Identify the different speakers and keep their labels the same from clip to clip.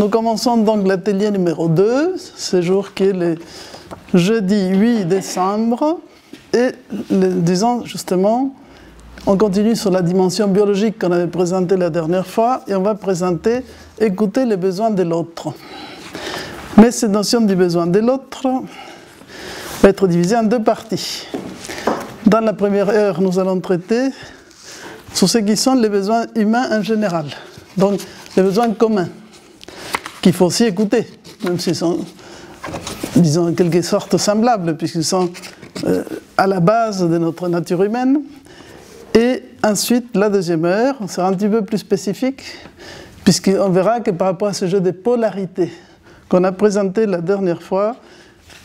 Speaker 1: Nous commençons donc l'atelier numéro 2, ce jour qui est le jeudi 8 décembre. Et disons justement, on continue sur la dimension biologique qu'on avait présentée la dernière fois et on va présenter, écouter les besoins de l'autre. Mais cette notion du besoin de l'autre va être divisée en deux parties. Dans la première heure, nous allons traiter sur ce qui sont les besoins humains en général, donc les besoins communs, qu'il faut aussi écouter, même s'ils sont, disons, en quelque sorte semblables, puisqu'ils sont à la base de notre nature humaine. Et ensuite, la deuxième heure, sera un petit peu plus spécifique, puisqu'on verra que par rapport à ce jeu de polarité qu'on a présenté la dernière fois,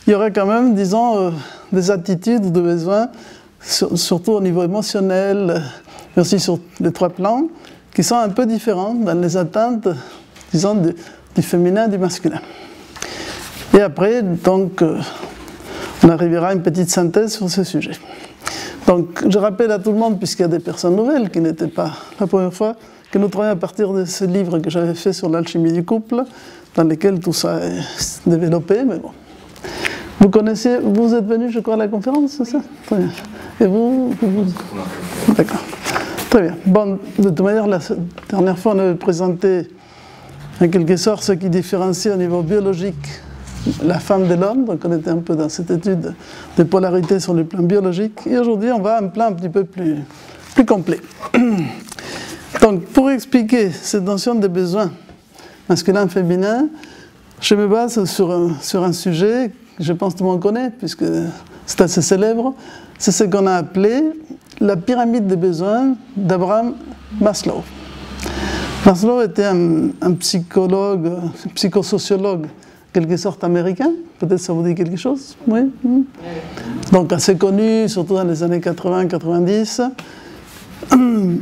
Speaker 1: il y aura quand même, disons, des attitudes, des besoins, surtout au niveau émotionnel, mais aussi sur les trois plans, qui sont un peu différents dans les attentes, disons, du féminin et du masculin. Et après, donc, on arrivera à une petite synthèse sur ce sujet. Donc, je rappelle à tout le monde, puisqu'il y a des personnes nouvelles qui n'étaient pas la première fois, que nous travaillons à partir de ce livre que j'avais fait sur l'alchimie du couple, dans lequel tout ça est développé, mais bon. Vous connaissez, vous êtes venu, je crois, à la conférence, c'est ça? Très bien. Et vous D'accord. Très bien. Bon, de toute manière, la dernière fois, on avait présenté en quelque sorte ce qui différencie au niveau biologique la femme de l'homme, donc on était un peu dans cette étude de polarité sur le plan biologique, et aujourd'hui on va à un plan un petit peu plus complet. Donc pour expliquer cette notion de besoin masculin-féminin, je me base sur un sujet que je pense que tout le monde connaît, puisque c'est assez célèbre, c'est ce qu'on a appelé la pyramide des besoins d'Abraham Maslow. Maslow était un psychologue, psychosociologue, quelque sorte américain, peut-être ça vous dit quelque chose, oui. Donc assez connu, surtout dans les années 80-90,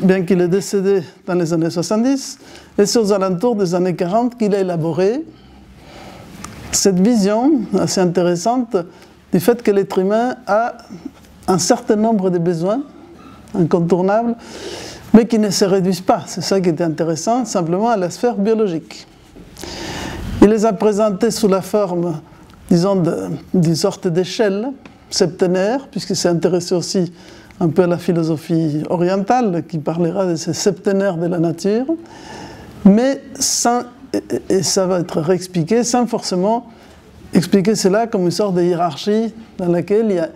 Speaker 1: bien qu'il est décédé dans les années 70, et c'est aux alentours des années 40 qu'il a élaboré cette vision assez intéressante du fait que l'être humain a un certain nombre de besoins incontournables, mais qui ne se réduisent pas, c'est ça qui était intéressant, simplement à la sphère biologique. Il les a présentés sous la forme, disons, d'une sorte d'échelle septénaire, puisqu'il s'est intéressé aussi un peu à la philosophie orientale, qui parlera de ces septénaires de la nature, mais sans, et ça va être réexpliqué, sans forcément expliquer cela comme une sorte de hiérarchie dans laquelle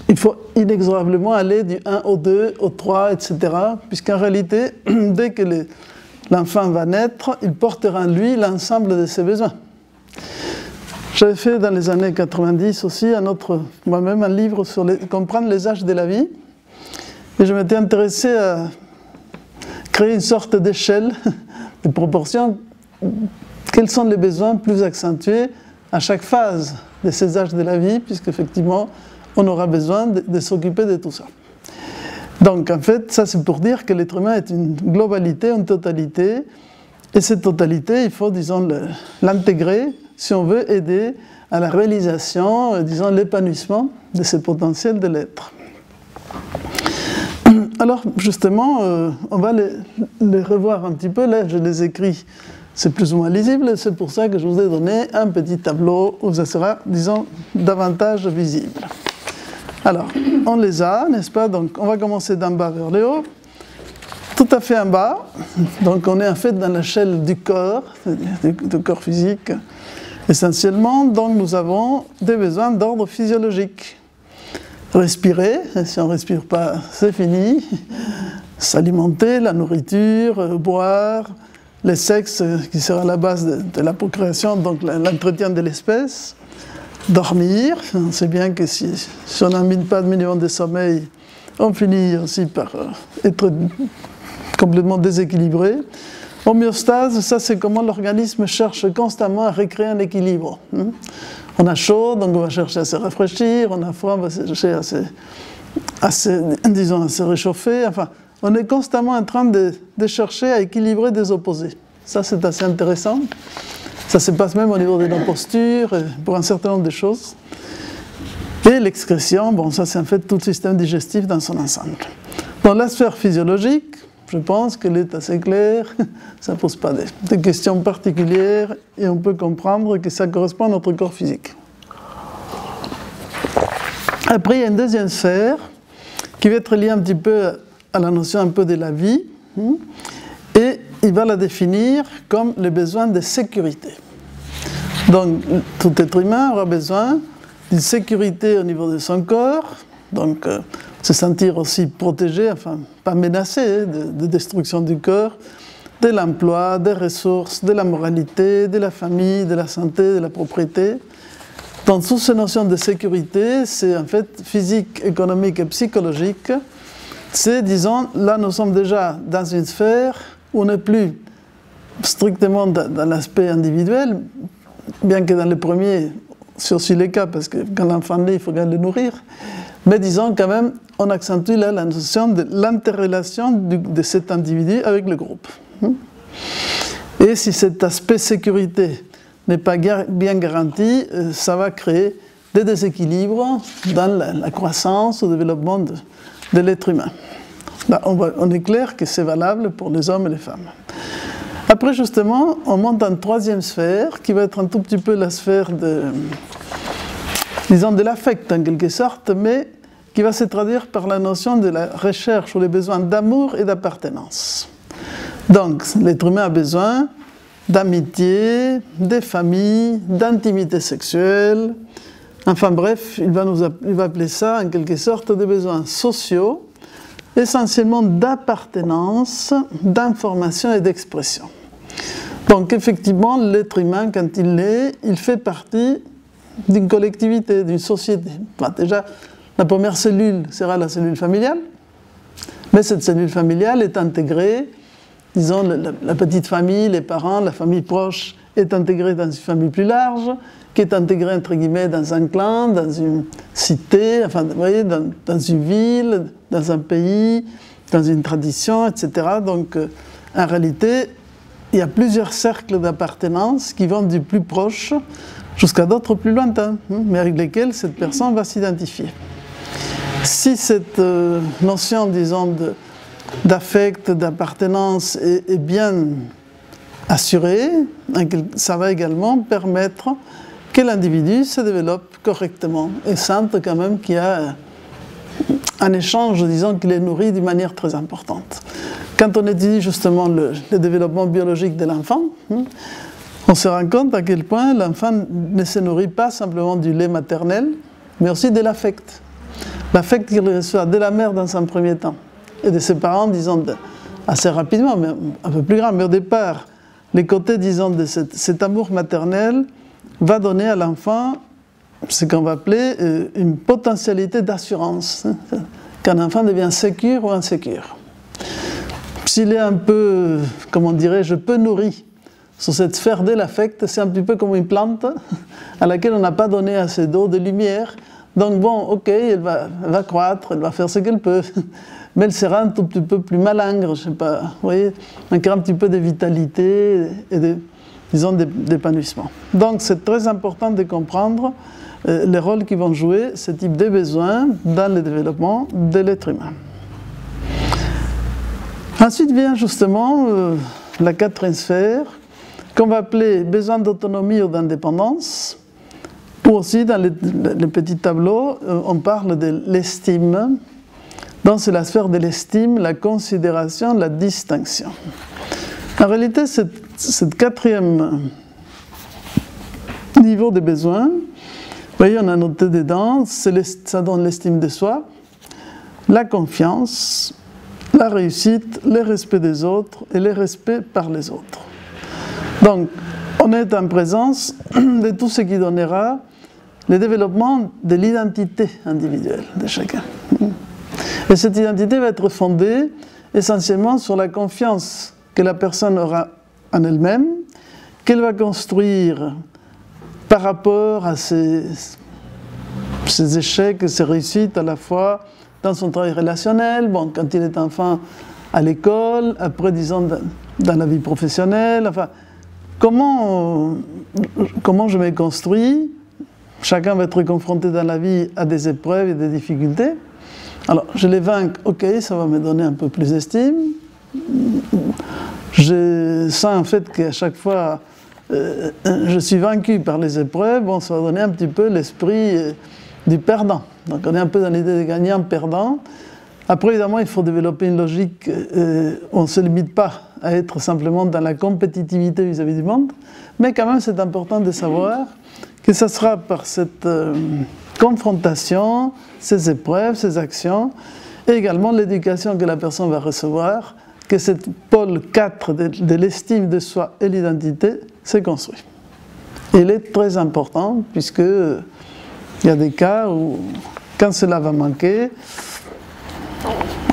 Speaker 1: il faut inexorablement aller du 1 au 2, au 3, etc., puisqu'en réalité, dès que l'enfant va naître, il portera en lui l'ensemble de ses besoins. J'avais fait dans les années 90 aussi moi-même un livre sur comprendre les âges de la vie, et je m'étais intéressé à créer une sorte d'échelle de proportion. Quels sont les besoins plus accentués à chaque phase de ces âges de la vie, puisqu'effectivement, on aura besoin de s'occuper de tout ça. Donc en fait, ça c'est pour dire que l'être humain est une globalité, une totalité, et cette totalité, il faut, disons, l'intégrer si on veut aider à la réalisation, disons, l'épanouissement de ce potentiel de l'être. Alors justement, on va les revoir un petit peu, là je les écris, c'est plus ou moins lisible, c'est pour ça que je vous ai donné un petit tableau où ça sera, disons, davantage visible. Alors, on les a, n'est-ce pas? Donc, on va commencer d'en bas vers le haut. Tout à fait en bas, donc on est en fait dans l'échelle du corps, du corps physique, essentiellement. Donc, nous avons des besoins d'ordre physiologique. Respirer, si on ne respire pas, c'est fini. S'alimenter, la nourriture, boire, le sexe qui sera la base de la procréation, donc l'entretien de l'espèce. Dormir, on sait bien que si on n'a pas de minimum de sommeil, on finit aussi par être complètement déséquilibré. Homéostase, ça c'est comment l'organisme cherche constamment à recréer un équilibre. On a chaud, donc on va chercher à se rafraîchir, on a froid, on va chercher à se réchauffer. Enfin, on est constamment en train de chercher à équilibrer des opposés. Ça c'est assez intéressant. Ça se passe même au niveau de nos postures, pour un certain nombre de choses. Et l'excrétion, bon, ça c'est en fait tout le système digestif dans son ensemble. Dans la sphère physiologique, je pense qu'elle est assez claire, ça ne pose pas de questions particulières et on peut comprendre que ça correspond à notre corps physique. Après, il y a une deuxième sphère qui va être liée un petit peu à la notion un peu de la vie et il va la définir comme le besoin de sécurité. Donc, tout être humain aura besoin d'une sécurité au niveau de son corps, donc se sentir aussi protégé, enfin pas menacé de destruction du corps, de l'emploi, des ressources, de la moralité, de la famille, de la santé, de la propriété. Donc toutes ces notions de sécurité, c'est en fait physique, économique et psychologique. C'est, disons, là nous sommes déjà dans une sphère où on n'est plus strictement dans l'aspect individuel, bien que dans le premier, c'est aussi le cas, parce que quand l'enfant naît, il faut bien le nourrir. Mais disons quand même, on accentue là la notion de l'interrelation de cet individu avec le groupe. Et si cet aspect sécurité n'est pas bien garanti, ça va créer des déséquilibres dans la croissance ou le développement de l'être humain. Là, on est clair que c'est valable pour les hommes et les femmes. Après, justement, on monte dans une troisième sphère, qui va être un tout petit peu la sphère disons, de l'affect en quelque sorte, mais qui va se traduire par la notion de la recherche ou les besoins d'amour et d'appartenance. Donc, l'être humain a besoin d'amitié, de famille, d'intimité sexuelle. Enfin bref, il va appeler ça en quelque sorte des besoins sociaux, essentiellement d'appartenance, d'information et d'expression. Donc effectivement, l'être humain, quand il naît, il fait partie d'une collectivité, d'une société. Enfin, déjà, la première cellule sera la cellule familiale, mais cette cellule familiale est intégrée, disons, la petite famille, les parents, la famille proche est intégrée dans une famille plus large, qui est intégrée, entre guillemets, dans un clan, dans une cité, enfin, vous voyez, dans une ville, dans un pays, dans une tradition, etc. Donc, en réalité, il y a plusieurs cercles d'appartenance qui vont du plus proche jusqu'à d'autres plus lointains, mais avec lesquels cette personne va s'identifier. Si cette notion, disons, d'affect, d'appartenance est bien assurée, ça va également permettre que l'individu se développe correctement et sente quand même qu'il y a un échange, disons, qui les nourrit d'une manière très importante. Quand on étudie justement le développement biologique de l'enfant, on se rend compte à quel point l'enfant ne se nourrit pas simplement du lait maternel, mais aussi de l'affect. L'affect qu'il reçoit de la mère dans un premier temps, et de ses parents, disons, assez rapidement, mais un peu plus grand. Mais au départ, les côtés, disons, de cet amour maternel va donner à l'enfant ce qu'on va appeler une potentialité d'assurance, qu'un enfant devient sécure ou insécure. S'il est un peu, comment dirais-je, peu nourri sur cette sphère de l'affect, c'est un petit peu comme une plante à laquelle on n'a pas donné assez d'eau, de lumière. Donc bon, ok, elle va croître, elle va faire ce qu'elle peut, mais elle sera un tout petit peu plus malingre, je ne sais pas, vous voyez, manquera un petit peu de vitalité et disons d'épanouissement. Donc c'est très important de comprendre les rôles qui vont jouer ce type de besoins dans le développement de l'être humain. Ensuite vient justement la quatrième sphère, qu'on va appeler besoin d'autonomie ou d'indépendance. Ou aussi, dans les petits tableaux, on parle de l'estime. Donc, c'est la sphère de l'estime, la considération, la distinction. En réalité, cette quatrième niveau de besoins, vous voyez, on a noté dedans, ça donne l'estime de soi, la confiance, la réussite, le respect des autres et le respect par les autres. Donc, on est en présence de tout ce qui donnera le développement de l'identité individuelle de chacun. Et cette identité va être fondée essentiellement sur la confiance que la personne aura en elle-même, qu'elle va construire par rapport à ses échecs et ses réussites à la fois dans son travail relationnel, bon, quand il est enfant à l'école, après, disons, dans la vie professionnelle, enfin, comment je me construis. Chacun va être confronté dans la vie à des épreuves et des difficultés. Alors, je les vainc, ok, ça va me donner un peu plus d'estime. je sens en fait qu'à chaque fois, je suis vaincu par les épreuves, bon, ça va donner un petit peu l'esprit du perdant. Donc on est un peu dans l'idée de gagnant-perdant. Après, évidemment, il faut développer une logique où on ne se limite pas à être simplement dans la compétitivité vis-à-vis du monde, mais quand même, c'est important de savoir que ce sera par cette confrontation, ces épreuves, ces actions, et également l'éducation que la personne va recevoir, que cette pôle 4 de l'estime de soi et l'identité s'est construit. Et il est très important, puisqu'il y a des cas où, quand cela va manquer,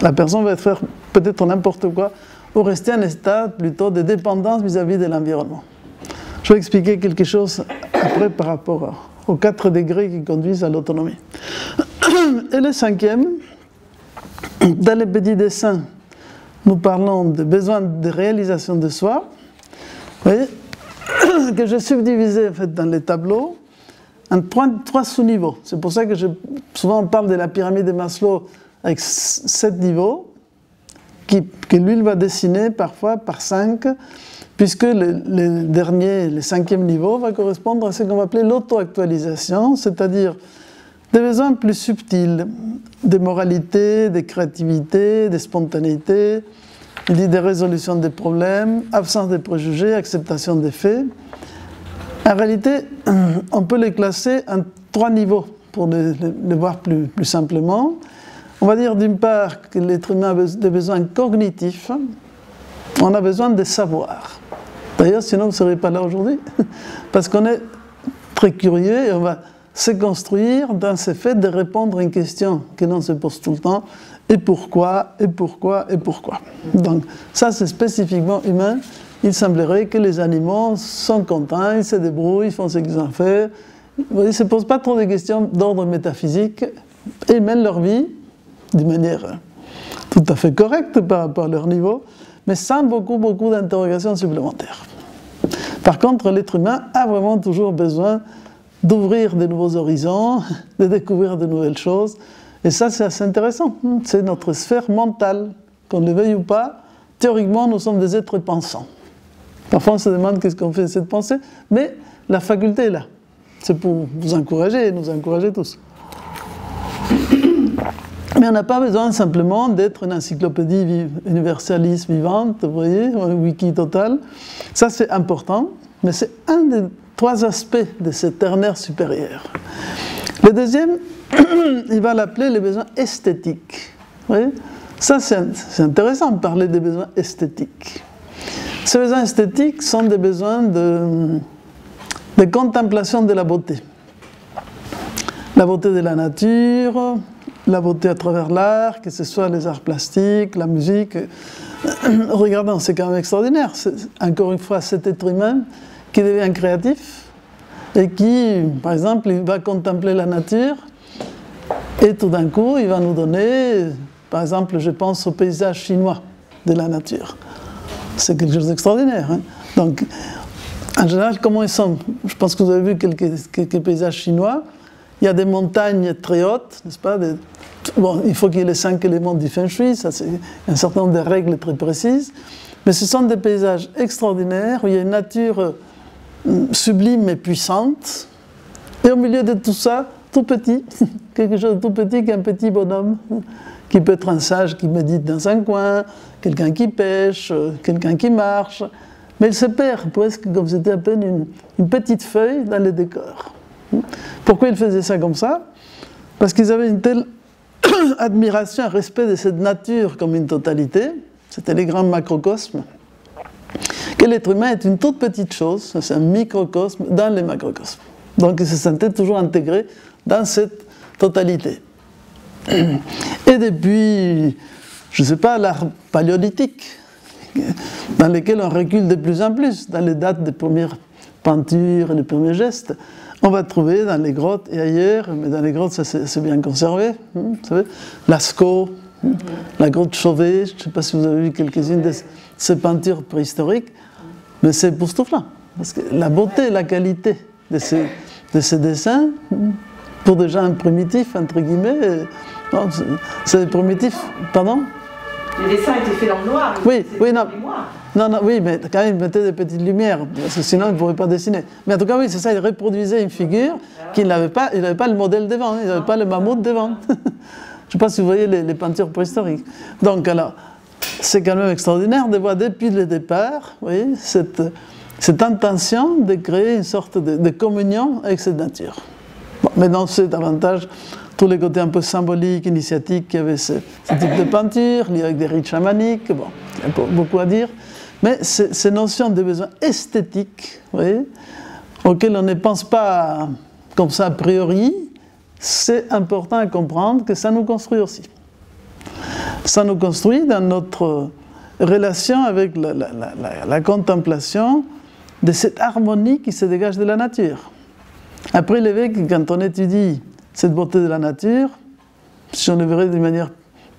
Speaker 1: la personne va faire peut-être n'importe quoi, ou rester en état plutôt de dépendance vis-à-vis de l'environnement. Je vais expliquer quelque chose après par rapport aux 4 degrés qui conduisent à l'autonomie. Et le 5e, dans les petits dessins, nous parlons de besoin de réalisation de soi. Vous voyez, que j'ai subdivisé en fait, dans les tableaux en 3 sous-niveaux. C'est pour ça que souvent on parle de la pyramide de Maslow avec 7 niveaux, que lui il va dessiner parfois par 5, puisque le dernier, le 5e niveau, va correspondre à ce qu'on va appeler l'auto-actualisation, c'est-à-dire des besoins plus subtils, de moralité, de créativité, de spontanéité, il dit de résolution des problèmes, absence de préjugés, acceptation des faits. En réalité, on peut les classer en 3 niveaux, pour les voir plus simplement. On va dire d'une part que l'être humain a des besoins cognitifs, on a besoin de savoir. D'ailleurs, sinon, vous ne serez pas là aujourd'hui, parce qu'on est très curieux et on va se construire dans ce fait de répondre à une question que l'on se pose tout le temps, et pourquoi, et pourquoi, et pourquoi. Donc ça, c'est spécifiquement humain. Il semblerait que les animaux sont contents, ils se débrouillent, ils font ce qu'ils ont fait. Ils ne se posent pas trop de questions d'ordre métaphysique, et ils mènent leur vie d'une manière tout à fait correcte par rapport à leur niveau, mais sans beaucoup d'interrogations supplémentaires. Par contre, l'être humain a vraiment toujours besoin d'ouvrir de nouveaux horizons, de découvrir de nouvelles choses, et ça c'est assez intéressant. C'est notre sphère mentale, qu'on le veuille ou pas. Théoriquement, nous sommes des êtres pensants. Parfois on se demande qu'est-ce qu'on fait de cette pensée, mais la faculté est là. C'est pour vous encourager et nous encourager tous. Mais on n'a pas besoin simplement d'être une encyclopédie universaliste vivante, vous voyez, un wiki total. Ça c'est important, mais c'est un des 3 aspects de cet ternaire supérieur. Le deuxième, il va l'appeler les besoins esthétiques. Vous voyez, ça c'est intéressant de parler des besoins esthétiques. Ces besoins esthétiques sont des besoins de contemplation de la beauté. La beauté de la nature, la beauté à travers l'art, que ce soit les arts plastiques, la musique. Regardons, c'est quand même extraordinaire. Encore une fois, cet être humain qui devient créatif et qui, par exemple, il va contempler la nature et tout d'un coup, il va nous donner, par exemple, je pense au paysage chinois de la nature. C'est quelque chose d'extraordinaire. Hein. Donc, en général, comment ils sont? Je pense que vous avez vu quelques paysages chinois. Il y a des montagnes très hautes, n'est-ce pas? Bon, il faut qu'il y ait les 5 éléments du feng shui, ça c'est un certain nombre de règles très précises. Mais ce sont des paysages extraordinaires où il y a une nature sublime et puissante. Et au milieu de tout ça, tout petit, quelque chose de tout petit qu'un petit bonhomme, qui peut être un sage qui médite dans un coin, quelqu'un qui pêche, quelqu'un qui marche. Mais il se perd presque comme c'était à peine une petite feuille dans le décor. Pourquoi ils faisaient ça comme ça? Parce qu'ils avaient une telle admiration et respect de cette nature comme une totalité, c'était les grands macrocosmes, que l'être humain est une toute petite chose, c'est un microcosme dans les macrocosmes. Donc il se sentait toujours intégré dans cette totalité. Et depuis, je ne sais pas, l'art paléolithique, dans lequel on recule de plus en plus, dans les dates des premières peintures et les premiers gestes, on va trouver dans les grottes et ailleurs, mais dans les grottes ça c'est bien conservé, vous savez, Lascaux, la grotte Chauvet, je ne sais pas si vous avez vu quelques-unes de ces peintures préhistoriques, mais c'est époustouflant, parce que la beauté et la qualité de ces dessins, pour des gens primitifs, entre guillemets, c'est primitif, pardon?
Speaker 2: Les dessins étaient faits dans le noir.
Speaker 1: Oui, oui, non.
Speaker 2: Non,
Speaker 1: oui, mais quand même, il mettait des petites lumières, parce que sinon, il ne pourrait pas dessiner. Mais en tout cas, oui, c'est ça, il reproduisait une figure qu'il n'avait pas, il n'avait pas le modèle devant, il n'avait pas le mammouth devant. Je ne sais pas si vous voyez les peintures préhistoriques. Donc, alors, c'est quand même extraordinaire de voir depuis le départ, vous voyez, cette intention de créer une sorte de communion avec cette nature. Bon, maintenant, c'est davantage tous les côtés un peu symboliques, initiatiques qu'il y avait ce type de peinture, lié avec des rites chamaniques, bon, il y a beaucoup à dire. Mais ces notions de besoins esthétiques, vous voyez, auxquelles on ne pense pas comme ça a priori, c'est important à comprendre que ça nous construit aussi. Ça nous construit dans notre relation avec la contemplation de cette harmonie qui se dégage de la nature. Après l'évêque, quand on étudie cette beauté de la nature, si on le verrait d'une manière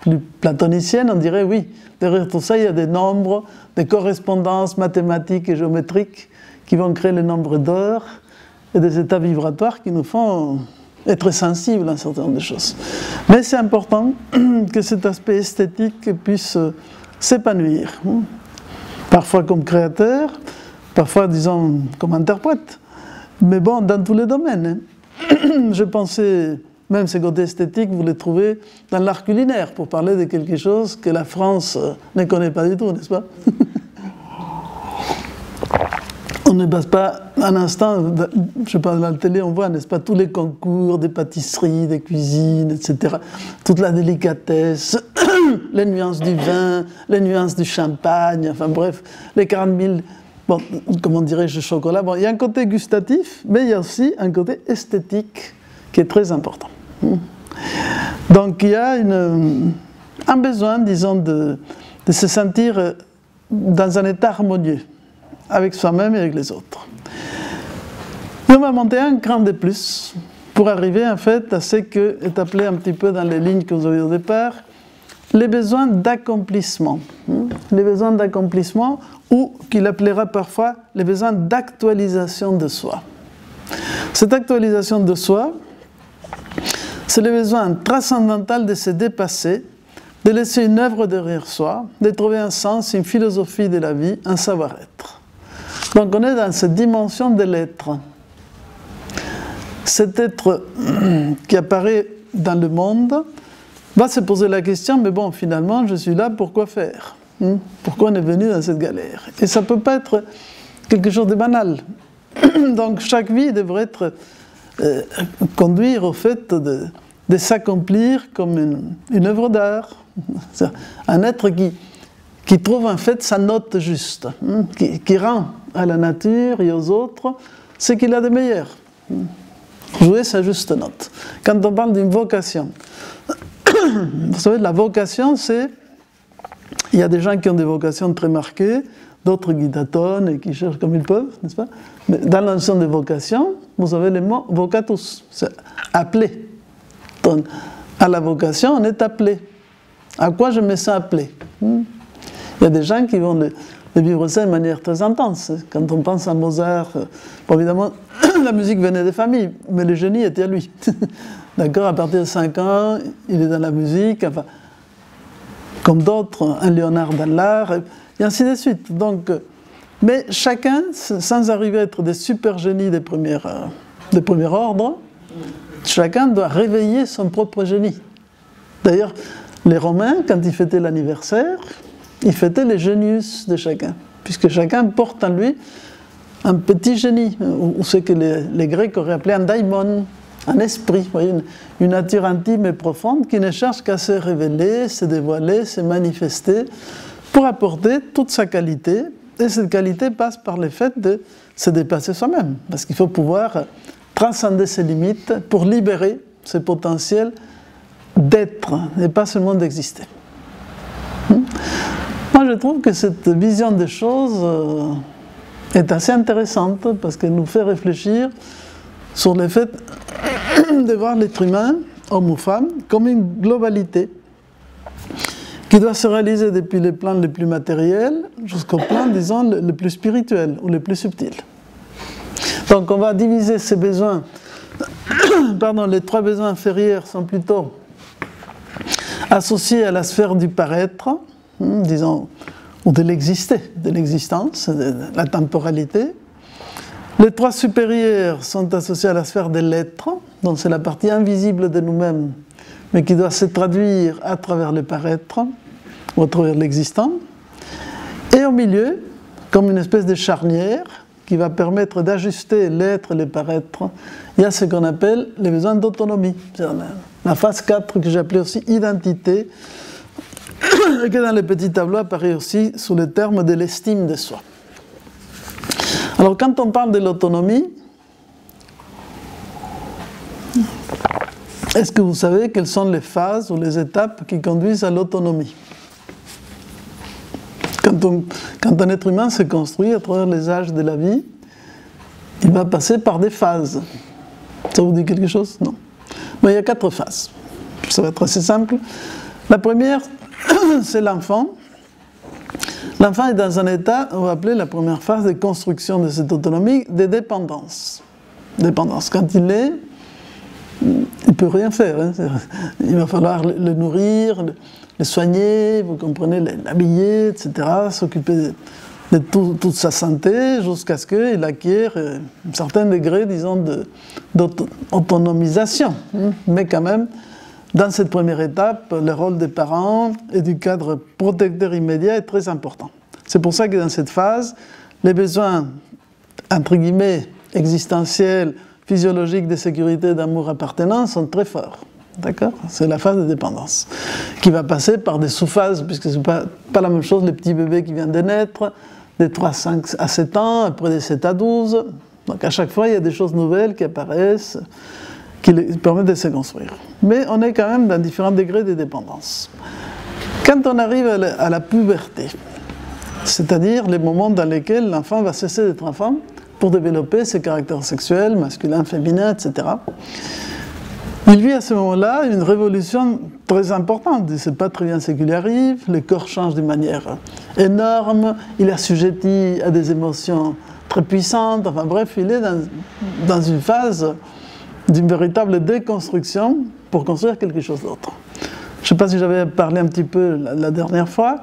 Speaker 1: plus platonicienne, on dirait oui, derrière tout ça, il y a des nombres, des correspondances mathématiques et géométriques qui vont créer le nombre d'heures et des états vibratoires qui nous font être sensibles à un certain nombre de choses. Mais c'est important que cet aspect esthétique puisse s'épanouir, parfois comme créateur, parfois, disons, comme interprète, mais bon, dans tous les domaines. Je pensais, même ces côtés esthétiques, vous les trouvez dans l'art culinaire, pour parler de quelque chose que la France ne connaît pas du tout, n'est-ce pas? On ne passe pas un instant, je sais pas, à la télé, on voit, n'est-ce pas, tous les concours des pâtisseries, des cuisines, etc. Toute la délicatesse, les nuances du vin, les nuances du champagne, enfin bref, les 40 000, bon, comment dirais-je, de chocolat. Bon, il y a un côté gustatif, mais il y a aussi un côté esthétique qui est très important. Donc il y a un besoin, disons, de se sentir dans un état harmonieux avec soi-même et avec les autres. Et on va monter un cran de plus pour arriver en fait à ce qui est appelé un petit peu dans les lignes que vous avez au départ, les besoins d'accomplissement. Les besoins d'accomplissement ou qu'il appellera parfois les besoins d'actualisation de soi. Cette actualisation de soi, c'est le besoin transcendantal de se dépasser, de laisser une œuvre derrière soi, de trouver un sens, une philosophie de la vie, un savoir-être. Donc on est dans cette dimension de l'être. Cet être qui apparaît dans le monde va se poser la question, mais bon, finalement, je suis là, pourquoi faire? Pourquoi on est venu dans cette galère? Et ça ne peut pas être quelque chose de banal. Donc chaque vie devrait être conduire au fait de s'accomplir comme une œuvre d'art. Un être qui trouve en fait sa note juste, qui rend à la nature et aux autres ce qu'il a de meilleur. Jouer sa juste note. Quand on parle d'une vocation, vous savez, la vocation, c'est... Il y a des gens qui ont des vocations très marquées, d'autres qui tâtonnent et qui cherchent comme ils peuvent, n'est-ce pas? Mais dans la notion de vocation, vous avez le mot vocatus, c'est appelé. Donc, à la vocation, on est appelé. À quoi je me sens appelé? Il y a des gens qui vont le vivre ça de manière très intense. Quand on pense à Mozart, bon, évidemment, la musique venait des familles, mais le génie était à lui. D'accord, à partir de 5 ans, il est dans la musique, enfin, comme d'autres, un Léonard dans l'art, et ainsi de suite. Donc, mais chacun, sans arriver à être des super génies de premier ordre, chacun doit réveiller son propre génie. D'ailleurs, les Romains, quand ils fêtaient l'anniversaire, ils fêtaient les génius de chacun, puisque chacun porte en lui un petit génie, ou ce que les Grecs auraient appelé un daimon, un esprit, vous voyez, une nature intime et profonde qui ne cherche qu'à se révéler, se dévoiler, se manifester, pour apporter toute sa qualité, et cette qualité passe par le fait de se dépasser soi-même, parce qu'il faut pouvoir transcender ses limites pour libérer ce potentiel d'être, et pas seulement d'exister. Moi, je trouve que cette vision des choses est assez intéressante, parce qu'elle nous fait réfléchir sur le fait de voir l'être humain, homme ou femme, comme une globalité qui doit se réaliser depuis les plans les plus matériels jusqu'au plan, disons, le plus spirituel ou le plus subtil. Donc on va diviser ces besoins, pardon, les 3 besoins inférieurs sont plutôt associés à la sphère du paraître, disons, ou de l'exister, de l'existence, de la temporalité. Les 3 supérieurs sont associés à la sphère de l'être, donc c'est la partie invisible de nous-mêmes, mais qui doit se traduire à travers le paraître, ou à travers l'existant. Et au milieu, comme une espèce de charnière, qui va permettre d'ajuster l'être et le paraître, il y a ce qu'on appelle les besoins d'autonomie. La phase 4 que j'ai appelée aussi identité, et qui dans le petit tableau apparaît aussi sous le terme de l'estime de soi. Alors quand on parle de l'autonomie, est-ce que vous savez quelles sont les phases ou les étapes qui conduisent à l'autonomie ? Quand un être humain se construit à travers les âges de la vie, il va passer par des phases. Ça vous dit quelque chose? Non. Mais il y a 4 phases. Ça va être assez simple. La première, c'est l'enfant. L'enfant est dans un état, on va appeler la première phase de construction de cette autonomie, de dépendance. Dépendance. Quand il est, il ne peut rien faire. Hein. Il va falloir le nourrir, le soigner, vous comprenez, l'habiller, etc., s'occuper de toute sa santé jusqu'à ce qu'il acquiert un certain degré, disons, d'autonomisation. Mais quand même, dans cette première étape, le rôle des parents et du cadre protecteur immédiat est très important. C'est pour ça que dans cette phase, les besoins, entre guillemets, existentiels, physiologiques de sécurité, d'amour, appartenance sont très forts. D'accord ? C'est la phase de dépendance, qui va passer par des sous-phases, puisque ce n'est pas la même chose, les petits bébés qui viennent de naître, des 3 à 7 ans, après des 7 à 12. Donc à chaque fois, il y a des choses nouvelles qui apparaissent, qui permettent de se construire. Mais on est quand même dans différents degrés de dépendance. Quand on arrive à la puberté, c'est-à-dire les moments dans lesquels l'enfant va cesser d'être enfant pour développer ses caractères sexuels, masculins, féminins, etc., il vit à ce moment-là une révolution très importante. Il ne sait pas très bien ce qui lui arrive, le corps change d'une manière énorme, il est assujetti à des émotions très puissantes, enfin bref, il est dans une phase d'une véritable déconstruction pour construire quelque chose d'autre. Je ne sais pas si j'avais parlé un petit peu la dernière fois,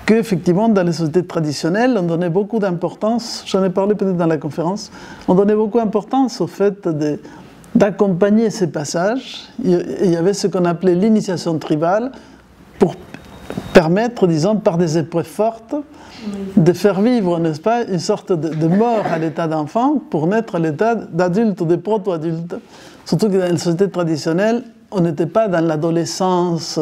Speaker 1: qu'effectivement dans les sociétés traditionnelles, on donnait beaucoup d'importance, j'en ai parlé peut-être dans la conférence, on donnait beaucoup d'importance au fait d'accompagner ces passages. Il y avait ce qu'on appelait l'initiation tribale pour permettre, disons, par des épreuves fortes, de faire vivre, n'est-ce pas, une sorte de mort à l'état d'enfant pour naître à l'état d'adulte ou de proto-adulte. Surtout que dans les sociétés traditionnelles, on n'était pas dans l'adolescence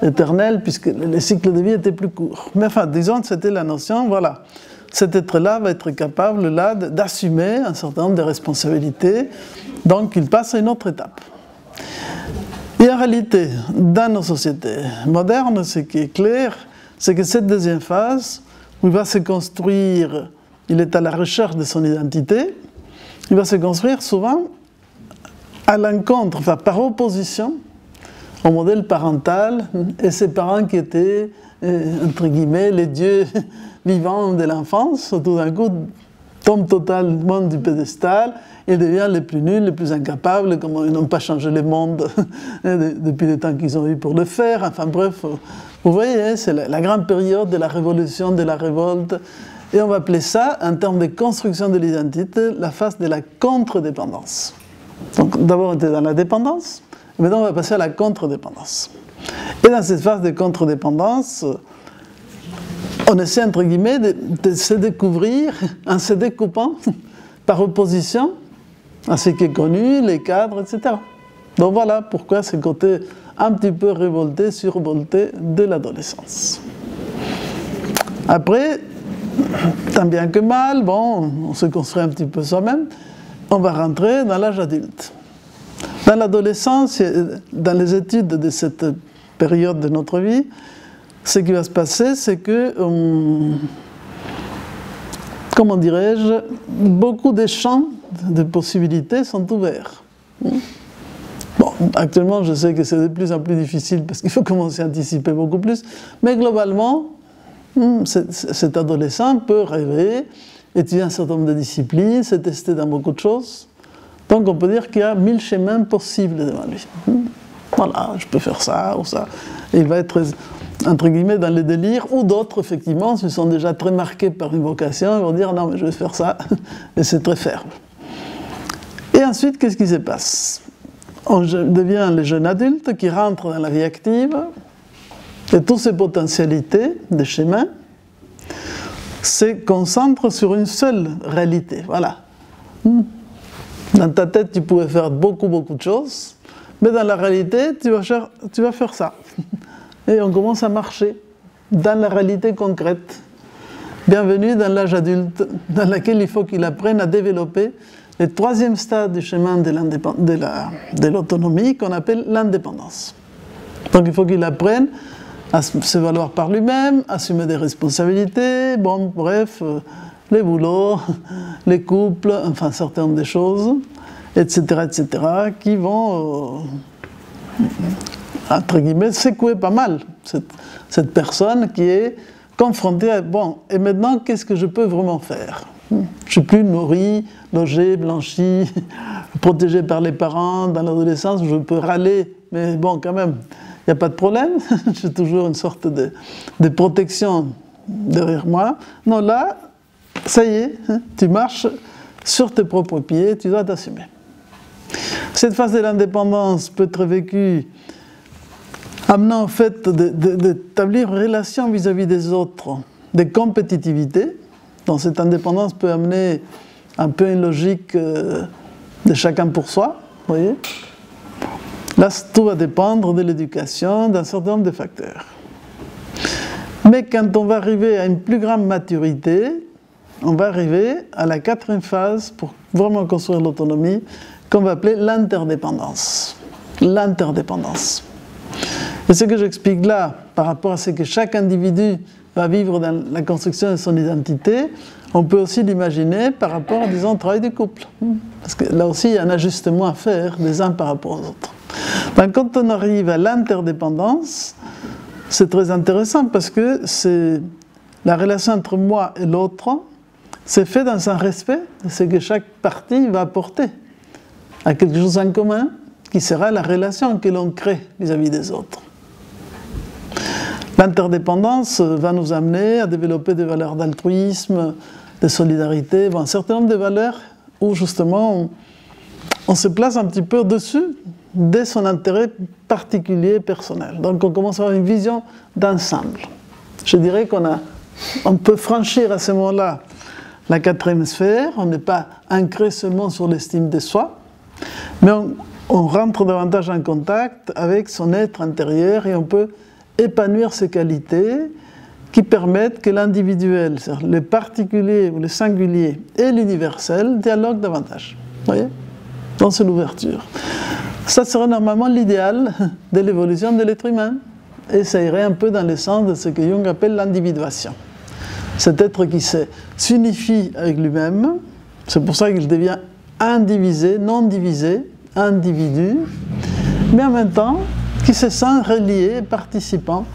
Speaker 1: éternelle, puisque les cycles de vie étaient plus courts. Mais enfin, disons que c'était la notion, voilà, cet être-là va être capable là d'assumer un certain nombre de responsabilités, donc il passe à une autre étape. Et en réalité, dans nos sociétés modernes, ce qui est clair, c'est que cette deuxième phase, où il va se construire, il est à la recherche de son identité, il va se construire souvent à l'encontre, enfin par opposition au modèle parental et ses parents qui étaient, entre guillemets, les dieux vivants de l'enfance, tout d'un coup tombent totalement du pédestal et deviennent les plus nuls, les plus incapables, comme ils n'ont pas changé le monde depuis le temps qu'ils ont eu pour le faire. Enfin bref, vous voyez, c'est la grande période de la révolution, de la révolte. Et on va appeler ça, en termes de construction de l'identité, la phase de la contre-dépendance. Donc d'abord on était dans la dépendance, et maintenant on va passer à la contre-dépendance. Et dans cette phase de contre-dépendance, on essaie, entre guillemets, de se découvrir en se découpant par opposition à ce qui est connu, les cadres, etc. Donc voilà pourquoi ce côté un petit peu révolté, survolté de l'adolescence. Après, tant bien que mal, bon, on se construit un petit peu soi-même, on va rentrer dans l'âge adulte. Dans l'adolescence, dans les études de cette période de notre vie, ce qui va se passer, c'est que, comment dirais-je, beaucoup de champs de possibilités sont ouverts. Bon, actuellement, je sais que c'est de plus en plus difficile parce qu'il faut commencer à anticiper beaucoup plus, mais globalement, cet adolescent peut rêver, étudier un certain nombre de disciplines, se tester dans beaucoup de choses. Donc on peut dire qu'il y a 1000 chemins possibles devant lui. Voilà, je peux faire ça ou ça. Et entre guillemets, dans les délires, ou d'autres, effectivement, se sont déjà très marqués par une vocation, ils vont dire non, mais je vais faire ça, et c'est très ferme. Et ensuite, qu'est-ce qui se passe? On devient les jeunes adultes qui rentrent dans la vie active, et toutes ces potentialités des schémas se concentrent sur une seule réalité. Voilà. Dans ta tête, tu pouvais faire beaucoup de choses, mais dans la réalité, tu vas faire ça. Et on commence à marcher dans la réalité concrète. Bienvenue dans l'âge adulte, dans lequel il faut qu'il apprenne à développer le troisième stade du chemin de l'autonomie qu'on appelle l'indépendance. Donc il faut qu'il apprenne à se valoir par lui-même, assumer des responsabilités, bon, bref, les boulots, les couples, enfin un certain nombre de choses, etc., qui vont, entre guillemets, secouer pas mal cette personne qui est confrontée à, bon, et maintenant, qu'est-ce que je peux vraiment faire? Je ne suis plus nourri, logé, blanchi, protégé par les parents. Dans l'adolescence, je peux râler, mais bon, quand même, il n'y a pas de problème. J'ai toujours une sorte de protection derrière moi. Non, là, ça y est, tu marches sur tes propres pieds, tu dois t'assumer. Cette phase de l'indépendance peut être vécue amenant au fait d'établir une relation vis-à-vis des autres, de compétitivité. Donc cette indépendance peut amener un peu une logique de chacun pour soi, vous voyez. Là, tout va dépendre de l'éducation, d'un certain nombre de facteurs. Mais quand on va arriver à une plus grande maturité, on va arriver à la quatrième phase pour vraiment construire l'autonomie, qu'on va appeler l'interdépendance. L'interdépendance. Et ce que j'explique là, par rapport à ce que chaque individu va vivre dans la construction de son identité, on peut aussi l'imaginer par rapport, disons, au travail du couple. Parce que là aussi, il y a un ajustement à faire des uns par rapport aux autres. Donc, quand on arrive à l'interdépendance, c'est très intéressant parce que c'est la relation entre moi et l'autre, c'est fait dans un respect de ce que chaque partie va apporter à quelque chose en commun, qui sera la relation que l'on crée vis-à-vis des autres. L'interdépendance va nous amener à développer des valeurs d'altruisme, de solidarité, un certain nombre de valeurs où justement on se place un petit peu au-dessus de son intérêt particulier personnel. Donc on commence à avoir une vision d'ensemble. Je dirais on peut franchir à ce moment-là la quatrième sphère, on n'est pas ancré seulement sur l'estime de soi, mais on rentre davantage en contact avec son être intérieur et on peut épanouir ses qualités qui permettent que l'individuel, c'est-à-dire le particulier ou le singulier et l'universel dialoguent davantage. Vous voyez? Donc c'est l'ouverture. Ça serait normalement l'idéal de l'évolution de l'être humain et ça irait un peu dans le sens de ce que Jung appelle l'individuation. Cet être qui s'unifie avec lui-même, c'est pour ça qu'il devient indivisé, non divisé, individu, mais en même temps qui se sent relié, participant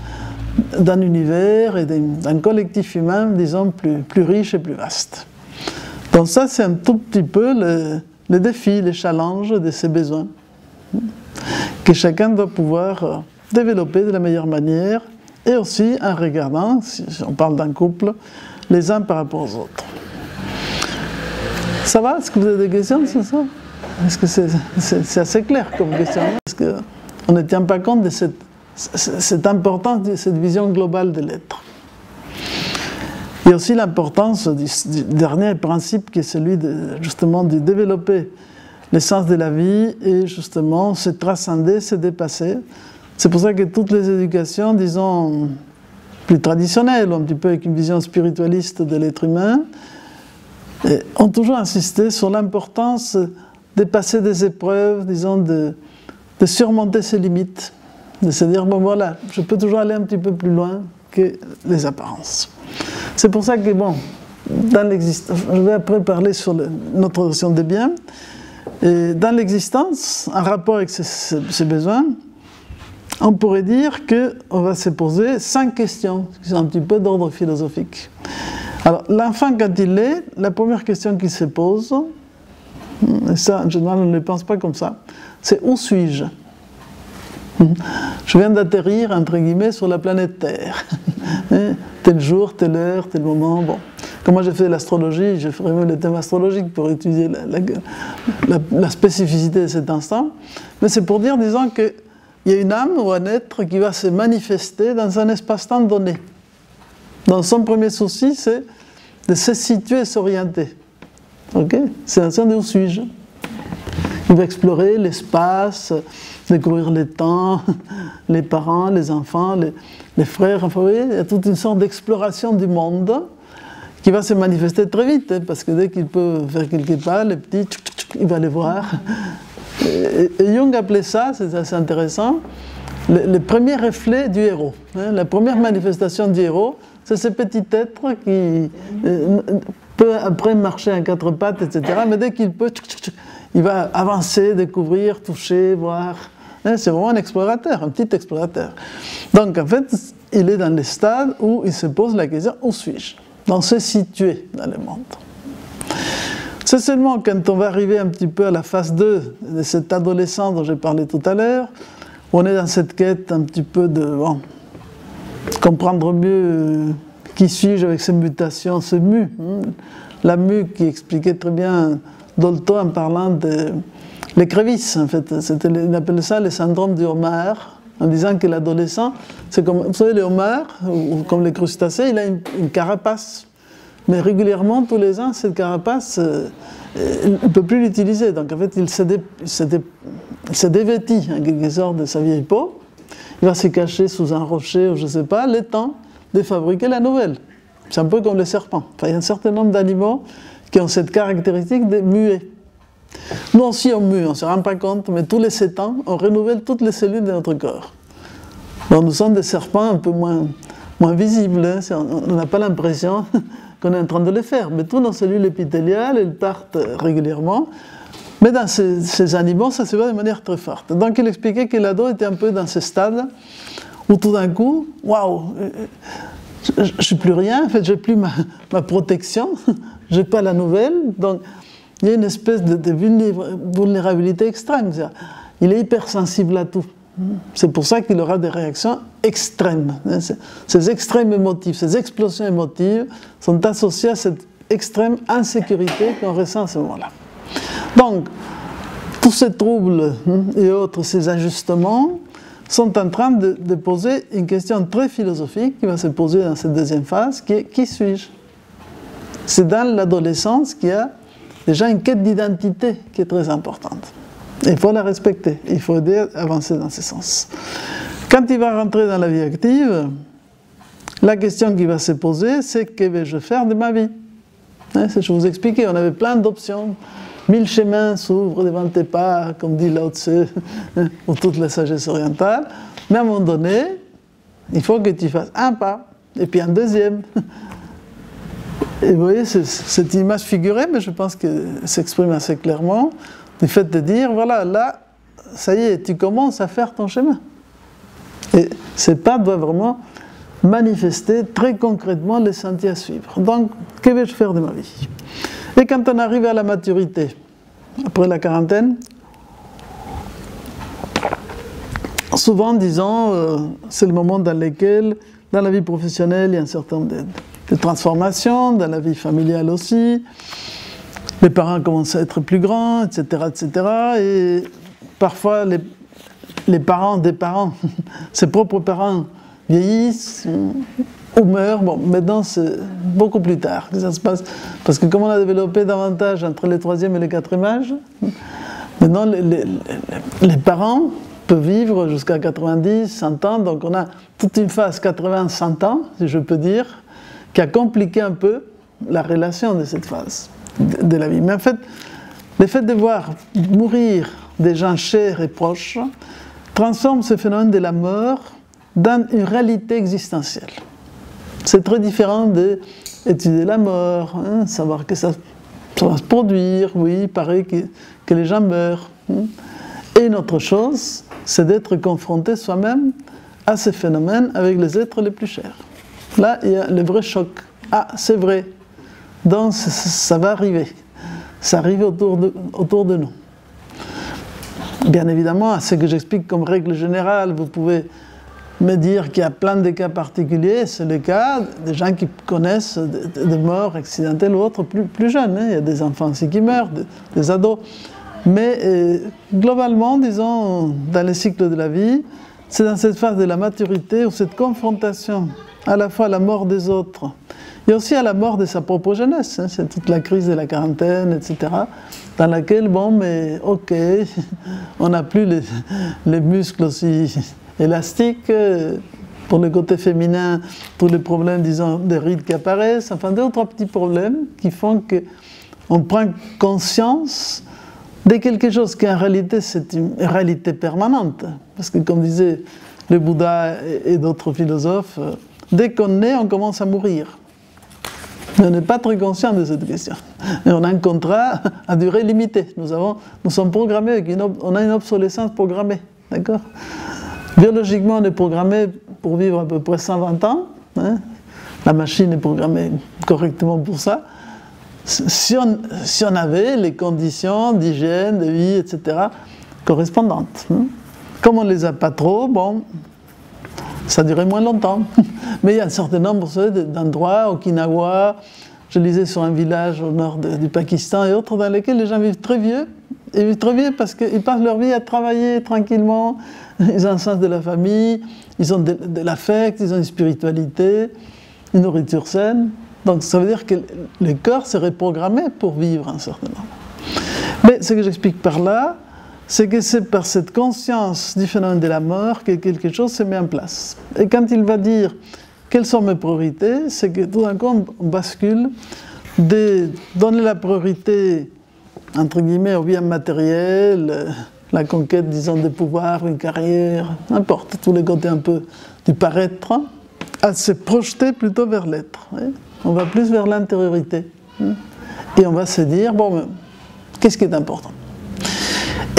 Speaker 1: d'un univers et d'un collectif humain, disons, plus riche et plus vaste. Donc ça, c'est un tout petit peu le défi, le challenge de ces besoins que chacun doit pouvoir développer de la meilleure manière et aussi en regardant, si on parle d'un couple, les uns par rapport aux autres. Ça va? Est-ce que vous avez des questions sur ça? Est-ce que c'est assez clair comme question? Parce qu'on ne tient pas compte de cette importance, de cette vision globale de l'être. Il y a aussi l'importance du dernier principe qui est celui justement de développer l'essence de la vie et justement se transcender, se dépasser. C'est pour ça que toutes les éducations, disons, plus traditionnelles, un petit peu avec une vision spiritualiste de l'être humain, ont toujours insisté sur l'importance de passer des épreuves, disons, de surmonter ses limites, de se dire, bon voilà, je peux toujours aller un petit peu plus loin que les apparences. C'est pour ça que, bon, dans l'existence, je vais après parler sur notre notion des biens, et dans l'existence, en rapport avec ces besoins, on pourrait dire qu'on va se poser 5 questions, qui sont un petit peu d'ordre philosophique. Alors, l'enfant, quand il est, la première question qu'il se pose, et ça, en général, on ne le pense pas comme ça, c'est où suis-je? Je viens d'atterrir, entre guillemets, sur la planète Terre. Tel jour, telle heure, tel moment. Bon. Comme moi j'ai fait l'astrologie, je ferai même les thèmes astrologiques pour étudier la spécificité de cet instant. Mais c'est pour dire, disons, qu'il y a une âme ou un être qui va se manifester dans un espace-temps donné. Donc son premier souci, c'est de se situer et s'orienter. Okay? C'est un sens de où suis-je. Il va explorer l'espace, découvrir les temps, les parents, les enfants, les frères. Enfin, vous voyez, il y a toute une sorte d'exploration du monde qui va se manifester très vite, hein, parce que dès qu'il peut faire quelques pas, les petits, il va les voir. Et Jung appelait ça, c'est assez intéressant, le premier reflet du héros. Hein, la première manifestation du héros, c'est ce petit être qui peut après marcher à quatre pattes, etc. Mais dès qu'il peut, il va avancer, découvrir, toucher, voir. C'est vraiment un explorateur, un petit explorateur. Donc en fait, il est dans les stades où il se pose la question, où suis-je? Donc se situer dans le monde. C'est seulement quand on va arriver un petit peu à la phase 2 de cet adolescent dont j'ai parlé tout à l'heure, où on est dans cette quête un petit peu de comprendre mieux qui suis-je avec ces mutations, ce mu. La mu qui expliquait très bien Dolto en parlant de l'écrevisse, en fait. Il appelle ça le syndrome du homard, en disant que l'adolescent, c'est comme, vous savez, le homard, ou comme les crustacés, il a une carapace. Mais régulièrement, tous les ans, cette carapace, il ne peut plus l'utiliser. Donc en fait, il se dévêtit en quelque sorte de sa vieille peau. Il va se cacher sous un rocher ou je ne sais pas, le temps de fabriquer la nouvelle. C'est un peu comme les serpents. Enfin, il y a un certain nombre d'animaux qui ont cette caractéristique de muer. Nous aussi on mue, on ne se rend pas compte, mais tous les 7 ans, on renouvelle toutes les cellules de notre corps. Donc nous sommes des serpents un peu moins visibles, hein. On n'a pas l'impression qu'on est en train de les faire, mais toutes nos cellules épithéliales, elles partent régulièrement. Mais dans ces animaux, ça se voit de manière très forte. Donc il expliquait que l'ado était un peu dans ce stade où tout d'un coup, waouh, je ne suis plus rien, en fait, je n'ai plus ma protection, je n'ai pas la nouvelle, donc il y a une espèce de vulnérabilité extrême. Il est hypersensible à tout. C'est pour ça qu'il aura des réactions extrêmes. Ces extrêmes émotifs, ces explosions émotives sont associées à cette extrême insécurité qu'on ressent à ce moment-là. Donc, tous ces troubles et autres, ces ajustements, sont en train de poser une question très philosophique qui va se poser dans cette deuxième phase, qui est « qui suis-je » C'est dans l'adolescence qu'il y a déjà une quête d'identité qui est très importante. Il faut la respecter, il faut aider à avancer dans ce sens. Quand il va rentrer dans la vie active, la question qui va se poser, c'est que vais-je faire de ma vie? Je vous expliquais, on avait plein d'options. 1000 chemins s'ouvrent devant tes pas, comme dit Lao Tse, ou toute la sagesse orientale. Mais à un moment donné, il faut que tu fasses un pas, et puis un deuxième. Et vous voyez, cette image figurée, mais je pense qu'elle s'exprime assez clairement, du fait de dire, voilà, là, ça y est, tu commences à faire ton chemin. Et ces pas doivent vraiment manifester très concrètement les sentiers à suivre. Donc, que vais-je faire de ma vie? Et quand on arrive à la maturité, après la quarantaine, souvent, disons, c'est le moment dans lequel, dans la vie professionnelle, il y a un certain nombre de transformations, dans la vie familiale aussi. Les parents commencent à être plus grands, etc., etc. Et parfois, les parents des parents, ses propres parents, vieillissent ou meurent. Bon, maintenant, c'est beaucoup plus tard que ça se passe. Parce que comme on a développé davantage entre le 3e et le 4e âge, maintenant, les parents peuvent vivre jusqu'à 90, 100 ans. Donc on a toute une phase 80-100 ans, si je peux dire, qui a compliqué un peu la relation de cette phase de la vie. Mais en fait, le fait de voir mourir des gens chers et proches transforme ce phénomène de la mort dans une réalité existentielle. C'est très différent d'étudier la mort, hein, savoir que ça va se produire, oui, il paraît que les gens meurent. Et une autre chose, c'est d'être confronté soi-même à ces phénomènes avec les êtres les plus chers. Là, il y a le vrai choc. Ah, c'est vrai. Donc, ça va arriver. Ça arrive autour de nous. Bien évidemment, à ce que j'explique comme règle générale, vous pouvez me dire qu'il y a plein de cas particuliers, c'est le cas des gens qui connaissent des morts accidentelles ou autres plus jeunes. Il y a des enfants aussi qui meurent, des ados. Mais globalement, disons, dans le cycle de la vie, c'est dans cette phase de la maturité ou cette confrontation à la fois à la mort des autres et aussi à la mort de sa propre jeunesse. C'est toute la crise de la quarantaine, etc., dans laquelle, bon, mais ok, on n'a plus les muscles aussi élastiques. Pour le côté féminin, tous les problèmes, disons, des rides qui apparaissent, enfin, deux ou trois petits problèmes qui font qu'on prend conscience de quelque chose qui en réalité, c'est une réalité permanente. Parce que, comme disait le Bouddha et d'autres philosophes, dès qu'on naît, on commence à mourir. Mais on n'est pas très conscient de cette question. Et on a un contrat à durée limitée. Nous sommes programmés avec on a une obsolescence programmée. D'accord ? Biologiquement, on est programmé pour vivre à peu près 120 ans. Hein. La machine est programmée correctement pour ça. Si on avait les conditions d'hygiène, de vie, etc., correspondantes. Hein. Comme on ne les a pas trop, bon, ça durait moins longtemps. Mais il y a un certain nombre d'endroits, Okinawa, je lisais sur un village au nord du Pakistan et autres, dans lesquels les gens vivent très vieux. Ils vivent très vieux parce qu'ils passent leur vie à travailler tranquillement, ils ont un sens de la famille, ils ont de l'affect, ils ont une spiritualité, une nourriture saine. Donc ça veut dire que le corps serait programmé pour vivre un certain nombre. Mais ce que j'explique par là, c'est que c'est par cette conscience du phénomène de la mort que quelque chose se met en place. Et quand il va dire quelles sont mes priorités, c'est que tout d'un coup on bascule de donner la priorité entre guillemets au bien matériel, la conquête disons des pouvoirs, une carrière, n'importe, tous les côtés un peu du paraître, à se projeter plutôt vers l'être. On va plus vers l'intériorité. Et on va se dire, bon, qu'est-ce qui est important ?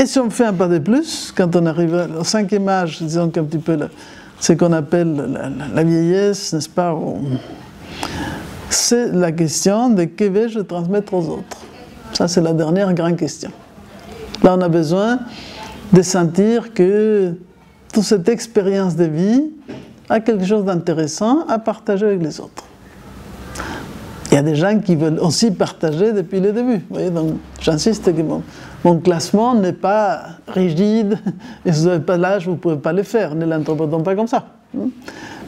Speaker 1: Et si on fait un pas de plus, quand on arrive au cinquième âge, disons qu'un petit peu ce qu'on appelle la vieillesse, n'est-ce pas ? C'est la question de que vais-je transmettre aux autres ? Ça, c'est la dernière grande question. Là, on a besoin de sentir que toute cette expérience de vie a quelque chose d'intéressant à partager avec les autres. Il y a des gens qui veulent aussi partager depuis le début. Vous voyez, donc j'insiste que mon classement n'est pas rigide, et si vous n'avez pas l'âge, vous ne pouvez pas le faire, ne l'interprétons pas comme ça.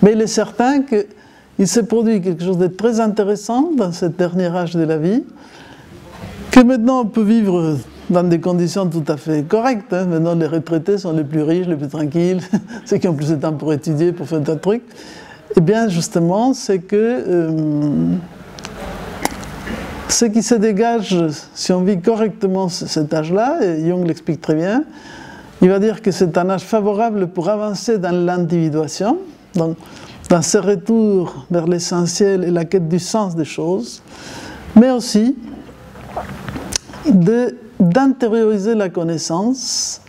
Speaker 1: Mais il est certain qu'il s'est produit quelque chose de très intéressant dans ce dernier âge de la vie, que maintenant on peut vivre dans des conditions tout à fait correctes. Maintenant les retraités sont les plus riches, les plus tranquilles, ceux qui ont plus de temps pour étudier, pour faire des trucs. Eh bien justement, c'est que ce qui se dégage, si on vit correctement cet âge-là, et Jung l'explique très bien, il va dire que c'est un âge favorable pour avancer dans l'individuation, donc dans ce retour vers l'essentiel et la quête du sens des choses, mais aussi d'intérioriser la connaissance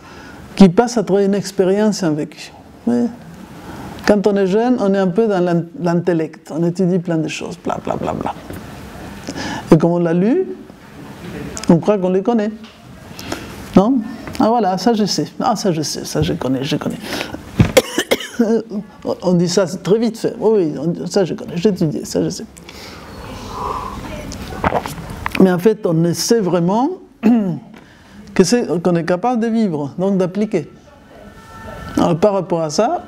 Speaker 1: qui passe à travers une expérience et un vécu. Oui. Quand on est jeune, on est un peu dans l'intellect, on étudie plein de choses, bla bla bla bla. Et comme on l'a lu, on croit qu'on les connaît. Non ? Ah voilà, ça je sais. Ah ça je sais, ça je connais. On dit ça très vite fait. Oui, ça je connais, j'ai étudié, ça je sais. Mais en fait, on essaie vraiment qu'on est capable de vivre, donc d'appliquer. Alors par rapport à ça,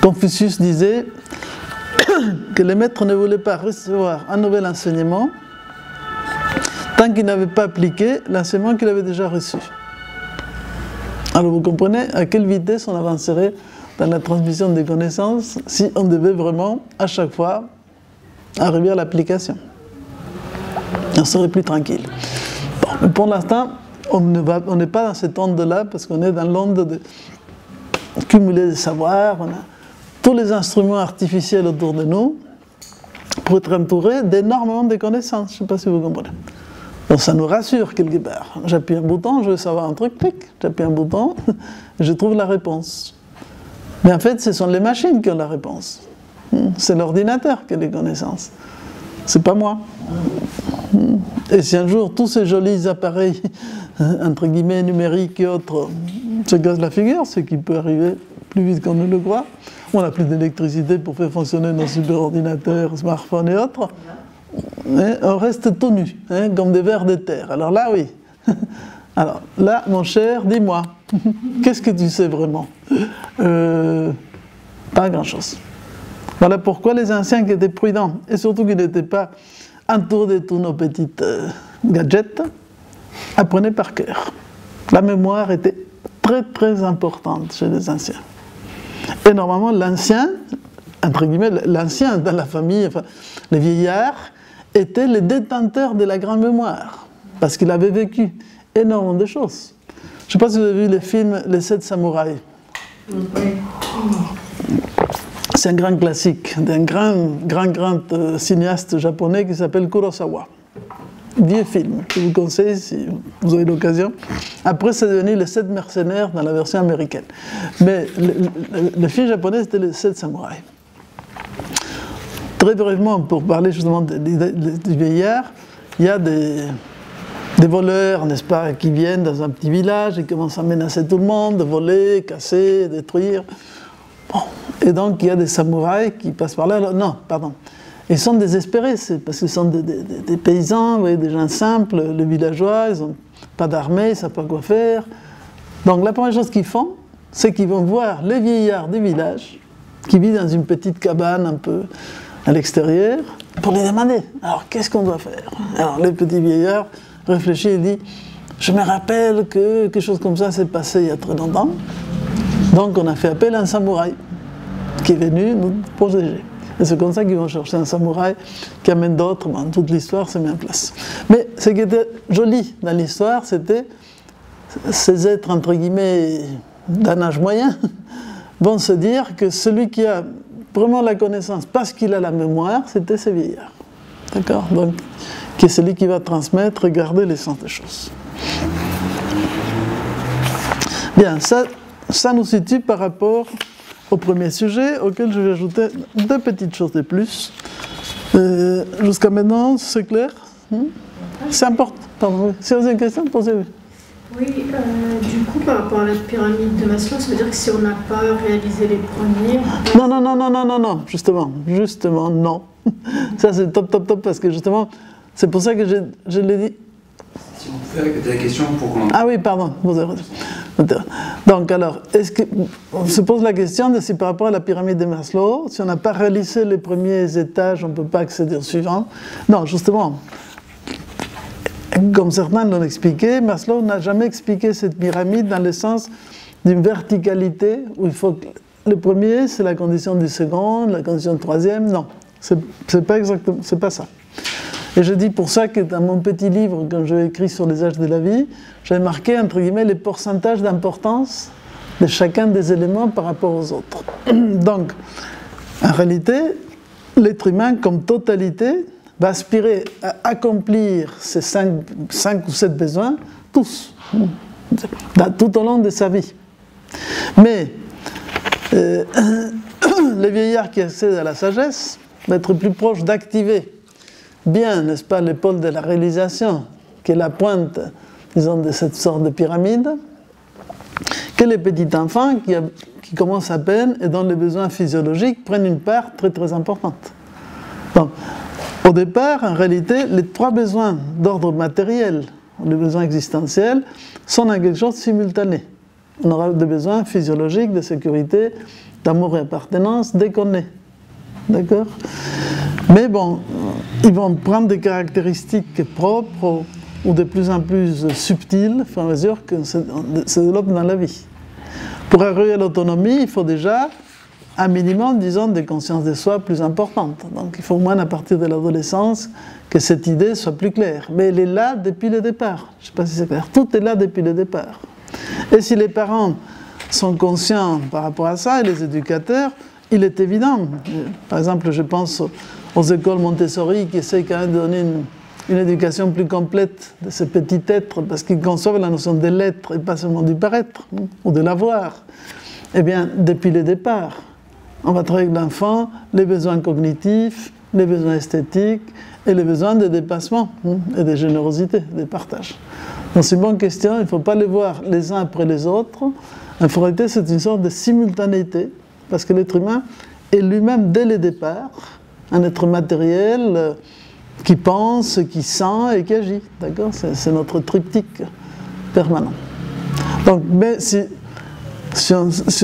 Speaker 1: Confucius disait que les maîtres ne voulaient pas recevoir un nouvel enseignement tant qu'ils n'avaient pas appliqué l'enseignement qu'il avait déjà reçu. Alors vous comprenez à quelle vitesse on avancerait dans la transmission des connaissances si on devait vraiment, à chaque fois, arriver à l'application. On serait plus tranquille. Bon, mais pour l'instant, on n'est pas dans cette onde-là parce qu'on est dans l'onde de cumuler des savoirs, on a tous les instruments artificiels autour de nous pour être entourés d'énormément de connaissances. Je ne sais pas si vous comprenez. Donc ça nous rassure quelque part. J'appuie un bouton, je veux savoir un truc, clic, j'appuie un bouton, je trouve la réponse. Mais en fait, ce sont les machines qui ont la réponse. C'est l'ordinateur qui a les connaissances. C'est pas moi. Et si un jour tous ces jolis appareils entre guillemets, numériques et autres, se cassent la figure, ce qui peut arriver plus vite qu'on ne le croit. On n'a plus d'électricité pour faire fonctionner nos superordinateurs, smartphones et autres. Et on reste tout nu, comme des vers de terre. Alors là, oui. Alors là, mon cher, dis-moi, qu'est-ce que tu sais vraiment? Pas grand-chose. Voilà pourquoi les anciens qui étaient prudents, et surtout qui n'étaient pas entourés de tous nos petits gadgets, apprenaient par cœur. La mémoire était très très importante chez les anciens. Et normalement, l'ancien, entre guillemets, l'ancien dans la famille, enfin, les vieillards, étaient les détenteurs de la grande mémoire, parce qu'il avait vécu énormément de choses. Je ne sais pas si vous avez vu le film Les 7 samouraïs. C'est un grand classique d'un grand cinéaste japonais qui s'appelle Kurosawa. Vieux film, je vous conseille si vous avez l'occasion. Après, c'est devenu Les 7 mercenaires dans la version américaine. Mais le film japonais, c'était Les 7 samouraïs. Très brièvement, pour parler justement du vieillard, il y a des voleurs, n'est-ce pas, qui viennent dans un petit village et commencent à menacer tout le monde, de voler, casser, détruire. Bon. Et donc, il y a des samouraïs qui passent par là. Alors, non, pardon. Ils sont désespérés, c'est parce qu'ils sont des paysans, vous voyez, des gens simples, les villageois, ils n'ont pas d'armée, ils ne savent pas quoi faire. Donc, la première chose qu'ils font, c'est qu'ils vont voir les vieillards du village, qui vivent dans une petite cabane un peu à l'extérieur, pour les demander, alors, qu'est-ce qu'on doit faire? Alors, le petit vieillard réfléchit et dit, je me rappelle que quelque chose comme ça s'est passé il y a très longtemps, donc on a fait appel à un samouraï qui est venu nous protéger. Et c'est comme ça qu'ils vont chercher un samouraï qui amène d'autres. Bon, toute l'histoire s'est mise en place. Mais ce qui était joli dans l'histoire, c'était ces êtres, entre guillemets, d'un âge moyen, vont se dire que celui qui a vraiment la connaissance, parce qu'il a la mémoire, c'était ces vieillards. D'accord? Donc, qui est celui qui va transmettre et garder l'essence des choses. Bien, ça nous situe par rapport au premier sujet, auquel je vais ajouter deux petites choses de plus. Jusqu'à maintenant, c'est clair? C'est important. Pardon, si vous avez une question, posez-vous.
Speaker 3: Oui, du coup, par rapport à la pyramide de Maslow, ça veut dire que si on n'a pas réalisé les premiers...
Speaker 1: Non, justement, non. Ça, c'est top, parce que justement, c'est pour ça que je l'ai dit.
Speaker 4: Si on peut répéter la question pour qu'on...
Speaker 1: Ah oui, pardon, vous avez raison. Donc alors, on se pose la question de si par rapport à la pyramide de Maslow, si on n'a pas réalisé les premiers étages, on ne peut pas accéder au suivant. Non, justement, comme certains l'ont expliqué, Maslow n'a jamais expliqué cette pyramide dans le sens d'une verticalité, où il faut que le premier, c'est la condition du second, la condition du troisième. Non, c'est pas exactement, c'est pas ça. Et je dis pour ça que dans mon petit livre, quand j'ai écrit sur les âges de la vie, j'ai marqué, entre guillemets, les pourcentages d'importance de chacun des éléments par rapport aux autres. Donc, en réalité, l'être humain, comme totalité, va aspirer à accomplir ces 5 ou 7 besoins, tous, tout au long de sa vie. Mais, les vieillards qui accèdent à la sagesse vont être plus proches d'activer bien, n'est-ce pas, le pôle de la réalisation, qui est la pointe, disons, de cette sorte de pyramide, que les petits enfants qui commencent à peine et dont les besoins physiologiques prennent une part très très importante. Donc, au départ, en réalité, les 3 besoins d'ordre matériel, les besoins existentiels, sont en quelque chose de simultané. On aura des besoins physiologiques, de sécurité, d'amour et d'appartenance, dès qu'on est. D'accord? Mais bon, ils vont prendre des caractéristiques propres ou de plus en plus subtiles au fur et à mesure que se développe dans la vie. Pour arriver à l'autonomie, il faut déjà un minimum, disons, de conscience de soi plus importante. Donc il faut au moins à partir de l'adolescence que cette idée soit plus claire. Mais elle est là depuis le départ. Je ne sais pas si c'est clair. Tout est là depuis le départ. Et si les parents sont conscients par rapport à ça, et les éducateurs, il est évident. Par exemple, je pense aux écoles Montessori qui essayent quand même de donner une éducation plus complète de ces petits êtres, parce qu'ils conçoivent la notion de l'être et pas seulement du paraître, ou de l'avoir. Eh bien, depuis le départ, on va travailler avec l'enfant les besoins cognitifs, les besoins esthétiques et les besoins de dépassement et de générosité, de partage. Donc c'est une bonne question, il ne faut pas les voir les uns après les autres. En réalité, c'est une sorte de simultanéité, parce que l'être humain est lui-même, dès le départ, un être matériel qui pense, qui sent et qui agit. D'accord ? C'est notre triptyque permanent. Donc, mais si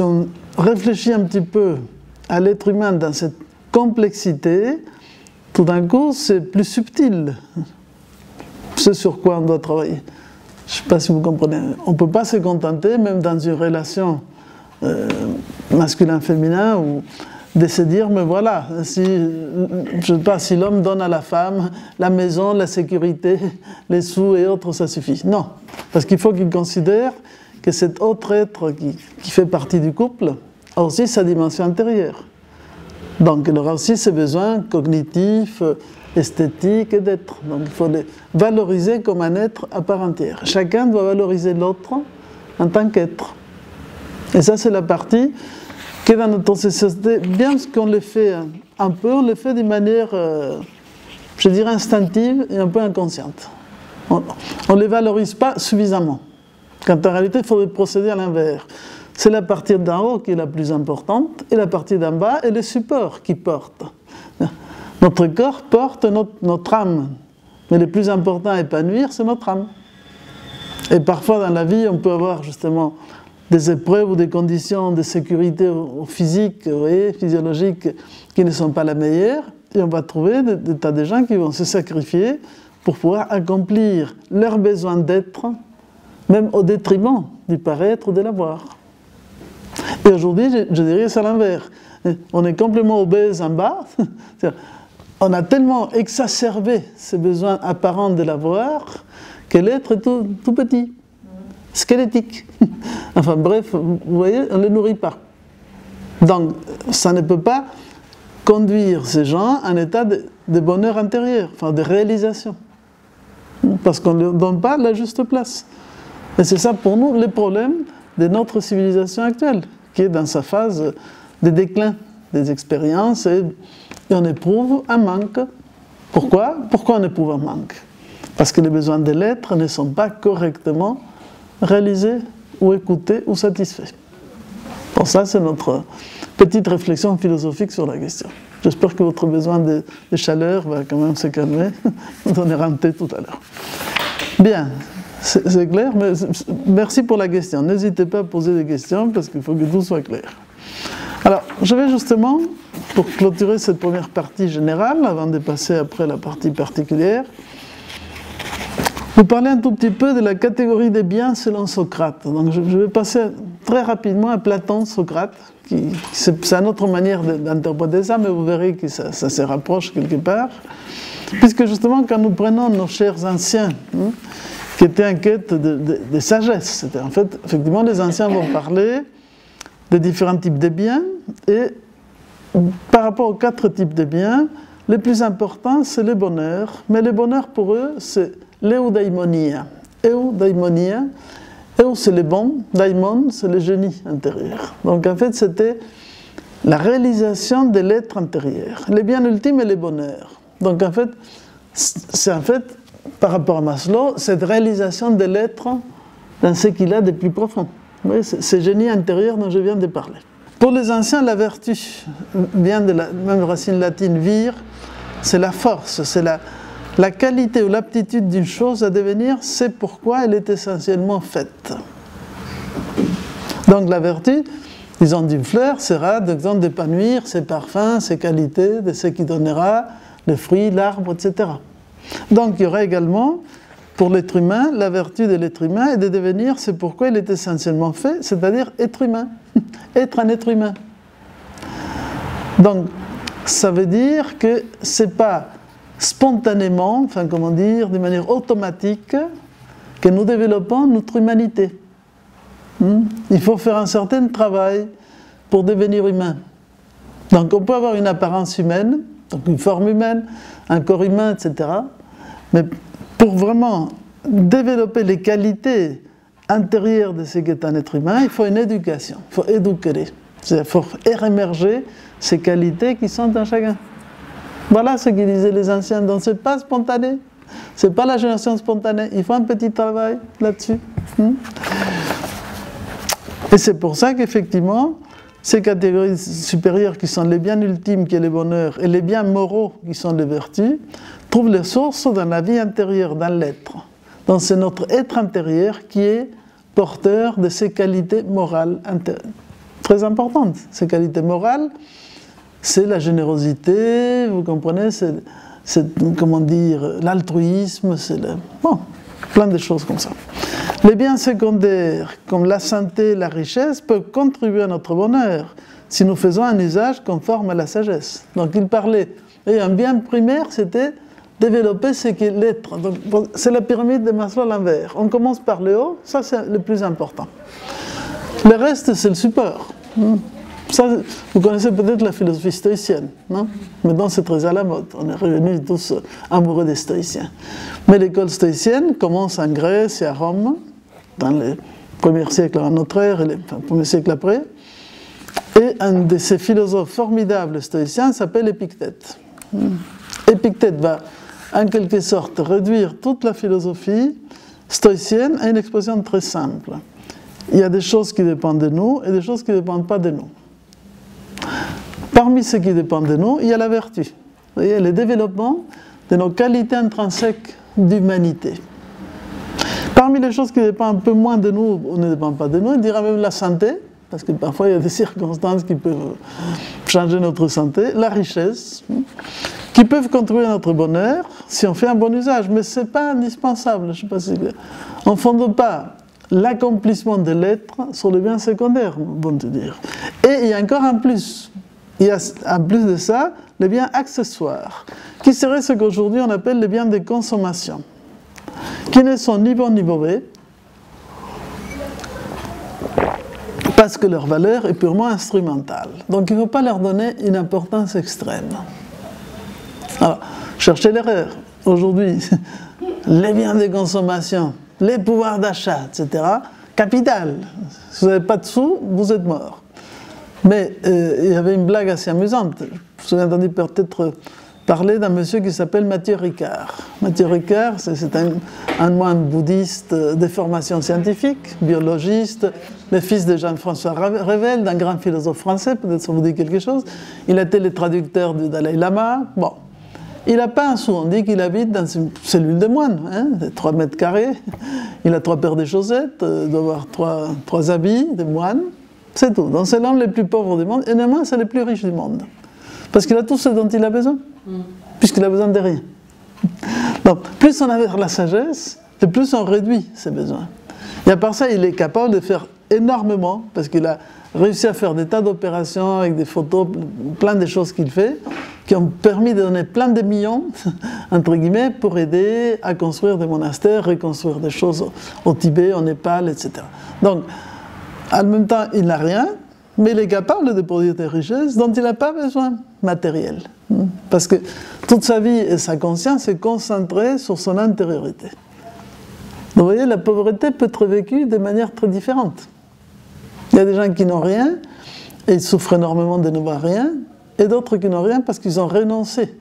Speaker 1: on réfléchit un petit peu à l'être humain dans cette complexité, tout d'un coup, c'est plus subtil. C'est sur quoi on doit travailler. Je ne sais pas si vous comprenez. On ne peut pas se contenter, même dans une relation masculin-féminin, de se dire, mais voilà, si, je sais pas, si l'homme donne à la femme la maison, la sécurité, les sous et autres, ça suffit. Non, parce qu'il faut qu'il considère que cet autre être qui fait partie du couple a aussi sa dimension intérieure. Donc il aura aussi ses besoins cognitifs, esthétiques et d'être. Donc il faut les valoriser comme un être à part entière. Chacun doit valoriser l'autre en tant qu'être. Et ça, c'est la partie que dans notre société, bien qu'on le fait un peu, on le fait d'une manière, je dirais, instinctive et un peu inconsciente. On ne les valorise pas suffisamment. Quand en réalité, il faudrait procéder à l'inverse. C'est la partie d'en haut qui est la plus importante, et la partie d'en bas est le support qui porte. Notre corps porte notre âme, mais le plus important à épanouir, c'est notre âme. Et parfois dans la vie, on peut avoir justement des épreuves ou des conditions de sécurité physique, vous voyez, physiologiques, qui ne sont pas la meilleure, et on va trouver des tas de gens qui vont se sacrifier pour pouvoir accomplir leurs besoins d'être, même au détriment du paraître ou de l'avoir. Et aujourd'hui, je dirais c'est l'inverse. On est complètement obèse en bas. On a tellement exacerbé ces besoins apparents de l'avoir que l'être est tout petit, squelettique. Enfin bref, vous voyez, on ne le nourrit pas. Donc, ça ne peut pas conduire ces gens à un état de bonheur intérieur, enfin de réalisation. Parce qu'on ne leur donne pas la juste place. Et c'est ça pour nous le problème de notre civilisation actuelle, qui est dans sa phase de déclin des expériences et on éprouve un manque. Pourquoi ? Pourquoi on éprouve un manque ? Parce que les besoins de l'être ne sont pas correctement réalisés ou écoutés ou satisfaits. Bon, ça c'est notre petite réflexion philosophique sur la question. J'espère que votre besoin de chaleur va quand même se calmer. On en est rentré tout à l'heure. Bien. C'est clair, mais merci pour la question. N'hésitez pas à poser des questions parce qu'il faut que tout soit clair. Alors, je vais justement, pour clôturer cette première partie générale, avant de passer après la partie particulière, vous parler un tout petit peu de la catégorie des biens selon Socrate. Donc, je vais passer très rapidement à Platon, Socrate. C'est une autre manière d'interpréter ça, mais vous verrez que ça se rapproche quelque part. Puisque justement, quand nous prenons nos chers anciens, qui étaient en quête de sagesse. En fait, effectivement, les anciens vont parler de différents types de biens, et par rapport aux 4 types de biens, le plus important, c'est le bonheur. Mais le bonheur, pour eux, c'est l'eudaimonia. Eudaimonia, eu, c'est le bon, daimon, c'est le génie intérieur. Donc, en fait, c'était la réalisation de l'être intérieur. Le bien ultime est le bonheur. Donc, en fait, c'est par rapport à Maslow, cette réalisation de l'être dans ce qu'il a de plus profond. Vous voyez, ce génie intérieur dont je viens de parler. Pour les anciens, la vertu vient de la même racine latine, vir, c'est la force, c'est la qualité ou l'aptitude d'une chose à devenir, c'est pourquoi elle est essentiellement faite. Donc la vertu, disons d'une fleur, sera d'exemple d'épanouir ses parfums, ses qualités, de ce qui donnera le fruit, l'arbre, etc. Donc il y aura également, pour l'être humain, la vertu de l'être humain est de devenir c'est pourquoi il est essentiellement fait, c'est-à-dire être humain, être un être humain. Donc ça veut dire que ce n'est pas spontanément, enfin comment dire, de manière automatique, que nous développons notre humanité. Il faut faire un certain travail pour devenir humain. Donc on peut avoir une apparence humaine, donc une forme humaine, un corps humain, etc. Mais pour vraiment développer les qualités intérieures de ce qu'est un être humain, il faut une éducation, il faut éduquer. Il faut faire émerger ces qualités qui sont en chacun. Voilà ce qu'ils disaient les anciens, donc ce n'est pas spontané. Ce n'est pas la génération spontanée. Il faut un petit travail là-dessus. Et c'est pour ça qu'effectivement, ces catégories supérieures qui sont les biens ultimes, qui est le bonheur, et les biens moraux, qui sont les vertus, trouvent les sources dans la vie intérieure, dans l'être. Donc c'est notre être intérieur qui est porteur de ces qualités morales très importantes. Ces qualités morales, c'est la générosité, vous comprenez, c'est comment dire, l'altruisme, c'est plein de choses comme ça. Les biens secondaires, comme la santé, la richesse, peuvent contribuer à notre bonheur si nous faisons un usage conforme à la sagesse. Donc il parlait, et un bien primaire, c'était développer ce qu'est l'être. C'est la pyramide de Maslow à l'envers. On commence par le haut, ça c'est le plus important. Le reste, c'est le support. Ça, vous connaissez peut-être la philosophie stoïcienne, non? Maintenant, c'est très à la mode. On est revenus tous amoureux des stoïciens. Mais l'école stoïcienne commence en Grèce et à Rome, dans les premiers siècles avant notre ère et les premiers siècles après. Et un de ces philosophes formidables stoïciens s'appelle Épictète. Épictète va, en quelque sorte, réduire toute la philosophie stoïcienne à une expression très simple. Il y a des choses qui dépendent de nous et des choses qui ne dépendent pas de nous. Parmi ce qui dépend de nous, il y a la vertu. Vous voyez, le développement de nos qualités intrinsèques d'humanité. Parmi les choses qui dépendent un peu moins de nous ou ne dépendent pas de nous, il dira même la santé, parce que parfois il y a des circonstances qui peuvent changer notre santé, la richesse, qui peuvent contribuer à notre bonheur si on fait un bon usage, mais ce n'est pas indispensable. Je ne sais pas si on ne fonde pas l'accomplissement de l'être sur le bien secondaire, bon te dire. Et il y a encore un plus. Il y a en plus de ça, les biens accessoires, qui seraient ce qu'aujourd'hui on appelle les biens de consommation, qui ne sont ni bons ni mauvais, parce que leur valeur est purement instrumentale. Donc il ne faut pas leur donner une importance extrême. Alors, cherchez l'erreur. Aujourd'hui, les biens de consommation, les pouvoirs d'achat, etc., capital. Si vous n'avez pas de sous, vous êtes mort. Mais il y avait une blague assez amusante. Je vous ai entendu peut-être parler d'un monsieur qui s'appelle Mathieu Ricard. Mathieu Ricard, c'est un moine bouddhiste de formation scientifique, biologiste, le fils de Jean-François Revel, d'un grand philosophe français, peut-être ça vous dit quelque chose. Il a été le traducteur du Dalai Lama. Bon. Il n'a pas un sou, on dit qu'il habite dans une cellule de moine, de 3 mètres carrés. Il a 3 paires de chaussettes, il doit avoir 3 habits de moine. C'est tout. Donc c'est l'homme le plus pauvre du monde, et néanmoins c'est le plus riche du monde. Parce qu'il a tout ce dont il a besoin, puisqu'il a besoin de rien. Donc plus on a vers la sagesse, et plus on réduit ses besoins. Et à part ça, il est capable de faire énormément, parce qu'il a réussi à faire des tas d'opérations avec des photos, plein de choses qu'il fait, qui ont permis de donner plein de millions, entre guillemets, pour aider à construire des monastères, reconstruire des choses au Tibet, au Népal, etc. Donc, en même temps, il n'a rien, mais il est capable de produire des richesses dont il n'a pas besoin matériel. Parce que toute sa vie et sa conscience est concentrée sur son intériorité. Donc, vous voyez, la pauvreté peut être vécue de manière très différente. Il y a des gens qui n'ont rien, et ils souffrent énormément de n'avoir rien, et d'autres qui n'ont rien parce qu'ils ont renoncé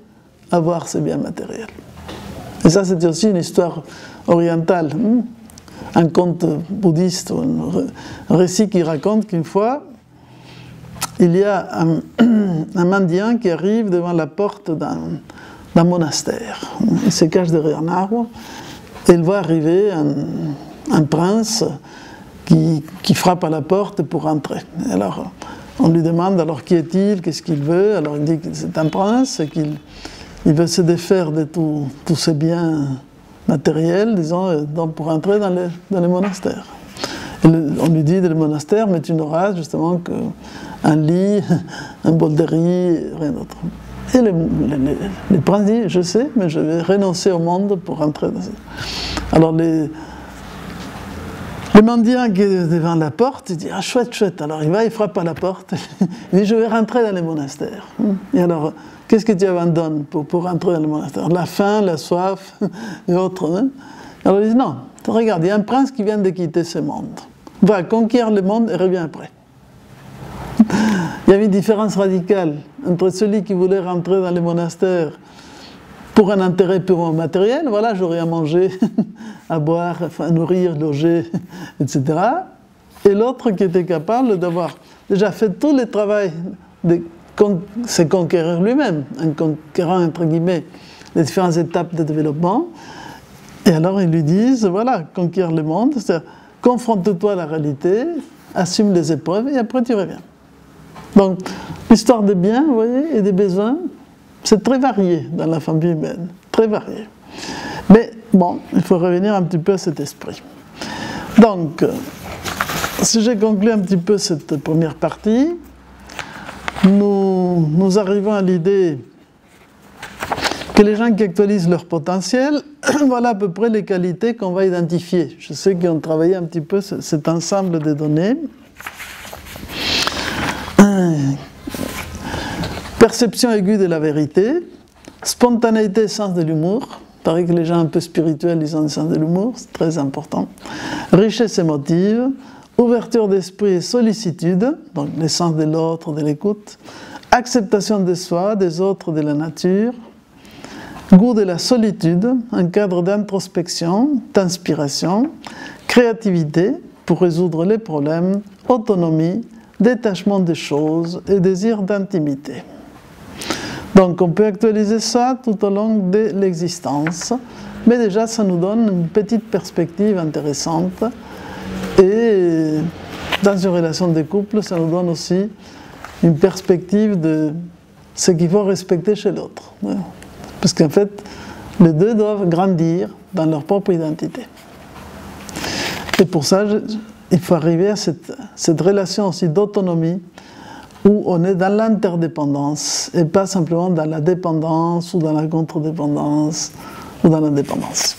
Speaker 1: à avoir ces biens matériels. Et ça, c'est aussi une histoire orientale. Un conte bouddhiste, un récit qui raconte qu'une fois, il y a un mendiant qui arrive devant la porte d'un monastère. Il se cache derrière un arbre, et il voit arriver un prince qui frappe à la porte pour entrer. Alors, on lui demande alors qui est-il, qu'est-ce qu'il veut. Alors il dit que c'est un prince et qu'il veut se défaire de tous ses biens matériels, disons, donc pour entrer dans les monastères. Et on lui dit dans le monastère, mais tu n'auras justement qu'un lit, un bol de riz, rien d'autre. Et le prince dit, je sais, mais je vais renoncer au monde pour entrer dans ça. Alors le mendiant qui est devant la porte, il dit « Ah, chouette, chouette ». Alors il va, il frappe à la porte, il dit « Je vais rentrer dans les monastères ». Et alors, qu'est-ce que tu abandonnes pour rentrer dans les monastères? La faim, la soif et autres. Hein? Alors il dit « Non, regarde, il y a un prince qui vient de quitter ce monde. Va conquérir le monde et reviens après ». Il y avait une différence radicale entre celui qui voulait rentrer dans les monastères pour un intérêt purement matériel, voilà, j'aurais à manger, à boire, à nourrir, loger, etc. Et l'autre qui était capable d'avoir déjà fait tout le travail, c'est conquérir lui-même, en conquérant, entre guillemets, les différentes étapes de développement. Et alors ils lui disent, voilà, conquérir le monde, c'est-à-dire confronte-toi à la réalité, assume les épreuves et après tu reviens. Donc, l'histoire des biens, vous voyez, et des besoins, c'est très varié dans la famille humaine, très varié. Mais bon, il faut revenir un petit peu à cet esprit. Donc, si j'ai conclu un petit peu cette première partie, nous arrivons à l'idée que les gens qui actualisent leur potentiel, voilà à peu près les qualités qu'on va identifier. Je sais qu'ils ont travaillé un petit peu cet ensemble de données. Perception aiguë de la vérité, spontanéité et sens de l'humour. Il paraît que les gens un peu spirituels, ils ont le sens de l'humour, c'est très important. Richesse émotive, ouverture d'esprit et sollicitude, donc le sens de l'autre, de l'écoute. Acceptation de soi, des autres, de la nature. Goût de la solitude, un cadre d'introspection, d'inspiration. Créativité pour résoudre les problèmes. Autonomie, détachement des choses et désir d'intimité. Donc on peut actualiser ça tout au long de l'existence, mais déjà ça nous donne une petite perspective intéressante et dans une relation de couple, ça nous donne aussi une perspective de ce qu'il faut respecter chez l'autre. Parce qu'en fait, les deux doivent grandir dans leur propre identité. Et pour ça, il faut arriver à cette relation aussi d'autonomie où on est dans l'interdépendance et pas simplement dans la dépendance ou dans la contre-dépendance ou dans la dépendance.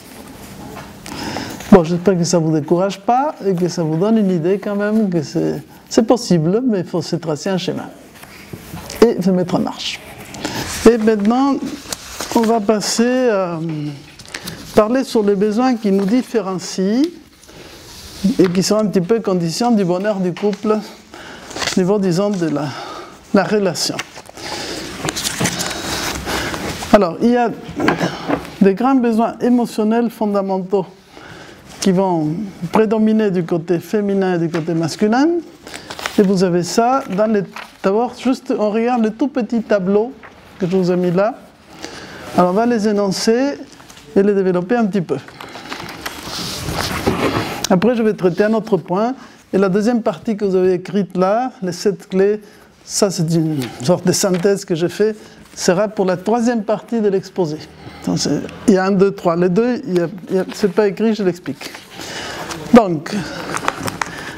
Speaker 1: Bon, j'espère que ça ne vous décourage pas et que ça vous donne une idée quand même que c'est possible, mais il faut se tracer un schéma et se mettre en marche. Et maintenant, on va passer à parler sur les besoins qui nous différencient et qui sont un petit peu conditions du bonheur du couple, au niveau, disons, de la relation. Alors, il y a des grands besoins émotionnels fondamentaux qui vont prédominer du côté féminin et du côté masculin. Et vous avez ça dans les... D'abord, juste, on regarde le tout petit tableau que je vous ai mis là. Alors, on va les énoncer et les développer un petit peu. Après, je vais traiter un autre point. Et la deuxième partie que vous avez écrite là, les 7 clés, ça c'est une sorte de synthèse que j'ai fait, sera pour la troisième partie de l'exposé. Il y a 1, 2, 3. Les deux, c'est pas écrit, je l'explique. Donc,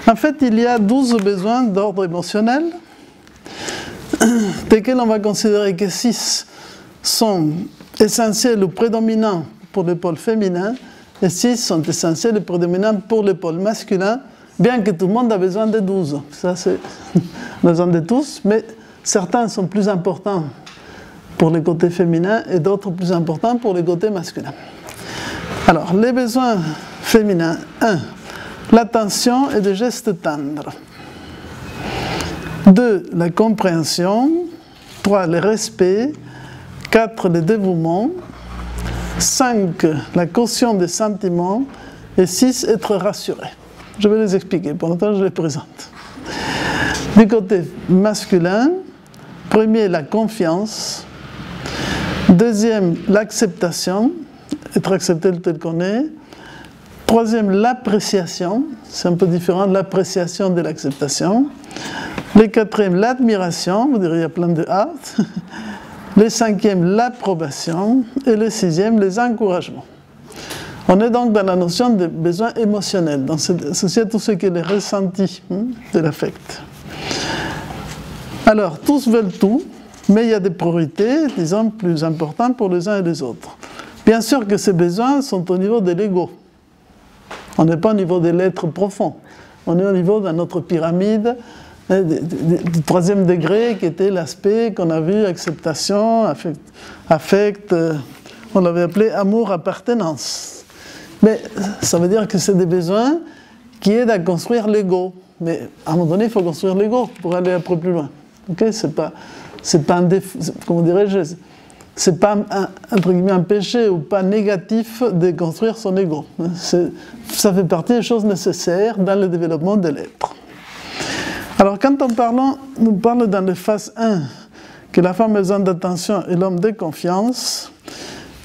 Speaker 1: en fait, il y a 12 besoins d'ordre émotionnel, desquels on va considérer que 6 sont essentiels ou prédominants pour le pôle féminin, et 6 sont essentiels et prédominants pour le pôle masculin, bien que tout le monde a besoin de 12. Ça, c'est besoin de tous, mais certains sont plus importants pour le côté féminin et d'autres plus importants pour le côté masculin. Alors, les besoins féminins. 1. L'attention et des gestes tendres. 2. La compréhension. 3. Le respect. 4. Le dévouement. 5. La caution des sentiments. Et 6. Être rassuré. Je vais les expliquer, pour l'instant je les présente. Du côté masculin, premier, la confiance. Deuxième, l'acceptation, être accepté tel qu'on est. Troisième, l'appréciation, c'est un peu différent de l'appréciation de l'acceptation. Le quatrième, l'admiration, vous direz il y a plein de hâte. Le cinquième, l'approbation. Et le sixième, les encouragements. On est donc dans la notion de besoin émotionnel, donc c'est associé à tout ce qui est le ressenti de l'affect. Alors, tous veulent tout, mais il y a des priorités, disons, plus importantes pour les uns et les autres. Bien sûr que ces besoins sont au niveau de l'ego. On n'est pas au niveau de l'être profond. On est au niveau de notre pyramide du troisième degré, qui était l'aspect qu'on a vu, acceptation, affect, on l'avait appelé amour-appartenance. Mais ça veut dire que c'est des besoins qui aident à construire l'ego. Mais à un moment donné, il faut construire l'ego pour aller un peu plus loin. Okay, c'est pas un défaut, comment dirais-je, c'est pas entre guillemets un péché ou pas négatif de construire son ego. Ça fait partie des choses nécessaires dans le développement de l'être. Alors quand nous parlons dans la phase 1 que la femme a besoin d'attention et l'homme de confiance,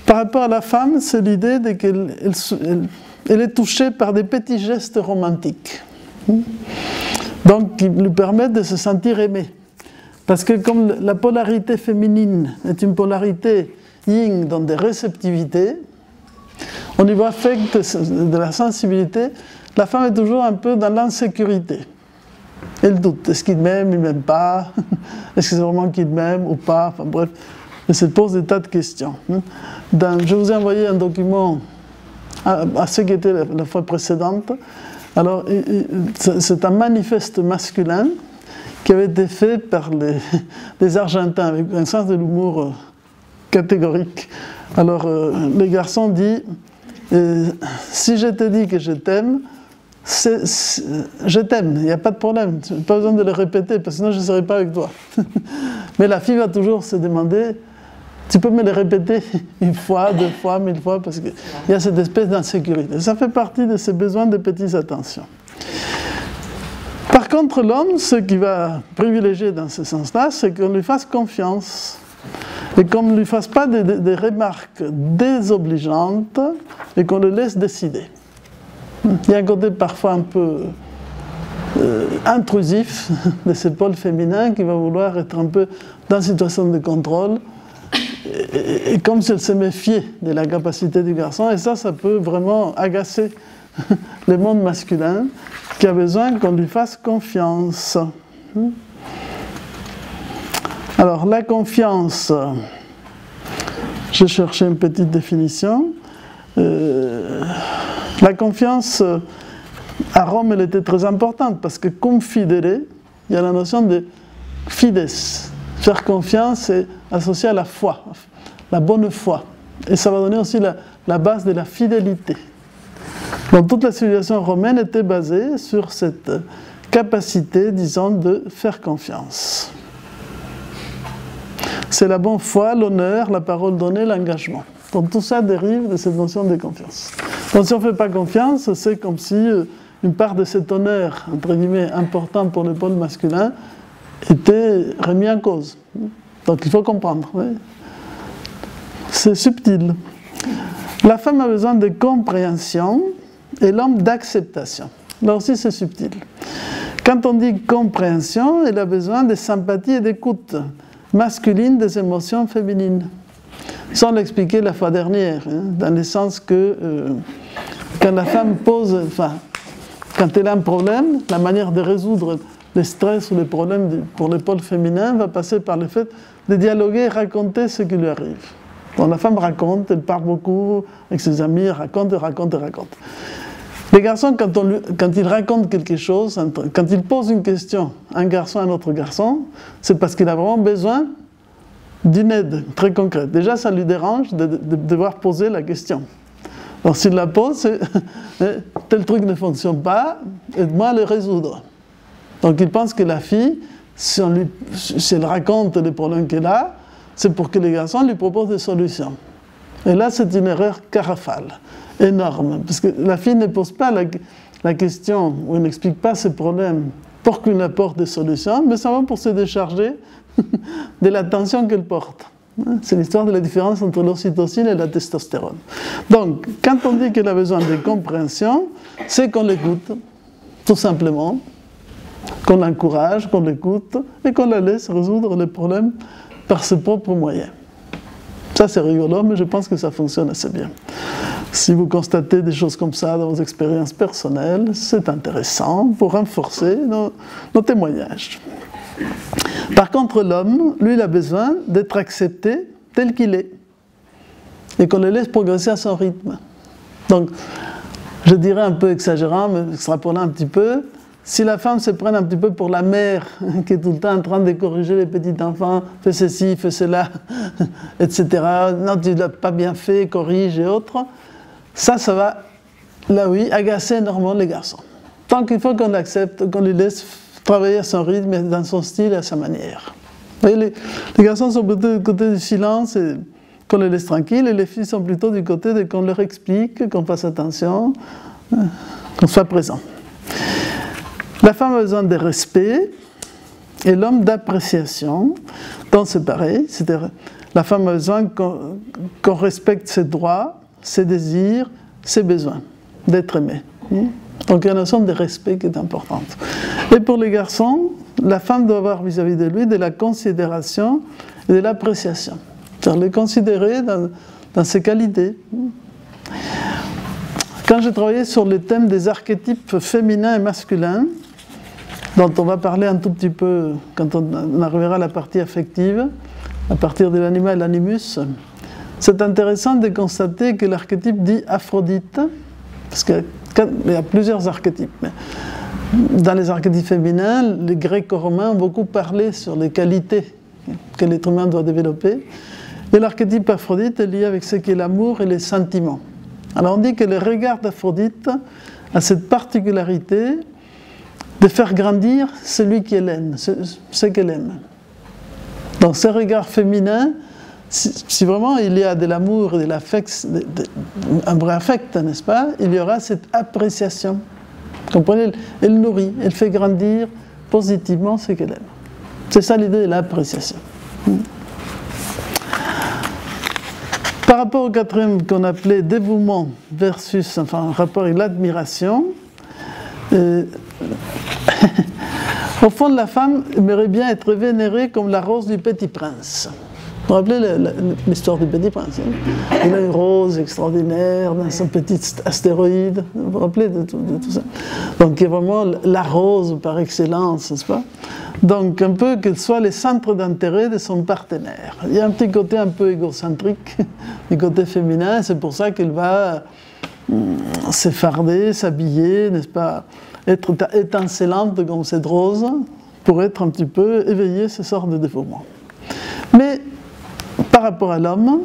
Speaker 1: par rapport à la femme, c'est l'idée qu'elle est touchée par des petits gestes romantiques. Donc qui lui permettent de se sentir aimée. Parce que comme la polarité féminine est une polarité yin dans des réceptivités, au niveau affect de la sensibilité, la femme est toujours un peu dans l'insécurité. Elle doute, est-ce qu'il m'aime, il ne m'aime pas, est-ce que c'est vraiment qu'il m'aime ou pas, enfin bref, elle se pose des tas de questions. Je vous ai envoyé un document à ce qui était la fois précédente. Alors, c'est un manifeste masculin qui avait été fait par les Argentins avec un sens de l'humour catégorique. Alors, le garçon dit si je te dis que je t'aime, je t'aime, il n'y a pas de problème, tu n'as pas besoin de le répéter, parce que sinon je ne serai pas avec toi. Mais la fille va toujours se demander tu peux me le répéter une fois, 2 fois, 1000 fois, parce qu'il y a cette espèce d'insécurité. Ça fait partie de ces besoins de petites attentions. Par contre, l'homme, ce qu'il va privilégier dans ce sens-là, c'est qu'on lui fasse confiance. Et qu'on ne lui fasse pas des remarques désobligeantes et qu'on le laisse décider. Il y a un côté parfois un peu intrusif de ce pôle féminin qui va vouloir être un peu dans une situation de contrôle et comme si elle se méfiait de la capacité du garçon. Et ça peut vraiment agacer le monde masculin qui a besoin qu'on lui fasse confiance. Alors, la confiance, j'ai cherché une petite définition. La confiance, à Rome, elle était très importante parce que confidere, il y a la notion de fides. Faire confiance est associé à la foi, la bonne foi. Et ça va donner aussi la base de la fidélité. Donc toute la civilisation romaine était basée sur cette capacité, disons, de faire confiance. C'est la bonne foi, l'honneur, la parole donnée, l'engagement. Donc tout ça dérive de cette notion de confiance. Donc si on ne fait pas confiance, c'est comme si une part de cet honneur, entre guillemets, important pour le pôle masculin, était remis en cause. Donc il faut comprendre. Oui. C'est subtil. La femme a besoin de compréhension et l'homme d'acceptation. Là aussi c'est subtil. Quand on dit compréhension, elle a besoin de sympathie et d'écoute masculine des émotions féminines. Sans l'expliquer la fois dernière, dans le sens que quand la femme quand elle a un problème, la manière de résoudre le stress ou les problèmes pour le pôle féminin va passer par le fait de dialoguer et raconter ce qui lui arrive. Donc la femme raconte, elle parle beaucoup avec ses amis, elle raconte. Les garçons, quand ils racontent quelque chose, quand ils posent une question à un garçon à un autre garçon, c'est parce qu'il a vraiment besoin d'une aide très concrète. Déjà, ça lui dérange de devoir poser la question. Alors s'il la pose, c'est tel truc ne fonctionne pas, aide-moi à le résoudre. Donc il pense que la fille, si elle raconte les problèmes qu'elle a, c'est pour que les garçons lui proposent des solutions. Et là, c'est une erreur carafale, énorme, parce que la fille ne pose pas la question, ou elle n'explique pas ses problèmes pour qu'il apporte des solutions, mais simplement pour se décharger de la tension qu'elle porte. C'est l'histoire de la différence entre l'ocytocine et la testostérone. Donc, quand on dit qu'elle a besoin de compréhension, c'est qu'on l'écoute, tout simplement, qu'on l'encourage, qu'on l'écoute, et qu'on la laisse résoudre les problèmes par ses propres moyens. Ça, c'est rigolo, mais je pense que ça fonctionne assez bien. Si vous constatez des choses comme ça dans vos expériences personnelles, c'est intéressant pour renforcer nos témoignages. Par contre, l'homme, lui, il a besoin d'être accepté tel qu'il est et qu'on le laisse progresser à son rythme. Donc, je dirais un peu exagérant, mais extrapolant un petit peu, si la femme se prenne un petit peu pour la mère qui est tout le temps en train de corriger les petits enfants, fais ceci, fais cela, etc. Non, tu ne l'as pas bien fait, corrige et autres, ça va, là oui, agacer énormément les garçons. Tant qu'il faut qu'on l'accepte, qu'on lui laisse travailler à son rythme, dans son style et à sa manière. Vous voyez, les garçons sont plutôt du côté du silence et qu'on les laisse tranquilles, et les filles sont plutôt du côté de qu'on leur explique, qu'on fasse attention, qu'on soit présent. La femme a besoin de respect et l'homme d'appréciation. Donc c'est pareil, c'est-à-dire la femme a besoin qu'on respecte ses droits, ses désirs, ses besoins, d'être aimée. Donc il y a une notion de respect qui est importante. Et pour les garçons, la femme doit avoir vis-à-vis de lui de la considération et de l'appréciation. C'est-à-dire les considérer dans ses qualités. Quand j'ai travaillé sur le thème des archétypes féminins et masculins, dont on va parler un tout petit peu quand on arrivera à la partie affective, à partir de l'anima et l'animus, c'est intéressant de constater que l'archétype dit Aphrodite, parce qu'il y a plusieurs archétypes, mais dans les archétypes féminins, les Grecs-romains ont beaucoup parlé sur les qualités que l'être humain doit développer, et l'archétype Aphrodite est lié avec ce qui est l'amour et les sentiments. Alors on dit que le regard d'Aphrodite a cette particularité de faire grandir celui qu'elle aime, ce qu'elle aime. Dans ce regard féminin, si vraiment il y a de l'amour et de l'affect, un vrai affect, n'est-ce pas, il y aura cette appréciation. Vous comprenez? Elle nourrit, elle fait grandir positivement ce qu'elle aime. C'est ça l'idée de l'appréciation. Par rapport au quatrième qu'on appelait dévouement versus, enfin, en rapport avec l'admiration, au fond, la femme aimerait bien être vénérée comme la rose du Petit Prince. Vous vous rappelez l'histoire du Petit Prince, hein? Il a une rose extraordinaire dans son petit astéroïde. Vous vous rappelez de tout ça? Donc, il y a vraiment la rose par excellence, n'est-ce pas? Donc, un peu qu'elle soit le centre d'intérêt de son partenaire. Il y a un petit côté un peu égocentrique du côté féminin, c'est pour ça qu'elle va s'effarder, s'habiller, n'est-ce pas? Être étincelante comme cette rose, pour être un petit peu éveillée ce sort de dévouement. Mais, par rapport à l'homme,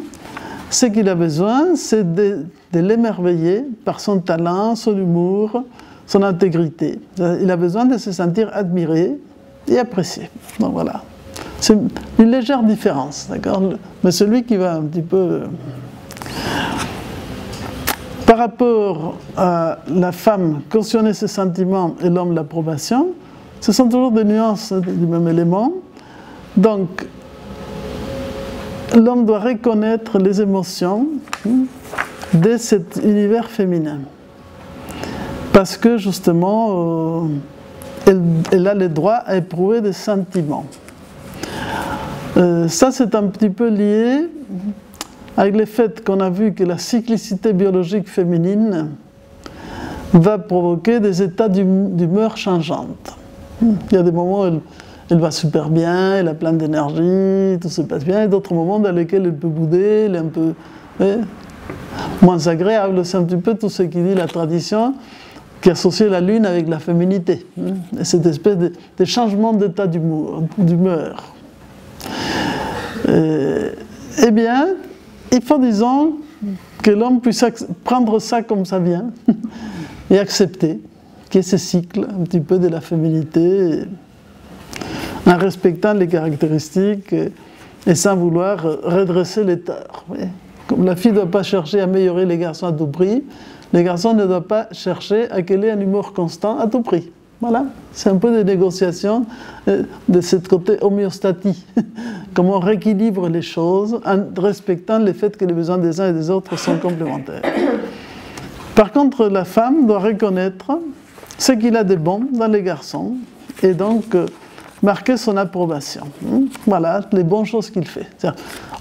Speaker 1: ce qu'il a besoin, c'est de l'émerveiller par son talent, son humour, son intégrité. Il a besoin de se sentir admiré et apprécié. Donc voilà. C'est une légère différence, d'accord? Mais celui qui va un petit peu... Par rapport à la femme, cautionner ses sentiments et l'homme, l'approbation, ce sont toujours des nuances du même élément. Donc, l'homme doit reconnaître les émotions de cet univers féminin. Parce que, justement, elle a le droit à éprouver des sentiments. Ça, c'est un petit peu lié avec le fait qu'on a vu que la cyclicité biologique féminine va provoquer des états d'humeur changeantes. Il y a des moments où elle va super bien, elle a plein d'énergie, tout se passe bien, et d'autres moments dans lesquels elle peut bouder, elle est un peu moins agréable. C'est un petit peu tout ce qui dit la tradition, qui associe la lune avec la féminité. Et cette espèce de changement d'état d'humeur. Eh bien, il faut, disons, que l'homme puisse prendre ça comme ça vient et accepter qu'il y ait ce cycle un petit peu de la féminité en respectant les caractéristiques et sans vouloir redresser les torts. Comme la fille ne doit pas chercher à améliorer les garçons à tout prix, les garçons ne doivent pas chercher à qu'il ait un humour constant à tout prix. Voilà, c'est un peu des négociations de ce côté homéostatie. Comment on rééquilibre les choses en respectant le fait que les besoins des uns et des autres sont complémentaires. Par contre, la femme doit reconnaître ce qu'il a de bon dans les garçons et donc marquer son approbation. Voilà, les bonnes choses qu'il fait.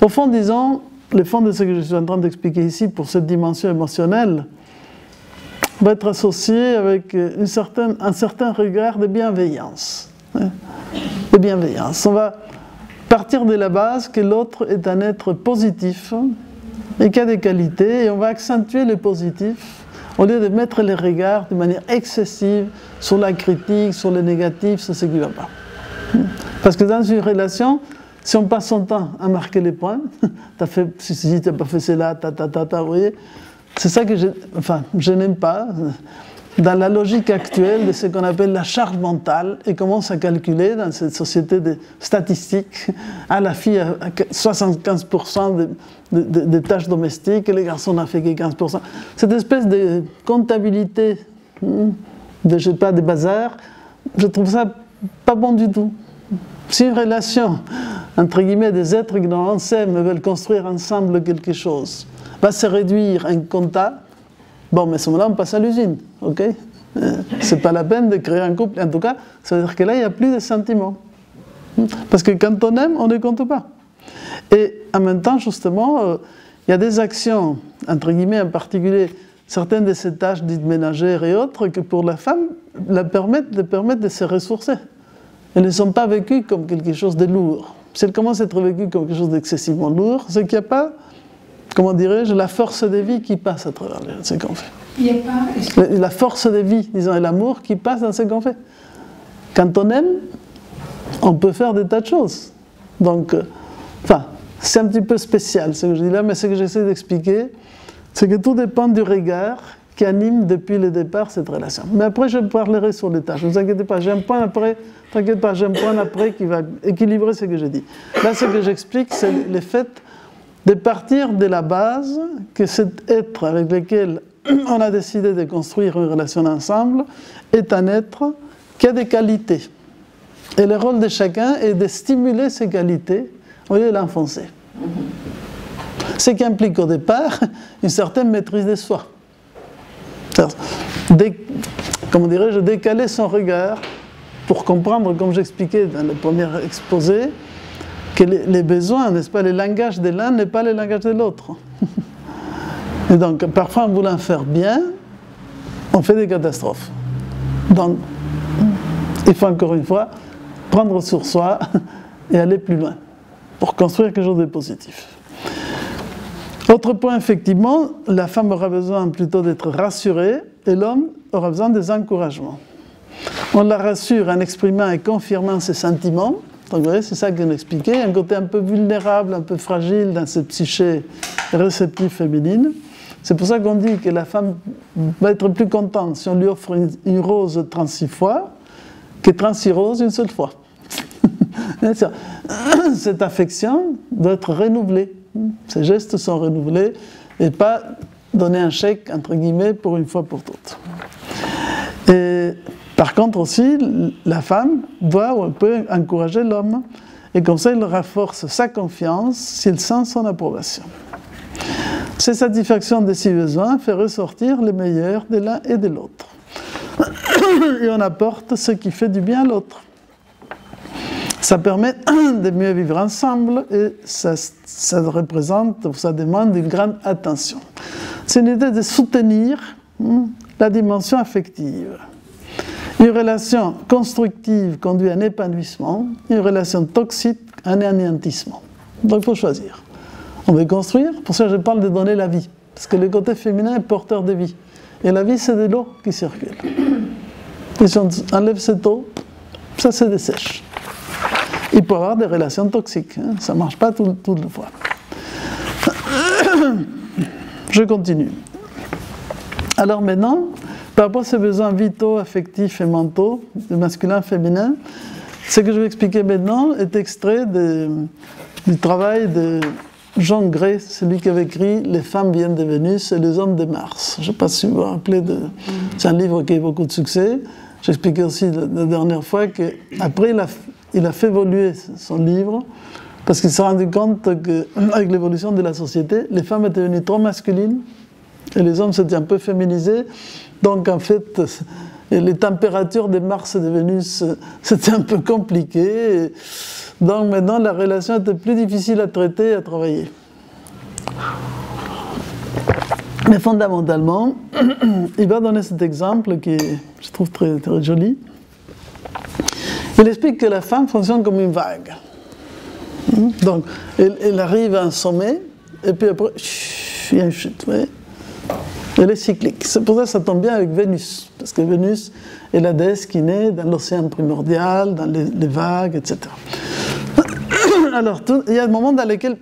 Speaker 1: Au fond, disons, le fond de ce que je suis en train d'expliquer ici pour cette dimension émotionnelle va être associé avec un certain regard de bienveillance. De bienveillance. On va partir de la base que l'autre est un être positif et qui a des qualités, et on va accentuer les positifs au lieu de mettre les regards de manière excessive sur la critique, sur le négatif, sur ce qui ne va pas. Parce que dans une relation, si on passe son temps à marquer les points, t'as fait ceci, t'as pas fait cela, vous voyez, c'est ça que je n'aime pas. dans la logique actuelle de ce qu'on appelle la charge mentale et commence à calculer dans cette société de statistiques, la fille a 75% des tâches domestiques et les garçons n'en fait que 15%. Cette espèce de comptabilité, je sais pas, des bazars, je trouve ça pas bon du tout. Si une relation, entre guillemets, des êtres qui normalement s'aiment et veulent construire ensemble quelque chose, va se réduire à un compta, bon, mais à ce moment-là, on passe à l'usine, ok? C'est pas la peine de créer un couple. En tout cas, ça veut dire que là, il n'y a plus de sentiments. Parce que quand on aime, on ne compte pas. Et en même temps, justement, il y a des actions, entre guillemets, en particulier, certaines de ces tâches dites ménagères et autres, que pour la femme, le permettent de se ressourcer. Elles ne sont pas vécues comme quelque chose de lourd. Si elles commencent à être vécues comme quelque chose d'excessivement lourd, c'est qu'il n'y a pas, comment dirais-je, la force de vie qui passe à travers ce qu'on fait.
Speaker 2: Il n'y a pas...
Speaker 1: La force de vie, disons, et l'amour qui passe dans ce qu'on fait. Quand on aime, on peut faire des tas de choses. Donc, enfin, c'est un petit peu spécial ce que je dis là, mais ce que j'essaie d'expliquer, c'est que tout dépend du regard qui anime depuis le départ cette relation. Mais après, je parlerai sur les tâches. Ne vous inquiétez pas, j'ai un point après, t'inquiète pas, j'ai un point après qui va équilibrer ce que j'ai dit. Là, ce que j'explique, c'est le fait de partir de la base que cet être avec lequel on a décidé de construire une relation ensemble est un être qui a des qualités. Et le rôle de chacun est de stimuler ces qualités au lieu de l'enfoncer. Ce qui implique au départ une certaine maîtrise de soi. Comment dirais-je, décaler son regard pour comprendre, comme j'expliquais dans le premier exposé, que les besoins, n'est-ce pas, le langage de l'un n'est pas le langage de l'autre. Et donc, parfois, en voulant faire bien, on fait des catastrophes. Donc, il faut encore une fois prendre sur soi et aller plus loin pour construire quelque chose de positif. Autre point, effectivement, la femme aura besoin plutôt d'être rassurée et l'homme aura besoin des encouragements. On la rassure en exprimant et confirmant ses sentiments. Donc, vous voyez, c'est ça que nous expliquait, un côté un peu vulnérable, un peu fragile dans cette psyché réceptive féminine. C'est pour ça qu'on dit que la femme va être plus contente si on lui offre une rose 36 fois que 36 roses une seule fois. Cette affection doit être renouvelée. Ces gestes sont renouvelés et pas donner un chèque, entre guillemets, pour une fois pour toutes. Et par contre aussi, la femme doit ou peut encourager l'homme et comme ça il renforce sa confiance s'il sent son approbation. Cette satisfaction de ses besoins fait ressortir le meilleur de l'un et de l'autre. Et on apporte ce qui fait du bien à l'autre. Ça permet de mieux vivre ensemble et ça représente, ou ça demande une grande attention. C'est une idée de soutenir la dimension affective. Une relation constructive conduit à un épanouissement, une relation toxique à un anéantissement. Donc il faut choisir. On veut construire, pour ça je parle de donner la vie, parce que le côté féminin est porteur de vie. Et la vie c'est de l'eau qui circule. Et si on enlève cette eau, ça se dessèche. Il peut y avoir des relations toxiques, hein. Ça ne marche pas toute la fois. Je continue. Alors maintenant, par rapport à ces besoins vitaux, affectifs et mentaux, de masculin et féminin, ce que je vais expliquer maintenant est extrait du travail de John Gray, celui qui avait écrit « Les femmes viennent de Vénus et les hommes de Mars ». Je ne sais pas si vous vous rappelez, c'est un livre qui a eu beaucoup de succès. J'expliquais aussi la dernière fois qu'après il a fait évoluer son livre parce qu'il s'est rendu compte qu'avec l'évolution de la société, les femmes étaient devenues trop masculines et les hommes s'étaient un peu féminisés. Donc en fait, les températures de Mars et de Vénus, c'était un peu compliqué. Et donc maintenant, la relation était plus difficile à traiter et à travailler. Mais fondamentalement, il va donner cet exemple qui est, je trouve, très, très joli. Il explique que la femme fonctionne comme une vague. Donc, elle arrive à un sommet, et puis après, il y a une chute. Ouais. Elle est cyclique. C'est pour ça que ça tombe bien avec Vénus, parce que Vénus est la déesse qui naît dans l'océan primordial, dans les vagues, etc. Alors, il y a des moments dans lesquels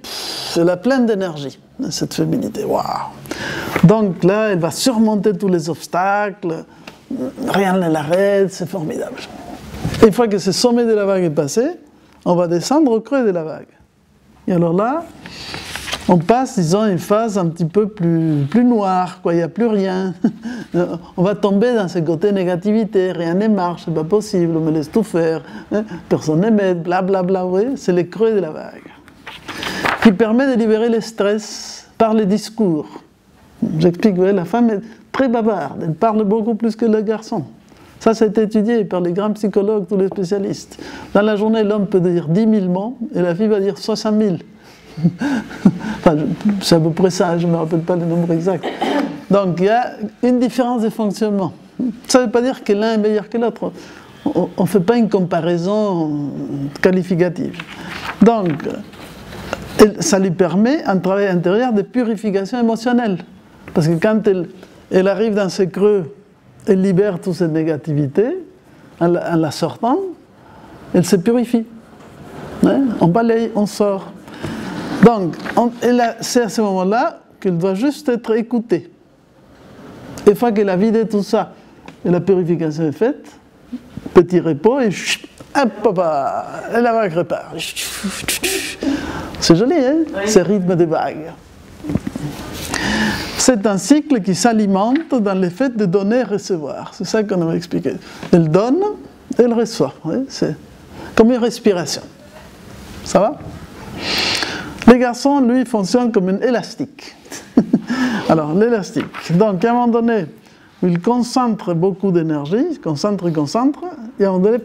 Speaker 1: elle a plein d'énergie, cette féminité. Waouh! Donc là, elle va surmonter tous les obstacles, rien ne l'arrête, c'est formidable. Une fois que ce sommet de la vague est passé, on va descendre au creux de la vague. Et alors là, on passe, disons, une phase un petit peu plus noire, quoi. Il n'y a plus rien. On va tomber dans ce côté négativité, rien ne marche, c'est pas possible, on me laisse tout faire, hein, personne ne m'aide, blablabla, oui, c'est le creux de la vague. Qui permet de libérer le stress par les discours. J'explique, oui, la femme est très bavarde, elle parle beaucoup plus que le garçon. Ça a été étudié par les grands psychologues, tous les spécialistes. Dans la journée, l'homme peut dire 10 000 mots et la fille va dire 60 000. Enfin, c'est à peu près ça, je ne me rappelle pas le nombre exact. Donc il y a une différence de fonctionnement. Ça ne veut pas dire que l'un est meilleur que l'autre. On ne fait pas une comparaison qualificative. Donc, ça lui permet un travail intérieur de purification émotionnelle. Parce que quand elle arrive dans ce creux, elle libère toute cette négativité, en la sortant, elle se purifie. Hein? On balaye, on sort. Donc, c'est à ce moment-là qu'elle doit juste être écoutée. Une fois qu'elle a vidé tout ça, et la purification est faite, petit repos, et hop, la vague repart. C'est joli, hein, oui. Ce rythme de vague. C'est un cycle qui s'alimente dans le fait de donner et recevoir. C'est ça qu'on avait expliqué. Elle donne, elle reçoit. Oui, c'est comme une respiration. Ça va? Les garçons, lui, fonctionnent comme un élastique. Alors, l'élastique. Donc, à un moment donné, il concentre beaucoup d'énergie, il concentre, et à un moment donné,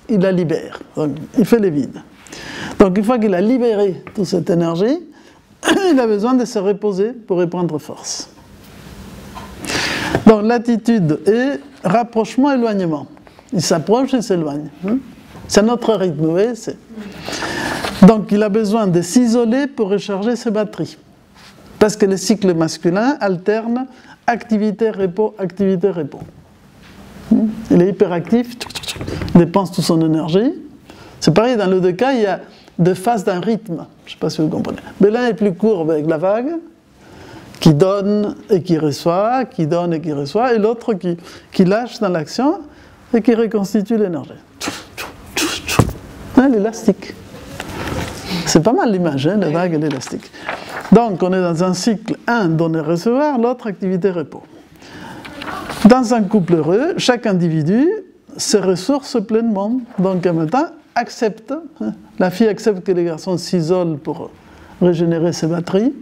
Speaker 1: il la libère. Donc, il fait le vide. Donc, une fois qu'il a libéré toute cette énergie, il a besoin de se reposer pour reprendre force. Donc, l'attitude est rapprochement-éloignement. Il s'approche et s'éloigne. C'est notre rythme, vous voyez, donc, il a besoin de s'isoler pour recharger ses batteries. Parce que le cycle masculin alterne activité-repos, activité-repos. Il est hyperactif, il dépense toute son énergie. C'est pareil, dans les deux cas, il y a deux phases d'un rythme. Je ne sais pas si vous comprenez. Mais l'un est plus court avec la vague, qui donne et qui reçoit, qui donne et qui reçoit, et l'autre qui lâche dans l'action et qui reconstitue l'énergie. Hein, l'élastique. C'est pas mal l'image, hein, la vague et l'élastique. Donc, on est dans un cycle, un, donner-recevoir, l'autre, activité-repos. Dans un couple heureux, chaque individu se ressource pleinement. Donc, en même temps, accepte. Hein, la fille accepte que les garçons s'isolent pour régénérer ses batteries.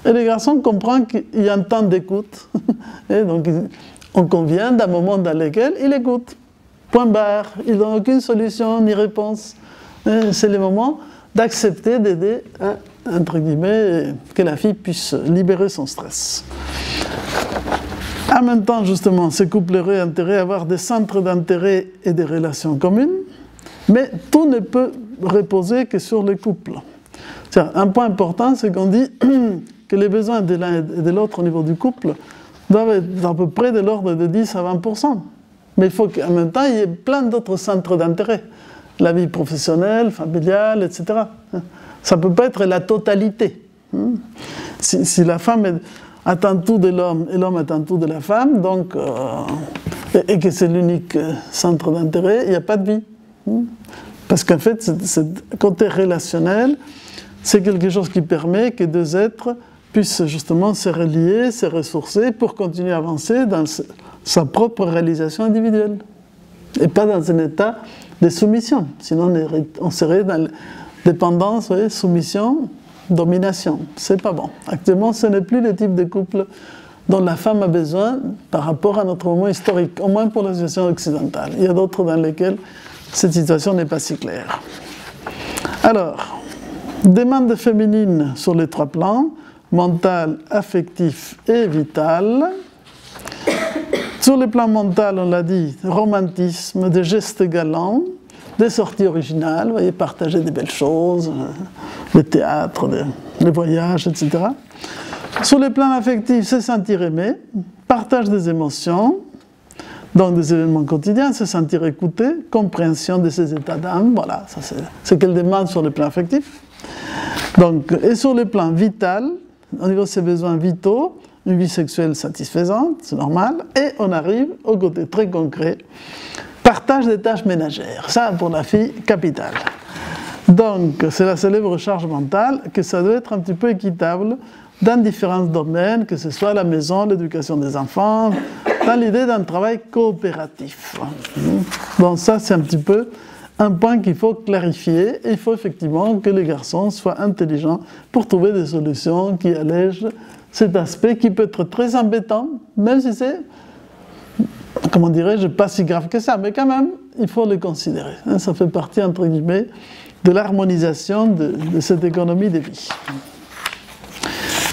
Speaker 1: Et les garçons comprennent qu'il y a un temps d'écoute. Et donc, on convient d'un moment dans lequel il écoute. Point barre. Ils n'ont aucune solution ni réponse. C'est le moment d'accepter d'aider, entre guillemets, que la fille puisse libérer son stress. En même temps, justement, ces couples heureux ont intérêt à avoir des centres d'intérêt et des relations communes, mais tout ne peut reposer que sur le couple. Un point important, c'est qu'on dit que les besoins de l'un et de l'autre au niveau du couple doivent être à peu près de l'ordre de 10 à 20%. Mais il faut qu'en même temps, il y ait plein d'autres centres d'intérêt. La vie professionnelle, familiale, etc. Ça ne peut pas être la totalité. Si la femme attend tout de l'homme et l'homme attend tout de la femme, donc, et que c'est l'unique centre d'intérêt, il n'y a pas de vie. Parce qu'en fait, ce côté relationnel, c'est quelque chose qui permet que deux êtres puissent justement se relier, se ressourcer pour continuer à avancer dans sa propre réalisation individuelle. Et pas dans un état de soumission. Sinon, on serait dans la dépendance, voyez, soumission, domination. C'est pas bon. Actuellement, ce n'est plus le type de couple dont la femme a besoin par rapport à notre moment historique, au moins pour la situation occidentale. Il y a d'autres dans lesquels cette situation n'est pas si claire. Alors, demande féminine sur les trois plans, mental, affectif et vital. Sur le plan mental, on l'a dit, romantisme, des gestes galants, des sorties originales, vous voyez, partager des belles choses, le théâtre, les voyages, etc. Sur le plan affectif, se sentir aimé, partage des émotions, donc des événements quotidiens, se sentir écouté, compréhension de ses états d'âme, voilà, ça c'est ce qu'elle demande sur le plan affectif. Donc, et sur le plan vital, au niveau de ses besoins vitaux, une vie sexuelle satisfaisante, c'est normal, et on arrive au côté très concret, partage des tâches ménagères, ça pour la fille, capital. Donc c'est la célèbre charge mentale, que ça doit être un petit peu équitable dans différents domaines, que ce soit la maison, l'éducation des enfants, dans l'idée d'un travail coopératif. Bon, ça c'est un petit peu un point qu'il faut clarifier. Il faut effectivement que les garçons soient intelligents pour trouver des solutions qui allègent cet aspect qui peut être très embêtant, même si c'est, comment dirais-je, pas si grave que ça, mais quand même, il faut le considérer. Ça fait partie, entre guillemets, de l'harmonisation de cette économie de vie.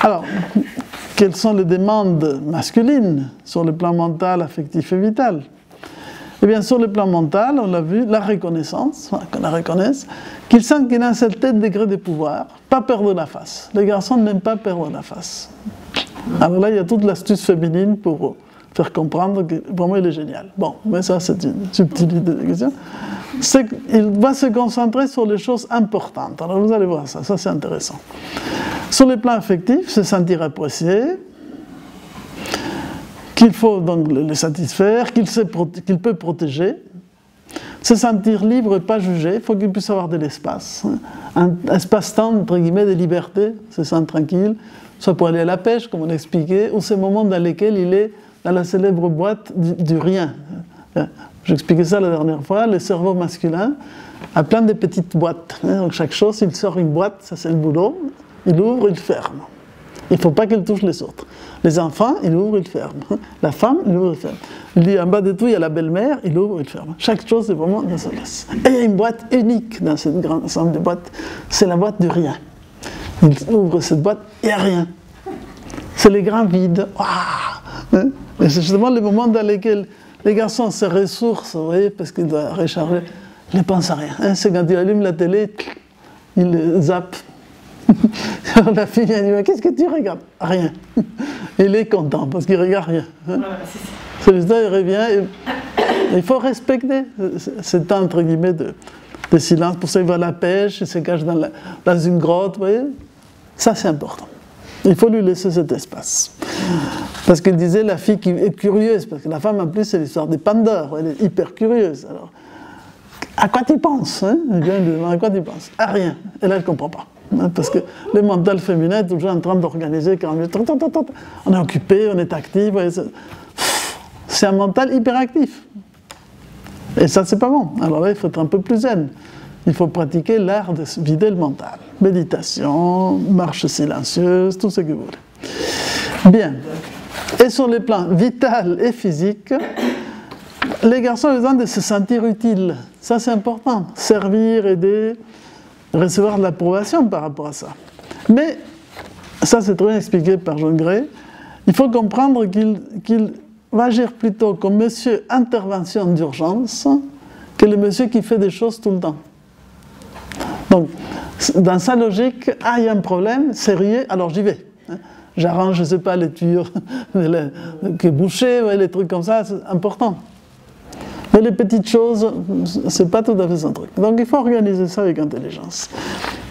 Speaker 1: Alors, quelles sont les demandes masculines sur le plan mental, affectif et vital? Eh bien, sur le plan mental, on l'a vu, la reconnaissance, qu'on la reconnaisse, qu'il sent qu'il a un certain degré de pouvoir, pas perdre la face. Les garçons n'aiment pas perdre la face. Alors là, il y a toute l'astuce féminine pour faire comprendre que vraiment il est génial. Bon, mais ça, c'est une subtilité de la question. Il va se concentrer sur les choses importantes. Alors vous allez voir ça c'est intéressant. Sur le plan affectif, se sentir apprécié, qu'il faut donc le satisfaire, qu'il peut protéger, se sentir libre et pas jugé, il faut qu'il puisse avoir de l'espace, un espace-temps, entre guillemets, de liberté, se sent tranquille, soit pour aller à la pêche, comme on expliquait, ou ces moments dans lesquels il est dans la célèbre boîte du rien. J'expliquais ça la dernière fois, le cerveau masculin a plein de petites boîtes. Donc chaque chose, il sort une boîte, ça c'est le boulot, il ouvre, il ferme. Il ne faut pas qu'il touche les autres. Les enfants, il ouvre, il ferme. La femme, il ouvre, il ferme. Il dit en bas de tout, il y a la belle-mère, il ouvre, il ferme. Chaque chose, c'est vraiment dans sa place. Et il y a une boîte unique dans cette grande ensemble de boîtes, c'est la boîte du rien. Il ouvre cette boîte, il n'y a rien. C'est les grands vides. Waouh! Et c'est justement le moment dans lequel les garçons se ressourcent, vous voyez, parce qu'ils doivent recharger. Il ne pense à rien. C'est quand il allume la télé, il zappe. Alors la fille vient dire, qu'est-ce que tu regardes? Rien. Il est content parce qu'il ne regarde rien. Celui-là, il revient. Il faut respecter ce temps, entre guillemets, de silence. Pour ça, il va à la pêche, il se cache dans une grotte. Vous voyez, ça, c'est important. Il faut lui laisser cet espace. Parce qu'il disait la fille qui est curieuse, parce que la femme, en plus, c'est l'histoire des Pandore, elle est hyper curieuse. Alors, à quoi tu penses, hein? Le gars lui demande à quoi tu penses? À rien. Et là, elle ne comprend pas. Parce que le mental féminin est toujours en train d'organiser 40 minutes. On est occupé, on est actif. C'est un mental hyperactif. Et ça, c'est pas bon. Alors là, il faut être un peu plus zen. Il faut pratiquer l'art de vider le mental. Méditation, marche silencieuse, tout ce que vous voulez. Bien. Et sur les plans vital et physique, les garçons ont besoin de se sentir utiles. Ça, c'est important. Servir, aider, recevoir de l'approbation par rapport à ça. Mais, ça c'est très bien expliqué par John Gray, il faut comprendre qu'il va agir plutôt comme monsieur intervention d'urgence que le monsieur qui fait des choses tout le temps. Donc, dans sa logique, il y a un problème sérieux, alors j'y vais. J'arrange, je ne sais pas, les tuyaux qui est bouché, les trucs comme ça, c'est important. Mais les petites choses, ce n'est pas tout à fait son truc. Donc il faut organiser ça avec intelligence.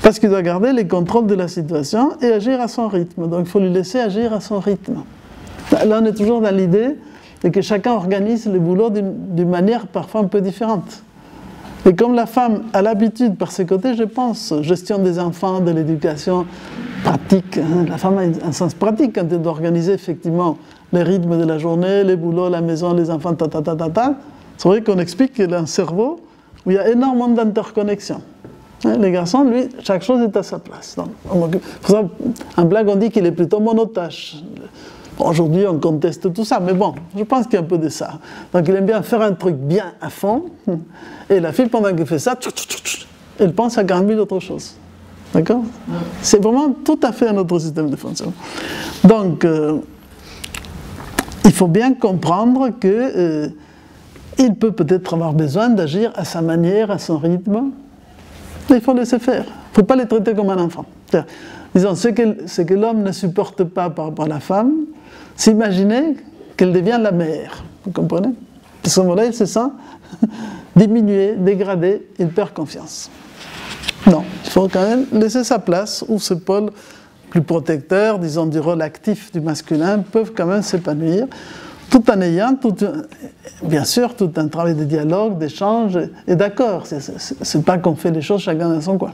Speaker 1: Parce qu'il doit garder les contrôles de la situation et agir à son rythme. Donc il faut lui laisser agir à son rythme. Là, on est toujours dans l'idée que chacun organise le boulot d'une manière parfois un peu différente. Et comme la femme a l'habitude, par ses côtés, je pense, gestion des enfants, de l'éducation pratique, la femme a un sens pratique quand elle doit organiser effectivement les rythmes de la journée, les boulots, la maison, les enfants, c'est vrai qu'on explique qu'il a un cerveau où il y a énormément d'interconnexions. Les garçons, lui, chaque chose est à sa place. Donc, pour ça, en blague, on dit qu'il est plutôt monotâche. Aujourd'hui, on conteste tout ça, mais bon, je pense qu'il y a un peu de ça. Donc, il aime bien faire un truc bien à fond, et la fille, pendant qu'elle fait ça, elle pense à 40 000 autres choses. D'accord? C'est vraiment tout à fait un autre système de fonctionnement. Donc, il faut bien comprendre que il peut peut-être avoir besoin d'agir à sa manière, à son rythme, mais il faut laisser faire. Il ne faut pas les traiter comme un enfant. Disons, ce que l'homme ne supporte pas par rapport à la femme, c'est imaginer qu'elle devient la mère. Vous comprenez? À ce moment-là, il se sent diminué, dégradé, il perd confiance. Non, il faut quand même laisser sa place, ou ce pôle plus protecteurs, disons du rôle actif du masculin, peuvent quand même s'épanouir, tout en ayant, bien sûr, tout un travail de dialogue, d'échange et d'accord. C'est pas qu'on fait les choses chacun dans son coin.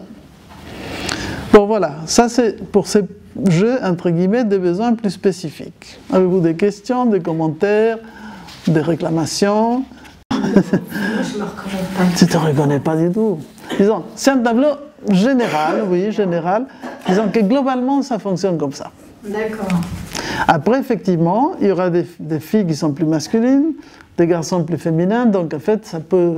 Speaker 1: Bon voilà, ça c'est pour ces jeux, entre guillemets, des besoins plus spécifiques. Avez-vous des questions, des commentaires, des réclamations?
Speaker 3: Moi, je me reconnais pas.
Speaker 1: Tu ne te reconnais pas du tout. Disons, c'est un tableau général, oui, général. Disons que globalement, ça fonctionne comme ça.
Speaker 3: D'accord.
Speaker 1: Après, effectivement, il y aura des filles qui sont plus masculines, des garçons plus féminins, donc en fait, ça peut...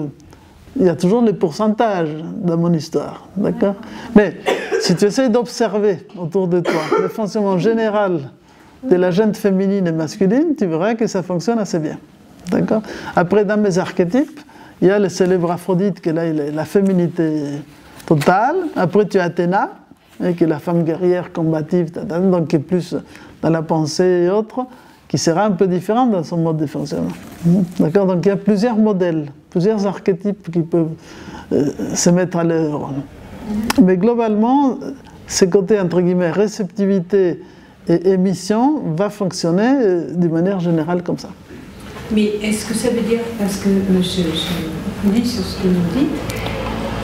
Speaker 1: Il y a toujours les pourcentages dans mon histoire, d'accord? Mais si tu essaies d'observer autour de toi le fonctionnement général de la gente féminine et masculine, tu verras que ça fonctionne assez bien, d'accord? Après, dans mes archétypes, il y a le célèbre Aphrodite, qui est là, la féminité totale. Après, tu as Athéna, qui est la femme guerrière combative, donc qui est plus dans la pensée et autres, qui sera un peu différente dans son mode de fonctionnement. D'accord? Donc il y a plusieurs modèles, plusieurs archétypes qui peuvent se mettre à l'œuvre. Mais globalement, ce côté, entre guillemets, réceptivité et émission va fonctionner d'une manière générale comme ça.
Speaker 2: Mais est-ce que ça veut dire, parce que je lis sur ce que vous dites,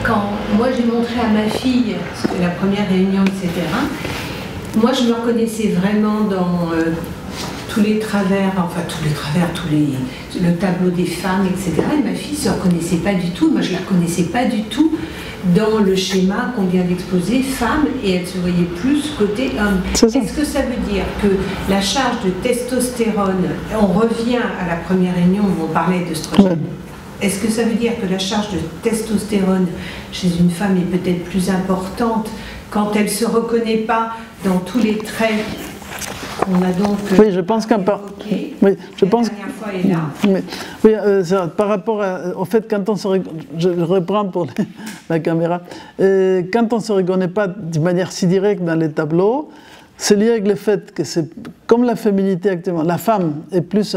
Speaker 2: quand moi j'ai montré à ma fille la première réunion, etc., moi je me reconnaissais vraiment dans tous les travers, le tableau des femmes, etc. Et ma fille ne se reconnaissait pas du tout, moi je ne la reconnaissais pas du tout dans le schéma qu'on vient d'exposer, femme, et elle se voyait plus côté homme. Est-ce que ça veut dire que la charge de testostérone, on revient à la première réunion où on parlait d'œstrogène, est-ce que ça veut dire que la charge de testostérone chez une femme est peut-être plus importante quand elle ne se reconnaît pas dans tous les traits qu'on a donc
Speaker 1: oui, je pense qu'un oui, je pense
Speaker 2: la dernière fois est là.
Speaker 1: Oui, par rapport au fait, quand on se je reprends pour la caméra, quand on ne se reconnaît pas de manière si directe dans les tableaux, c'est lié avec le fait que c'est comme la féminité actuellement, la femme est plus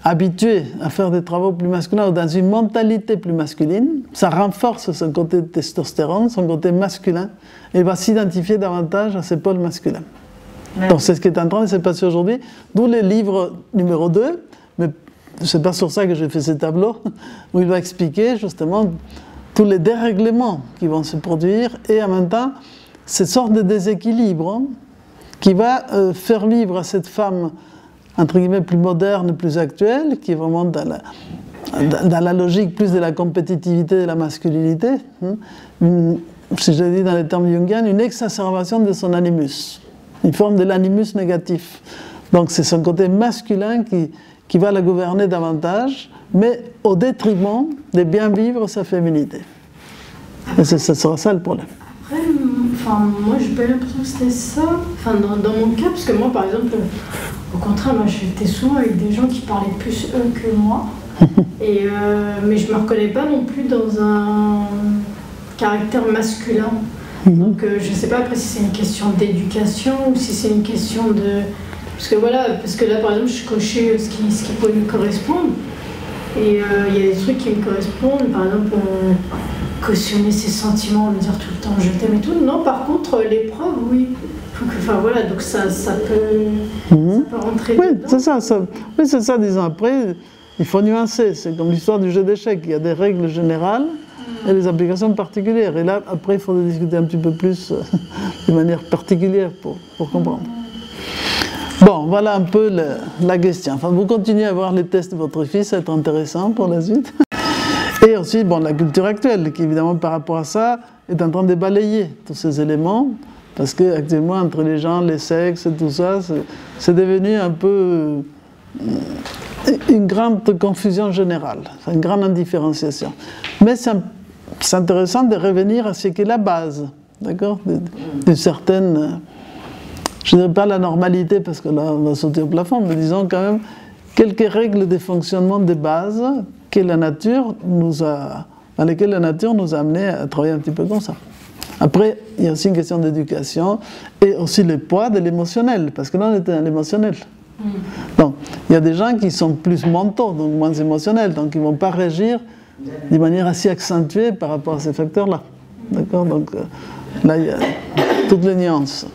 Speaker 1: habituée à faire des travaux plus masculins ou dans une mentalité plus masculine, ça renforce son côté de testostérone, son côté masculin, et va s'identifier davantage à ses pôles masculins. Donc c'est ce qui est en train de se passer aujourd'hui, d'où le livre numéro 2, mais c'est pas sur ça que j'ai fait ce tableau, où il va expliquer justement tous les dérèglements qui vont se produire et en même temps cette sorte de déséquilibre qui va faire vivre à cette femme entre guillemets plus moderne, plus actuelle, qui est vraiment dans la logique plus de la compétitivité de la masculinité, si je dis dans les termes jungiens, une exacerbation de son animus. Une forme de l'animus négatif. Donc c'est son côté masculin qui va la gouverner davantage, mais au détriment de bien vivre sa féminité. Et ce sera ça le problème.
Speaker 3: Après, moi j'ai pas l'impression que c'était ça. Dans mon cas, parce que moi par exemple, au contraire, moi j'étais souvent avec des gens qui parlaient plus eux que moi. Mais je me reconnais pas non plus dans un caractère masculin. Donc je ne sais pas après si c'est une question d'éducation ou si c'est une question de... Parce que là par exemple je cochais ce qui pouvait me correspondre. Et il y a des trucs qui me correspondent, par exemple cautionner ses sentiments, me dire tout le temps je t'aime et tout. Non, par contre l'épreuve, oui. Donc ça peut rentrer
Speaker 1: oui,
Speaker 3: dedans.
Speaker 1: C'est ça, disons. Après, il faut nuancer. C'est comme l'histoire du jeu d'échecs. Il y a des règles générales et des applications particulières. Et là, après, il faut discuter un petit peu plus de manière particulière pour comprendre. Bon, voilà un peu la question. Enfin, vous continuez à voir les tests de votre fils, ça va être intéressant pour la suite. Et aussi, la culture actuelle, qui évidemment, par rapport à ça, est en train de balayer tous ces éléments, parce qu'actuellement, entre les gens, les sexes et tout ça, c'est devenu un peu une grande confusion générale, une grande indifférenciation. Mais c'est intéressant de revenir à ce qui est la base, d'accord, d'une certaine, je ne dirais pas la normalité, parce que là on va sauter au plafond, mais disons quand même quelques règles de fonctionnement de base que la nature dans lesquelles la nature nous a amené à travailler un petit peu comme ça. Après, il y a aussi une question d'éducation et aussi le poids de l'émotionnel, parce que là on était dans l'émotionnel. Donc, il y a des gens qui sont plus mentaux, donc moins émotionnels, donc ils ne vont pas réagir de manière assez accentuée par rapport à ces facteurs-là. D'accord? Donc là, il y a toutes les nuances.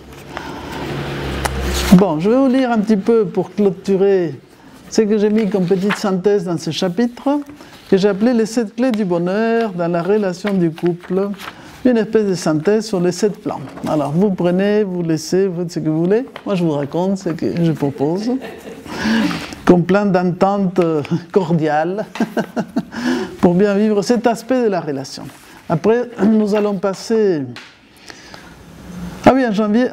Speaker 1: Bon, je vais vous lire un petit peu pour clôturer ce que j'ai mis comme petite synthèse dans ce chapitre, que j'ai appelé les 7 clés du bonheur dans la relation du couple. Une espèce de synthèse sur les 7 plans. Alors, vous prenez, vous laissez, vous faites ce que vous voulez. Moi, je vous raconte ce que je propose, comme plan d'entente cordiale, pour bien vivre cet aspect de la relation. Après, nous allons passer... Ah oui, en janvier,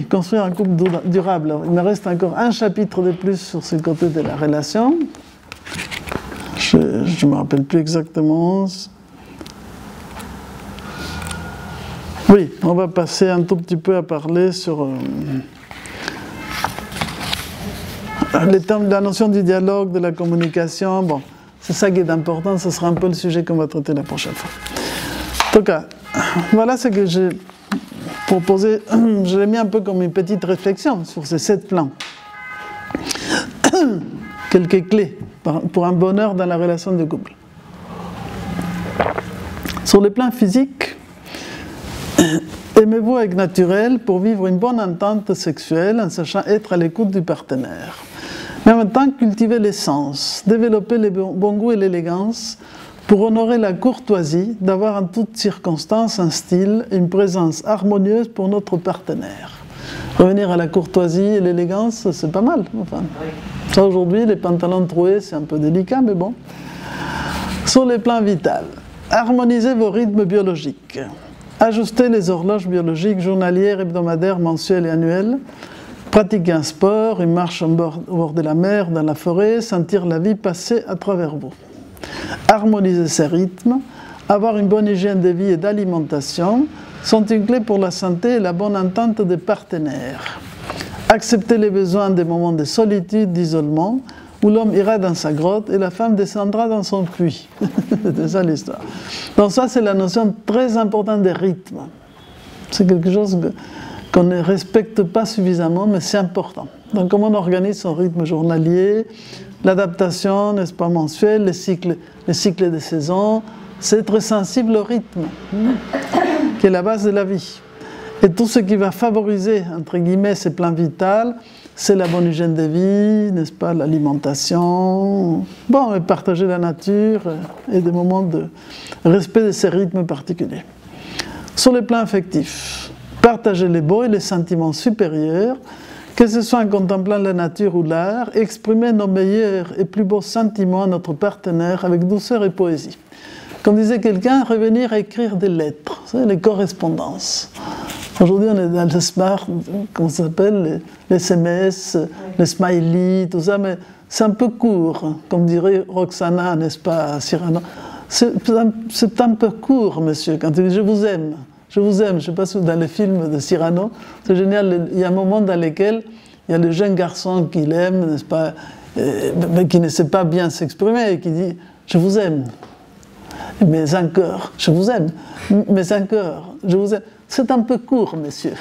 Speaker 1: construire un couple durable. Alors, il me reste encore un chapitre de plus sur ce côté de la relation. Je ne me rappelle plus exactement... Oui, on va passer un tout petit peu à parler sur les termes de la notion du dialogue, de la communication. Bon, c'est ça qui est important, ce sera un peu le sujet qu'on va traiter la prochaine fois. En tout cas, voilà ce que j'ai proposé. Je l'ai mis un peu comme une petite réflexion sur ces 7 plans. Quelques clés pour un bonheur dans la relation de couple. Sur le plan physique, aimez-vous avec naturel pour vivre une bonne entente sexuelle en sachant être à l'écoute du partenaire. Mais en même temps, cultiver les sens, développer le bon goût et l'élégance pour honorer la courtoisie, d'avoir en toutes circonstances un style et une présence harmonieuse pour notre partenaire. Revenir à la courtoisie et l'élégance, c'est pas mal. Enfin, ça aujourd'hui, les pantalons troués, c'est un peu délicat, mais bon. Sur les plans vital, harmonisez vos rythmes biologiques. Ajuster les horloges biologiques journalières, hebdomadaires, mensuelles et annuelles. Pratiquer un sport, une marche au bord de la mer, dans la forêt, sentir la vie passer à travers vous. Harmoniser ces rythmes, avoir une bonne hygiène de vie et d'alimentation sont une clé pour la santé et la bonne entente des partenaires. Accepter les besoins des moments de solitude, d'isolement, où l'homme ira dans sa grotte et la femme descendra dans son puits. C'est ça l'histoire. Donc ça, c'est la notion très importante des rythmes. C'est quelque chose qu'on ne respecte pas suffisamment, mais c'est important. Donc comment on organise son rythme journalier, l'adaptation, n'est-ce pas, mensuelle, les cycles des saisons, c'est très sensible au rythme, qui est la base de la vie. Et tout ce qui va favoriser, entre guillemets, ces plans vitaux, c'est la bonne hygiène de vie, n'est-ce pas, l'alimentation, bon, et partager la nature et des moments de respect de ces rythmes particuliers. Sur le plan affectif, partager les beaux et les sentiments supérieurs, que ce soit en contemplant la nature ou l'art, exprimer nos meilleurs et plus beaux sentiments à notre partenaire avec douceur et poésie. Comme disait quelqu'un, revenir à écrire des lettres, vous savez, les correspondances. Aujourd'hui, on est dans le smart, comment ça s'appelle, les SMS, les smileys, tout ça, mais c'est un peu court, comme dirait Roxana, n'est-ce pas, Cyrano. C'est un peu court, monsieur, quand il dit « je vous aime ». Je vous aime, je ne sais pas si dans les films de Cyrano, c'est génial, il y a un moment dans lequel il y a le jeune garçon qui l'aime, n'est-ce pas, mais qui ne sait pas bien s'exprimer et qui dit « je vous aime ». Mais encore, je vous aime, mais encore, je vous aime. C'est un peu court, monsieur.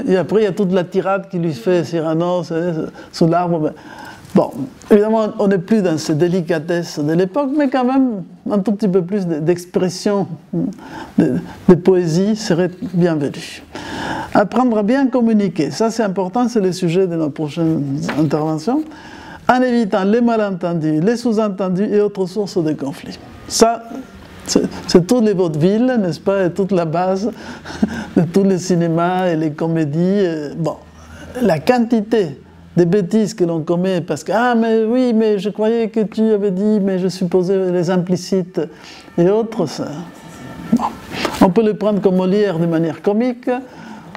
Speaker 1: Et après, il y a toute la tirade qui lui fait Cyrano sous l'arbre. Bon, évidemment, on n'est plus dans ces délicatesses de l'époque, mais quand même, un tout petit peu plus d'expression, de poésie serait bienvenu. Apprendre à bien communiquer, ça c'est important, c'est le sujet de nos prochaines interventions, en évitant les malentendus, les sous-entendus et autres sources de conflits. Ça, c'est tous les vaudevilles, n'est-ce pas, et toute la base de tous les cinémas et les comédies. Bon, la quantité des bêtises que l'on commet parce que « Ah, mais oui, mais je croyais que tu avais dit, mais je supposais les implicites et autres. » Bon. On peut les prendre comme Molière de manière comique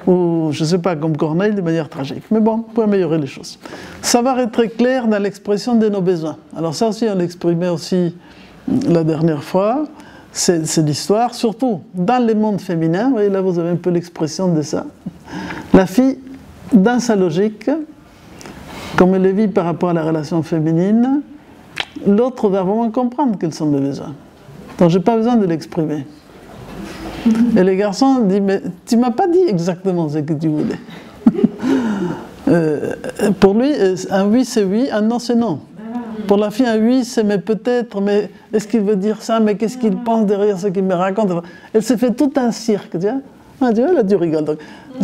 Speaker 1: ou, je ne sais pas, comme Corneille de manière tragique. Mais bon, pour améliorer les choses. Savoir être très clair dans l'expression de nos besoins. Alors ça aussi, on l'exprimait aussi la dernière fois. C'est l'histoire, surtout dans les mondes féminins. Vous voyez, là, vous avez un peu l'expression de ça. La fille, dans sa logique, comme elle le vit par rapport à la relation féminine, l'autre va vraiment comprendre quels sont mes besoins. Donc je n'ai pas besoin de l'exprimer. Et les garçons disent, mais tu ne m'as pas dit exactement ce que tu voulais. Pour lui, un oui c'est oui, un non c'est non. Pour la fille, un oui c'est mais peut-être, mais est-ce qu'il veut dire ça, mais qu'est-ce qu'il pense derrière ce qu'il me raconte? Elle s'est fait tout un cirque, tu vois. Ah, tu vois, là, tu rigoles. Donc,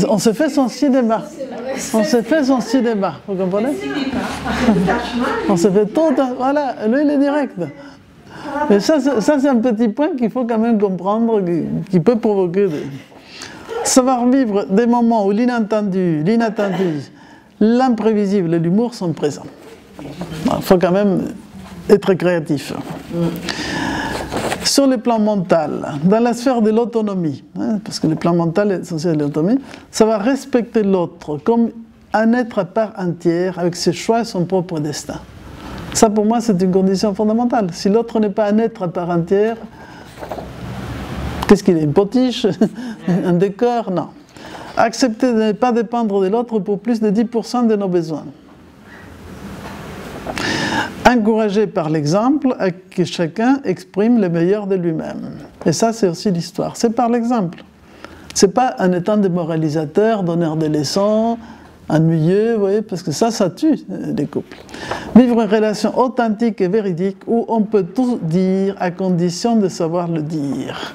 Speaker 1: on se fait son cinéma. On se fait son cinéma, vous comprenez? On se fait tout, voilà, lui, il est direct. Mais ça c'est un petit point qu'il faut quand même comprendre, qui peut provoquer savoir vivre des moments où l'inattendu, l'imprévisible et l'humour sont présents. Il faut quand même être créatif. Sur le plan mental, dans la sphère de l'autonomie, parce que le plan mental est essentiel de l'autonomie, ça va respecter l'autre comme un être à part entière, avec ses choix et son propre destin. Ça, pour moi, c'est une condition fondamentale. Si l'autre n'est pas un être à part entière, qu'est-ce qu'il est, une potiche, un décor? Non. Accepter de ne pas dépendre de l'autre pour plus de 10% de nos besoins. Encourager par l'exemple à que chacun exprime le meilleur de lui-même. Et ça, c'est aussi l'histoire. C'est par l'exemple. C'est pas en étant démoralisateur, donneur de leçons, ennuyeux, vous voyez, parce que ça tue les couples. Vivre une relation authentique et véridique où on peut tout dire à condition de savoir le dire.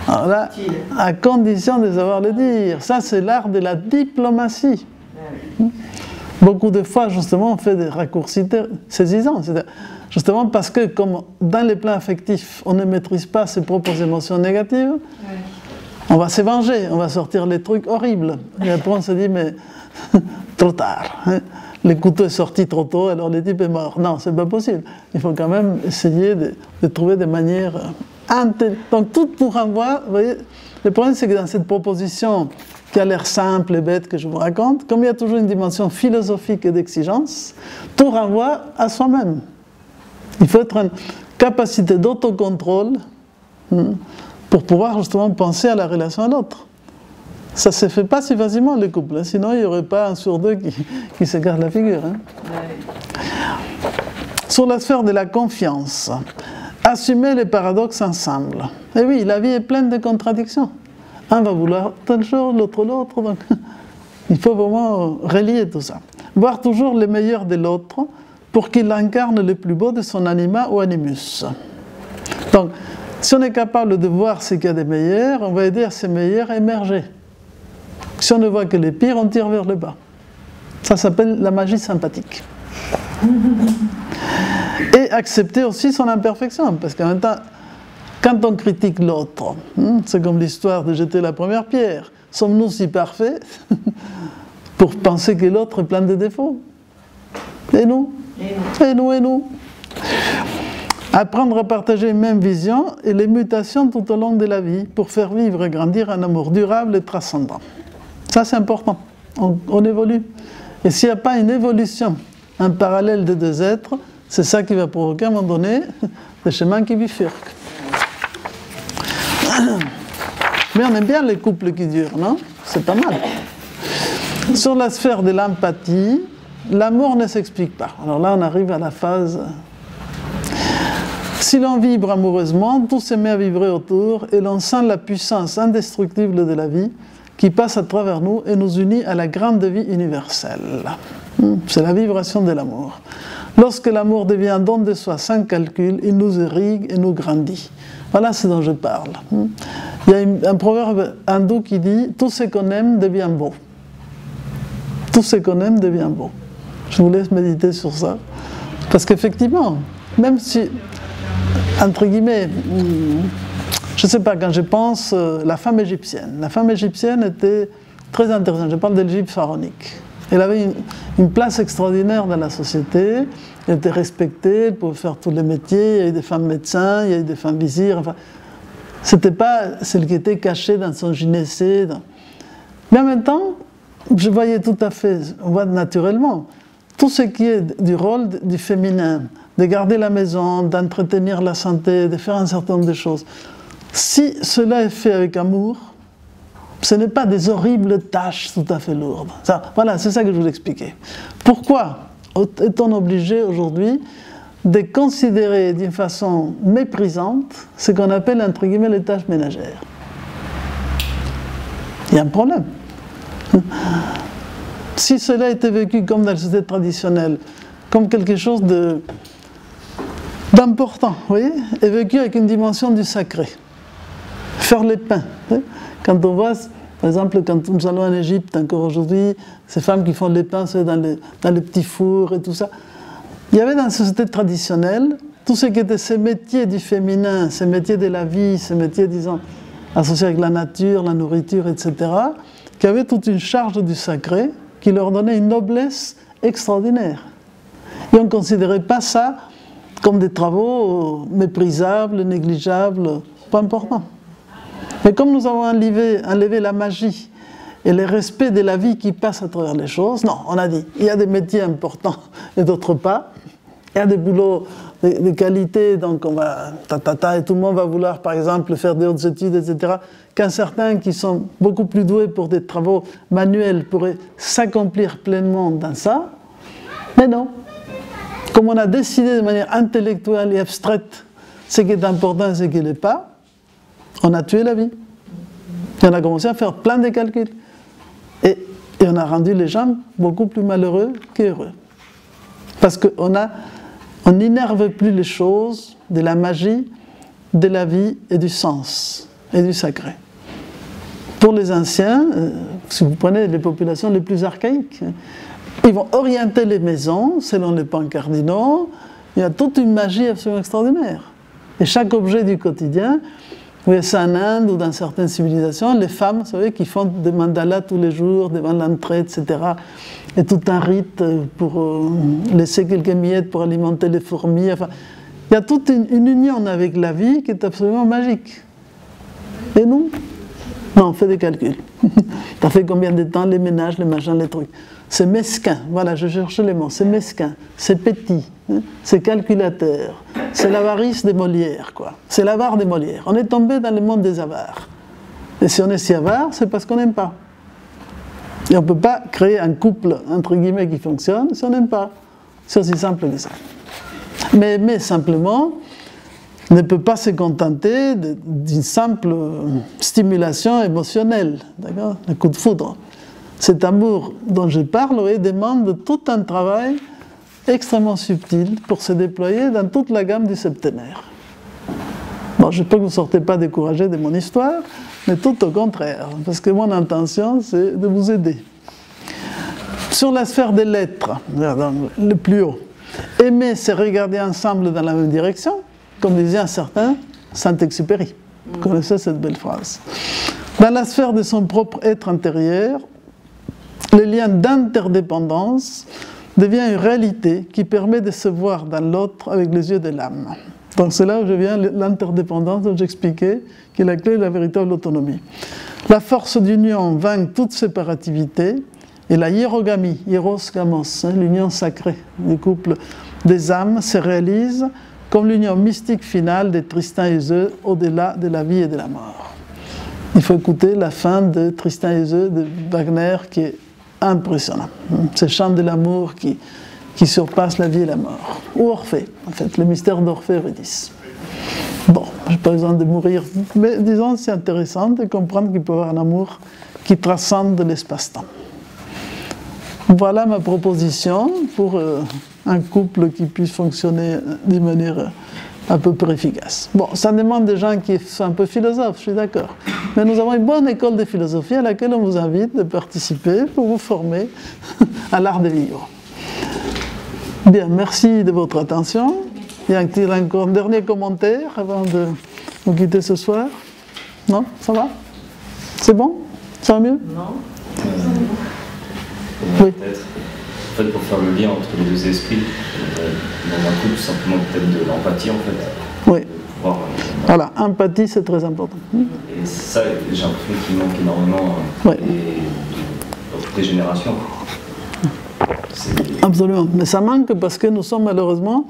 Speaker 1: Alors là, à condition de savoir le dire. Ça, c'est l'art de la diplomatie. Beaucoup de fois, justement, on fait des raccourcis saisissants. Justement parce que, comme dans les plans affectifs, on ne maîtrise pas ses propres émotions négatives, on va se venger, on va sortir les trucs horribles. Et après, on se dit, mais trop tard. Hein. Le couteau est sorti trop tôt, alors le type est mort. Non, c'est pas possible. Il faut quand même essayer de trouver des manières intelligentes. Donc, tout nous renvoie, vous voyez, le problème, c'est que dans cette proposition qui a l'air simple et bête que je vous raconte, comme il y a toujours une dimension philosophique et d'exigence, tout renvoie à soi-même. Il faut être une capacité d'autocontrôle pour pouvoir justement penser à la relation à l'autre. Ça ne se fait pas si facilement, les couples, hein, sinon il n'y aurait pas un sur deux qui se garde la figure. Hein. Sur la sphère de la confiance, assumer les paradoxes ensemble. Et oui, la vie est pleine de contradictions. Un va vouloir telle chose, l'autre l'autre, donc il faut vraiment relier tout ça. Voir toujours le meilleur de l'autre pour qu'il incarne le plus beau de son anima ou animus. Donc, si on est capable de voir ce qu'il y a de meilleur, on va aider à ces meilleurs à émerger. Si on ne voit que les pires, on tire vers le bas. Ça s'appelle la magie sympathique. Et accepter aussi son imperfection, parce qu'en même temps, quand on critique l'autre, c'est comme l'histoire de jeter la première pierre. Sommes-nous si parfaits pour penser que l'autre est plein de défauts? Et nous? Et nous? Apprendre à partager une même vision et les mutations tout au long de la vie pour faire vivre et grandir un amour durable et transcendant. Ça, c'est important. On évolue. Et s'il n'y a pas une évolution, un parallèle des deux êtres, c'est ça qui va provoquer à un moment donné des chemins qui bifurquent. Mais on aime bien les couples qui durent, non? C'est pas mal. Sur la sphère de l'empathie, l'amour ne s'explique pas. Alors là, on arrive à la phase... Si l'on vibre amoureusement, tout se met à vibrer autour et l'on sent la puissance indestructible de la vie qui passe à travers nous et nous unit à la grande vie universelle. C'est la vibration de l'amour. Lorsque l'amour devient don de soi sans calcul, il nous irrigue et nous grandit. Voilà ce dont je parle. Il y a un proverbe hindou qui dit « Tout ce qu'on aime devient beau ». Tout ce qu'on aime devient beau. Je vous laisse méditer sur ça. Parce qu'effectivement, même si, entre guillemets, je ne sais pas, quand je pense la femme égyptienne était très intéressante. Je parle de l'Égypte pharaonique. Elle avait une place extraordinaire dans la société, elle était respectée, elle pouvait faire tous les métiers, il y a eu des femmes médecins, il y a eu des femmes vizirs, enfin, c'était pas celle qui était cachée dans son gynécée. Mais en même temps, je voyais tout à fait, on voit naturellement, tout ce qui est du rôle du féminin, de garder la maison, d'entretenir la santé, de faire un certain nombre de choses. Si cela est fait avec amour, ce n'est pas des horribles tâches tout à fait lourdes. Ça, voilà, c'est ça que je vous expliquais. Pourquoi est-on obligé aujourd'hui de considérer d'une façon méprisante ce qu'on appelle, entre guillemets, les tâches ménagères? Il y a un problème. Si cela était vécu comme dans la société traditionnelle, comme quelque chose d'important, vous voyez, et vécu avec une dimension du sacré. Faire les pains. Quand on voit, par exemple, quand nous allons en Égypte, encore aujourd'hui, ces femmes qui font les pains dans les petits fours et tout ça, il y avait dans la société traditionnelle tout ce qui était ces métiers du féminin, ces métiers de la vie, ces métiers, disons, associés avec la nature, la nourriture, etc., qui avaient toute une charge du sacré qui leur donnait une noblesse extraordinaire. Et on ne considérait pas ça comme des travaux méprisables, négligeables, pas importants. Mais comme nous avons enlevé la magie et le respect de la vie qui passe à travers les choses, non, on a dit, il y a des métiers importants et d'autres pas. Il y a des boulots de qualité, donc on va et tout le monde va vouloir, par exemple, faire des hautes études, etc. Quand certains qui sont beaucoup plus doués pour des travaux manuels pourraient s'accomplir pleinement dans ça, mais non. Comme on a décidé de manière intellectuelle et abstraite ce qui est important et ce qui ne l'est pas, on a tué la vie. Et on a commencé à faire plein de calculs. Et on a rendu les gens beaucoup plus malheureux qu'heureux. Parce qu'on n'innerve plus les choses de la magie, de la vie et du sens et du sacré. Pour les anciens, si vous prenez les populations les plus archaïques, ils vont orienter les maisons selon les pans cardinaux. Il y a toute une magie absolument extraordinaire. Et chaque objet du quotidien, vous voyez ça en Inde ou dans certaines civilisations, les femmes, vous savez, qui font des mandalas tous les jours devant l'entrée, etc. Et tout un rite pour laisser quelques miettes pour alimenter les fourmis. Enfin, il y a toute une union avec la vie qui est absolument magique. Et nous? Non, on fait des calculs. T'as fait combien de temps les ménages, les machins, les trucs? C'est mesquin, voilà, je cherchais les mots, c'est mesquin, c'est petit, hein, c'est calculateur, c'est l'avarice des Molières, quoi. C'est l'avare des Molières. On est tombé dans le monde des avares. Et si on est si avare, c'est parce qu'on n'aime pas. Et on ne peut pas créer un couple, entre guillemets, qui fonctionne si on n'aime pas. C'est aussi simple que ça. Mais aimer simplement ne peut pas se contenter d'une simple stimulation émotionnelle, d'accord, un coup de foudre. Cet amour dont je parle, oui, demande tout un travail extrêmement subtil pour se déployer dans toute la gamme du septénaire. Bon, je ne peux que vous ne sortez pas découragé de mon histoire, mais tout au contraire, parce que mon intention, c'est de vous aider. Sur la sphère des lettres, le plus haut, aimer, c'est regarder ensemble dans la même direction, comme disait un certain Saint-Exupéry. Vous connaissez cette belle phrase. Dans la sphère de son propre être intérieur, le lien d'interdépendance devient une réalité qui permet de se voir dans l'autre avec les yeux de l'âme. Donc c'est là où je viens, l'interdépendance dont j'expliquais, qui est la clé de la véritable autonomie. La force d'union vainc toute séparativité, et la hiérogamie, hieros gamos, l'union sacrée du couple des âmes, se réalise comme l'union mystique finale de Tristan et Iseult au-delà de la vie et de la mort. Il faut écouter la fin de Tristan et Iseult de Wagner qui est impressionnant. Ce chant de l'amour qui surpasse la vie et la mort. Ou Orphée, en fait, le mystère d'Orphée Eurydice. Bon, je n'ai pas besoin de mourir, mais disons c'est intéressant de comprendre qu'il peut y avoir un amour qui transcende l'espace-temps. Voilà ma proposition pour un couple qui puisse fonctionner d'une manière à peu près efficace. Bon, ça demande des gens qui sont un peu philosophes, je suis d'accord. Mais nous avons une bonne école de philosophie à laquelle on vous invite de participer pour vous former à l'art de vivre. Bien, merci de votre attention. Il y a encore un dernier commentaire avant de vous quitter ce soir? Non? Ça va? C'est bon? Ça va mieux?
Speaker 5: Non.
Speaker 1: Oui.
Speaker 5: Peut-être, en fait, pour faire le lien entre les deux esprits, dans un couple, simplement peut-être de l'empathie, en fait.
Speaker 1: Oui. Voilà, empathie, c'est très important.
Speaker 5: Et ça, j'ai l'impression qu'il manque énormément dans toutes les générations.
Speaker 1: Absolument, mais ça manque parce que nous sommes malheureusement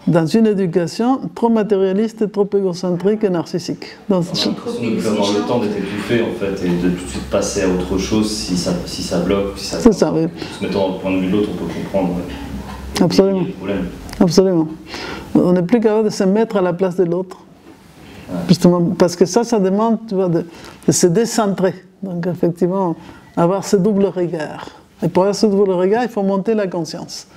Speaker 1: dans une éducation trop matérialiste, et trop égocentrique et narcissique. Donc,
Speaker 5: on a l'impression de plus avoir le temps d'être étouffé en fait et de tout de suite passer à autre chose si ça bloque, si ça.
Speaker 1: C'est ça, oui.
Speaker 5: Se mettant au point de vue de l'autre, on peut comprendre.
Speaker 1: Absolument.
Speaker 5: Les problèmes.
Speaker 1: Absolument. On n'est plus capable de se mettre à la place de l'autre. Ouais. Justement, parce que ça demande, tu vois, de se décentrer. Donc effectivement, avoir ce double regard. Et pour avoir ce double regard, il faut monter la conscience.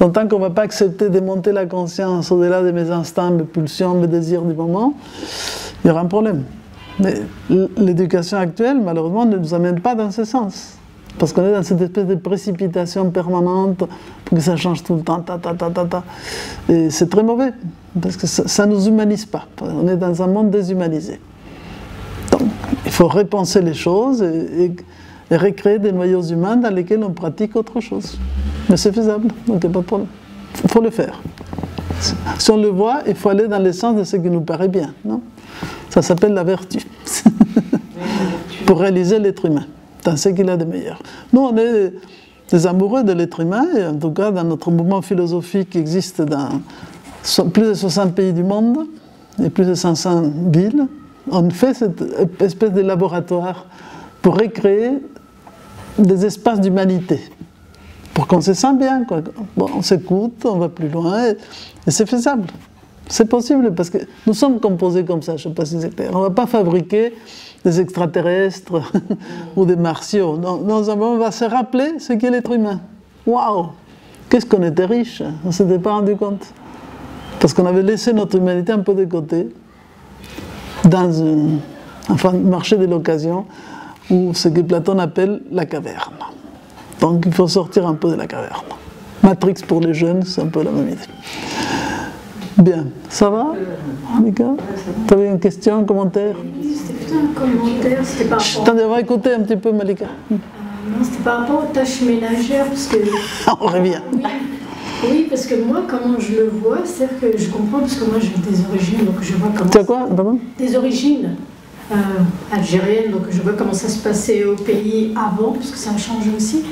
Speaker 1: Donc tant qu'on ne va pas accepter de monter la conscience au-delà de mes instants, mes pulsions, mes désirs du moment, il y aura un problème. Mais l'éducation actuelle, malheureusement, ne nous amène pas dans ce sens. Parce qu'on est dans cette espèce de précipitation permanente pour que ça change tout le temps, Et c'est très mauvais, parce que ça ne nous humanise pas. On est dans un monde déshumanisé. Donc, il faut repenser les choses et recréer des noyaux humains dans lesquels on pratique autre chose. Mais c'est faisable, donc il n'y a pas de problème. Il faut le faire. Si on le voit, il faut aller dans le sens de ce qui nous paraît bien. Non ? Ça s'appelle la vertu. Pour réaliser l'être humain, dans ce qu'il a de meilleur. Nous, on est des amoureux de l'être humain, et en tout cas, dans notre mouvement philosophique qui existe dans plus de 60 pays du monde, et plus de 500 villes, on fait cette espèce de laboratoire pour recréer des espaces d'humanité. Pour qu'on se sente bien, quoi. Bon, on s'écoute, on va plus loin, et c'est faisable. C'est possible, parce que nous sommes composés comme ça, je ne sais pas si c'est clair. On ne va pas fabriquer des extraterrestres ou des martiaux. Non, on va se rappeler ce qu'est l'être humain. Waouh! Qu'est-ce qu'on était riche, on ne s'était pas rendu compte. Parce qu'on avait laissé notre humanité un peu de côté, dans un marché de l'occasion, ou ce que Platon appelle la caverne. Donc il faut sortir un peu de la caverne. Matrix pour les jeunes, c'est un peu la même idée. Bien, ça va, Mika? Tu avais une question, un commentaire?
Speaker 3: Oui, c'était plutôt un commentaire, c'était par rapport...
Speaker 1: Attendez, on va écouter un petit peu, Malika.
Speaker 3: Non, c'était par rapport aux tâches ménagères, parce que...
Speaker 1: On revient.
Speaker 3: Oui, parce que moi, comment je le vois, c'est-à-dire que je comprends, parce que moi j'ai des origines, donc je vois comment...
Speaker 1: Tu as quoi, pardon?
Speaker 3: Des origines algériennes, donc je vois comment ça se passait au pays avant, parce que ça a changé aussi.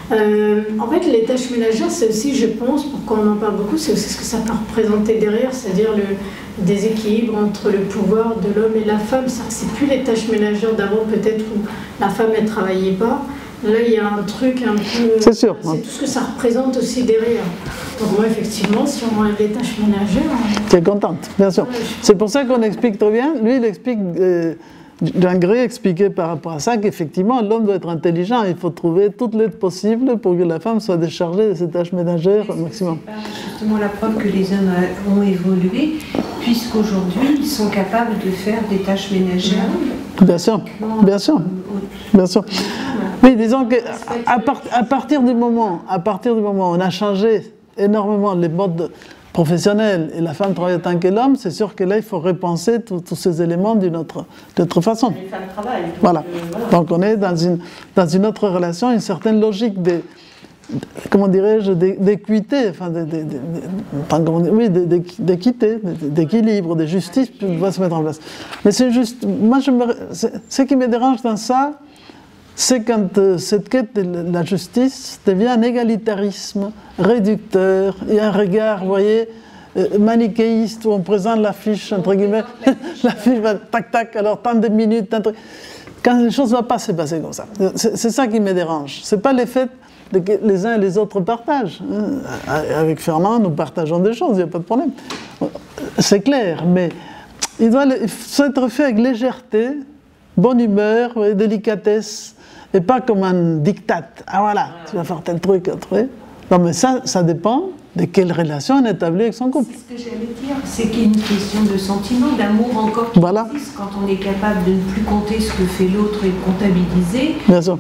Speaker 3: En fait, les tâches ménagères, c'est aussi, je pense, pourquoi on en parle beaucoup, c'est aussi ce que ça peut représenter derrière, c'est-à-dire le déséquilibre entre le pouvoir de l'homme et la femme. C'est plus les tâches ménagères d'avant, peut-être, où la femme, elle ne travaillait pas. Là, il y a un truc un peu...
Speaker 1: C'est sûr.
Speaker 3: C'est tout ce que ça représente aussi derrière. Donc moi, effectivement, si on enlève les tâches ménagères...
Speaker 1: Tu es contente, bien sûr. C'est pour ça qu'on explique très bien. Lui, il explique... Jean Gray expliquait par rapport à ça qu'effectivement l'homme doit être intelligent, il faut trouver toute l'aide possible pour que la femme soit déchargée de ses tâches ménagères au maximum.
Speaker 2: C'est pas justement la preuve que les hommes ont évolué, puisqu'aujourd'hui ils sont capables de faire des tâches ménagères.
Speaker 1: Bien sûr, bien sûr, bien sûr. Oui, disons qu'à partir du moment où on a changé énormément les modes professionnelle et la femme travaille autant que l'homme, c'est sûr que là, il faut repenser tous ces éléments d'une autre façon.
Speaker 6: Les femmes travaillent. Donc,
Speaker 1: voilà. Donc on est dans une autre relation, une certaine logique comment dirais-je, d'équité, enfin, d'équité, d'équilibre, de justice va se mettre en place. Mais c'est juste, moi, ce qui me dérange dans ça, c'est quand cette quête de la justice devient un égalitarisme réducteur et un regard, vous voyez, manichéiste, où on présente la fiche, entre guillemets, la fiche va tac-tac, alors tant de minutes, quand les choses ne vont pas se passer comme ça. C'est ça qui me dérange. Ce n'est pas le fait que les uns et les autres partagent. Avec Fernand, nous partageons des choses, il n'y a pas de problème. C'est clair, mais il doit être fait avec légèreté, bonne humeur, délicatesse, et pas comme un diktat. Ah voilà, tu vas faire tel truc, Non, mais ça dépend de quelle relation on établit avec son couple.
Speaker 2: C'est ce que j'allais dire, c'est qu'il y a une question de sentiment, d'amour encore qui existe quand on est capable de ne plus compter ce que fait l'autre et de comptabiliser.
Speaker 1: Bien sûr.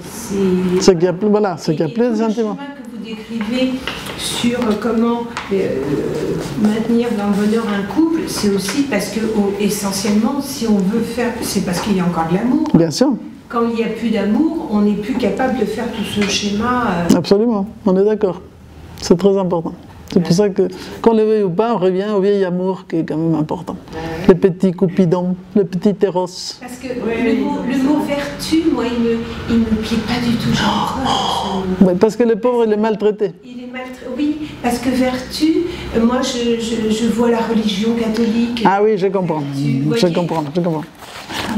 Speaker 1: C'est qu'il y a plus, voilà, c'est qu'il y a plus de sentiments.
Speaker 2: Le chemin que vous décrivez sur comment maintenir dans le bonheur un couple, c'est aussi parce que, essentiellement, si on veut faire, c'est parce qu'il y a encore de l'amour.
Speaker 1: Bien sûr.
Speaker 2: Quand il n'y a plus d'amour, on n'est plus capable de faire tout ce schéma.
Speaker 1: Absolument, on est d'accord. C'est très important. C'est pour ça que, qu'on le veuille ou pas, on revient au vieil amour qui est quand même important. Les petits coupidons, les petits terros.
Speaker 2: Parce que le mot vertu, moi, il me plaît pas du tout.
Speaker 1: Parce que le pauvre, il est maltraité.
Speaker 2: Il est maltraité, oui, parce que vertu, moi, je vois la religion catholique.
Speaker 1: Ah oui, je comprends. Je comprends.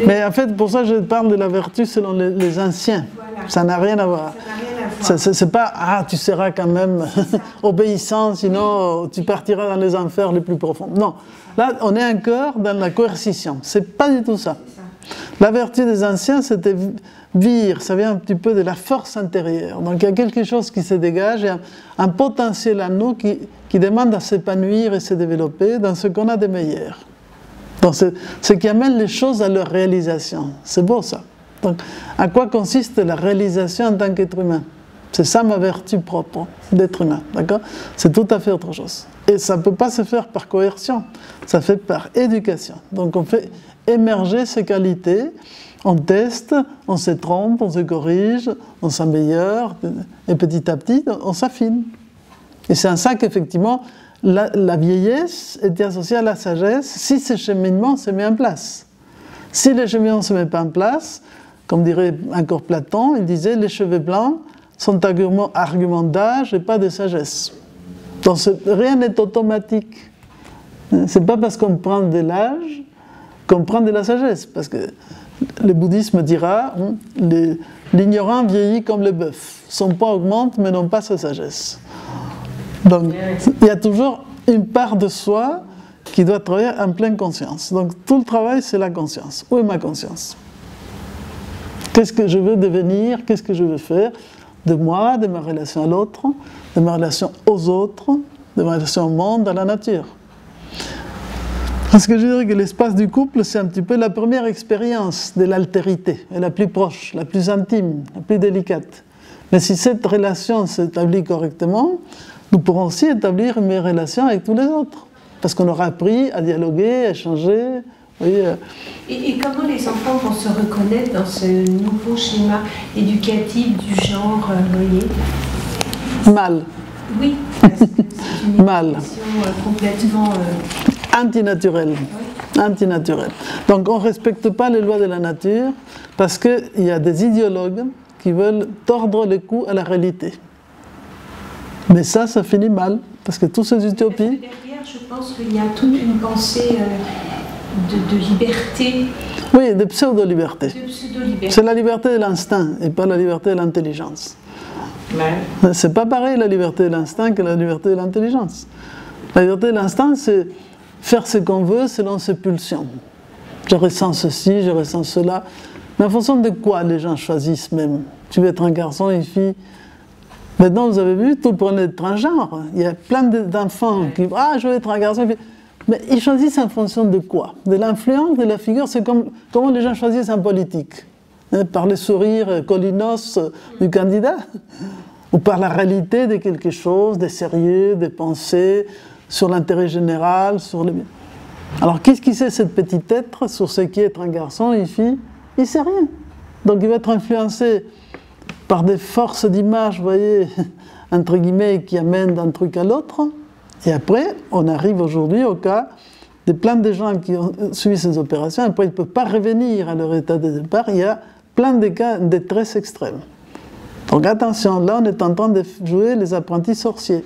Speaker 1: Mais en fait, pour ça, je parle de la vertu selon les anciens. Voilà. Ça n'a rien à voir. C'est pas, tu seras quand même obéissant, sinon tu partiras dans les enfers les plus profonds. Non, là, on est encore dans la coercition. C'est pas du tout ça. La vertu des anciens, c'était vivre, ça vient un petit peu de la force intérieure. Donc il y a quelque chose qui se dégage, et un potentiel en nous qui demande à s'épanouir et se développer dans ce qu'on a de meilleur. Donc c'est ce qui amène les choses à leur réalisation. C'est beau ça. Donc à quoi consiste la réalisation en tant qu'être humain? C'est ça ma vertu propre d'être humain, d'accord? C'est tout à fait autre chose. Et ça ne peut pas se faire par coercion, ça fait par éducation. Donc on fait émerger ces qualités, on teste, on se trompe, on se corrige, on s'améliore, et petit à petit, on s'affine. Et c'est en ça qu'effectivement, la vieillesse était associée à la sagesse si ce cheminement se met en place. Si le cheminement ne se met pas en place, comme dirait encore Platon, il disait les cheveux blancs sont argument d'âge et pas de sagesse. Donc rien n'est automatique. C'est pas parce qu'on prend de l'âge qu'on prend de la sagesse, parce que le bouddhisme dira l'ignorant vieillit comme le bœuf. Son poids augmente mais non pas sa sagesse. Donc il y a toujours une part de soi qui doit travailler en pleine conscience. Donc tout le travail c'est la conscience. Où est ma conscience? Qu'est-ce que je veux devenir? Qu'est-ce que je veux faire de moi, de ma relation à l'autre, de ma relation aux autres, de ma relation au monde, à la nature? Parce que je dirais que l'espace du couple, c'est un petit peu la première expérience de l'altérité, et la plus proche, la plus intime, la plus délicate. Mais si cette relation s'établit correctement, nous pourrons aussi établir une meilleure relation avec tous les autres. Parce qu'on aura appris à dialoguer, à échanger.
Speaker 2: Et comment les enfants vont se reconnaître dans ce nouveau schéma éducatif du genre, voyez?
Speaker 1: Mal.
Speaker 2: Oui, parce que c'est une
Speaker 1: Mal.
Speaker 2: Complètement...
Speaker 1: antinaturelle. Oui. Antinaturelle. Donc on ne respecte pas les lois de la nature parce qu'il y a des idéologues qui veulent tordre le cou à la réalité. Mais ça finit mal, parce que tous ces utopies...
Speaker 2: Derrière, je pense qu'il y a toute une pensée de liberté.
Speaker 1: Oui, de pseudo-liberté.
Speaker 2: De pseudo-liberté.
Speaker 1: C'est la liberté de l'instinct et pas la liberté de l'intelligence.
Speaker 2: Ouais.
Speaker 1: C'est pas pareil la liberté de l'instinct que la liberté de l'intelligence. La liberté de l'instinct, c'est faire ce qu'on veut selon ses pulsions. Je ressens ceci, je ressens cela. Mais en fonction de quoi les gens choisissent même? Tu veux être un garçon, une fille? Maintenant, vous avez vu, tout pour être un genre. Il y a plein d'enfants qui disent « Ah, je veux être un garçon, une fille ». Mais ils choisissent en fonction de quoi? De l'influence, de la figure. C'est comme comment les gens choisissent en politique. Par le sourire colinos du candidat, ou par la réalité de quelque chose, des sérieux, des pensées, sur l'intérêt général, sur le... Alors qu'est-ce qu'il sait cette petite être sur ce qui est être un garçon, une fille? Il ne sait rien. Donc il va être influencé par des forces d'image, vous voyez, entre guillemets, qui amènent d'un truc à l'autre. Et après, on arrive aujourd'hui au cas de plein de gens qui ont suivi ces opérations, après ils ne peuvent pas revenir à leur état de départ. Il y a plein de cas de détresse extrême. Donc attention, là on est en train de jouer les apprentis sorciers.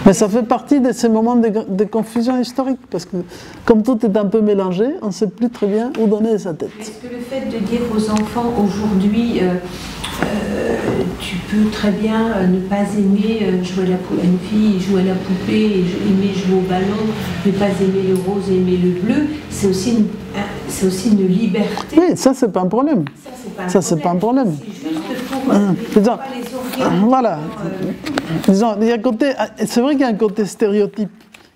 Speaker 1: Mais ça fait partie de ces moments de confusion historique, parce que comme tout est un peu mélangé, on ne sait plus très bien où donner sa tête.
Speaker 2: Est-ce que le fait de dire aux enfants aujourd'hui, tu peux très bien ne pas aimer jouer une fille, jouer à la poupée, aimer jouer au ballon, ne pas aimer le rose et aimer le bleu, c'est aussi une liberté.
Speaker 1: Oui, ça c'est pas un problème. Ça c'est pas un problème.
Speaker 2: C'est juste pour pas les orienter.
Speaker 1: Voilà. Disons, il y a c'est vrai qu'il y a un côté stéréotype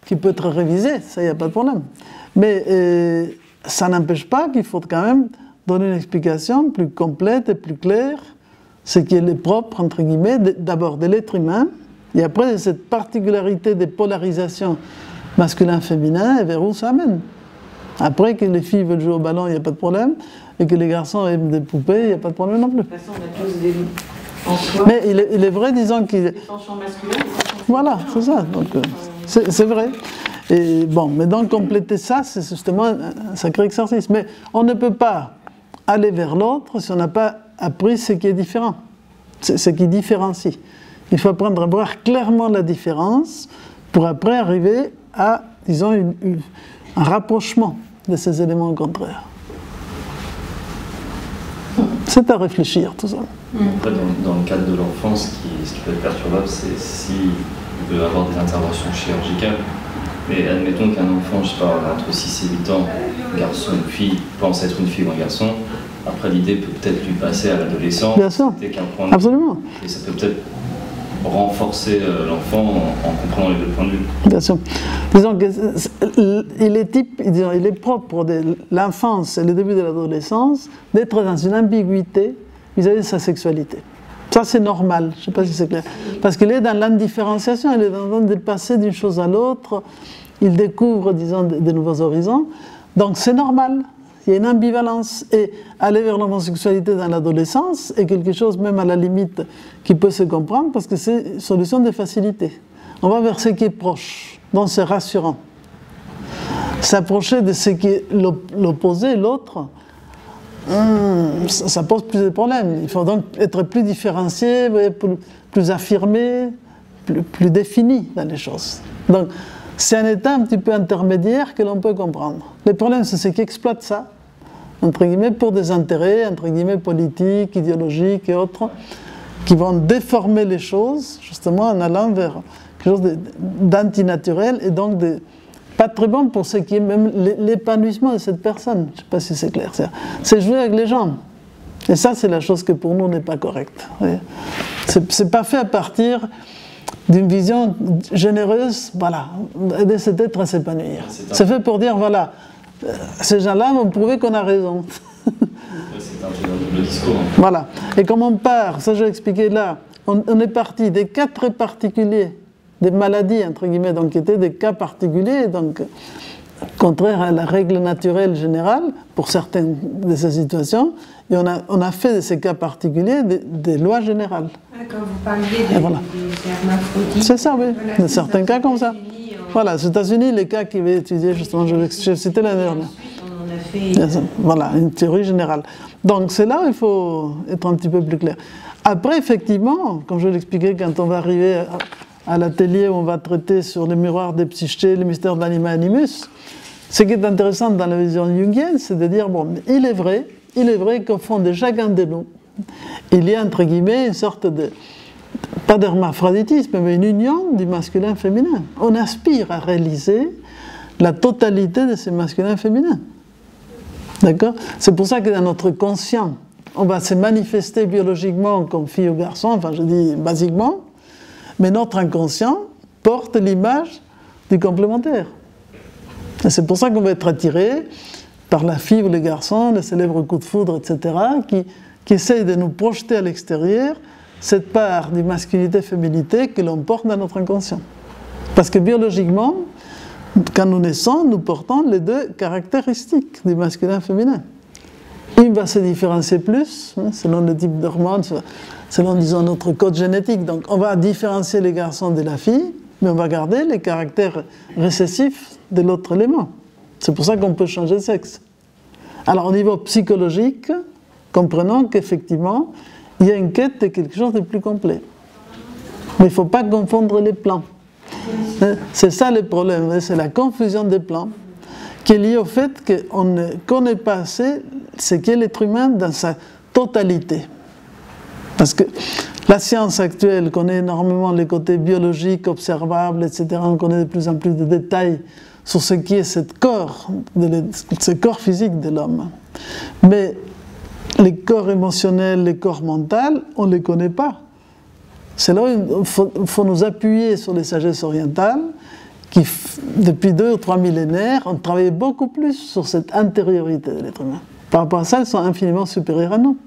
Speaker 1: qui peut être révisé, ça il n'y a pas de problème. Mais ça n'empêche pas qu'il faut quand même donner une explication plus complète et plus claire, ce qui est le propre, entre guillemets, d'abord de l'être humain, et après de cette particularité de polarisation masculin-féminin, et vers où ça amène. Après, que les filles veulent jouer au ballon, il n'y a pas de problème, et que les garçons aiment des poupées, il n'y a pas de problème non plus.
Speaker 2: De toute façon, on a tous des en soi.
Speaker 1: Mais il est vrai, disons qu'il...
Speaker 2: Des penchants masculins, des penchants
Speaker 1: voilà, c'est ça. Donc, c'est vrai. Et bon, mais donc compléter ça, c'est justement un sacré exercice. Mais on ne peut pas aller vers l'autre si on n'a pas appris ce qui est différent, ce qui différencie. Il faut apprendre à voir clairement la différence pour après arriver à, disons, un rapprochement de ces éléments contraires. C'est à réfléchir, tout ça.
Speaker 5: Après, dans le cadre de l'enfance, ce qui peut être perturbable, c'est s'il veut avoir des interventions chirurgicales. Mais admettons qu'un enfant, je sais pas, entre 6 et 8 ans, garçon ou fille, pense être une fille ou un garçon, après l'idée peut peut-être lui passer à l'adolescence.
Speaker 1: Bien sûr, absolument.
Speaker 5: Et ça peut peut-être renforcer l'enfant en comprenant les deux points de vue.
Speaker 1: Bien sûr. Disons qu'il est propre de l'enfance et le début de l'adolescence d'être dans une ambiguïté vis-à-vis de sa sexualité. Ça, c'est normal, je ne sais pas si c'est clair. Parce qu'il est dans l'indifférenciation, il est en train de passer d'une chose à l'autre, il découvre, disons, de nouveaux horizons. Donc, c'est normal. Il y a une ambivalence. Et aller vers l'homosexualité dans l'adolescence est quelque chose, même à la limite, qui peut se comprendre parce que c'est une solution de facilité. On va vers ce qui est proche, donc c'est rassurant. S'approcher de ce qui est l'opposé, l'autre, ça pose plus de problèmes. Il faut donc être plus différencié, plus affirmé, plus défini dans les choses. Donc, c'est un état un petit peu intermédiaire que l'on peut comprendre. Le problème, c'est ceux qui exploitent ça, entre guillemets, pour des intérêts, entre guillemets, politiques, idéologiques et autres, qui vont déformer les choses, justement, en allant vers quelque chose d'antinaturel et donc pas très bon pour ce qui est même l'épanouissement de cette personne. Je ne sais pas si c'est clair. C'est jouer avec les gens. Et ça, c'est la chose que pour nous n'est pas correcte. C'est pas fait à partir d'une vision généreuse, voilà, aider cet être à s'épanouir. C'est fait pour dire, voilà, ces gens-là vont prouver qu'on a raison.
Speaker 5: C'est un double discours.
Speaker 1: Voilà. Et comme on part, ça je vais expliquer là, on est parti des cas très particuliers, des maladies, entre guillemets, donc qui étaient des cas particuliers, donc contraires à la règle naturelle générale, pour certaines de ces situations, et on a fait de ces cas particuliers des lois générales.
Speaker 2: Quand vous parliez des hermaphrodites...
Speaker 1: C'est ça, oui, voilà, de certains cas comme ça. Voilà, aux États-Unis, les cas qui avaient étudié, justement, je citais l'année dernière. Voilà, une théorie générale. Donc c'est là où il faut être un petit peu plus clair. Après, effectivement, comme je l'expliquais, quand on va arriver à l'atelier où on va traiter sur les miroirs des psychés, les mystères de l'anima animus, ce qui est intéressant dans la vision jungienne, c'est de dire, bon, il est vrai qu'au fond de chacun de nous, il y a, entre guillemets, une sorte de, pas d'hermaphroditisme, mais une union du masculin-féminin. On aspire à réaliser la totalité de ces masculins féminins. D'accord ? C'est pour ça que dans notre conscient, on va se manifester biologiquement comme fille ou garçon, enfin je dis basiquement, mais notre inconscient porte l'image du complémentaire. Et c'est pour ça qu'on va être attiré par la fille ou les garçons, les célèbres coups de foudre, etc., qui essayent de nous projeter à l'extérieur cette part de masculinité-féminité que l'on porte dans notre inconscient. Parce que biologiquement, quand nous naissons, nous portons les deux caractéristiques du masculin-féminin. Une va se différencier plus, selon le type d'hormones, selon, disons, notre code génétique. Donc, on va différencier les garçons de la fille, mais on va garder les caractères récessifs de l'autre élément. C'est pour ça qu'on peut changer de sexe. Alors, au niveau psychologique, comprenons qu'effectivement, il y a une quête de quelque chose de plus complet. Mais il ne faut pas confondre les plans. C'est ça le problème, c'est la confusion des plans qui est liée au fait qu'on ne connaît pas assez ce qu'est l'être humain dans sa totalité. Parce que la science actuelle connaît énormément les côtés biologiques, observables, etc. On connaît de plus en plus de détails sur ce qui est ce corps physique de l'homme. Mais les corps émotionnels, les corps mentaux, on ne les connaît pas. C'est là où il faut nous appuyer sur les sagesses orientales qui, depuis 2 ou 3 millénaires, ont travaillé beaucoup plus sur cette intériorité de l'être humain. Par rapport à ça, elles sont infiniment supérieures à nous.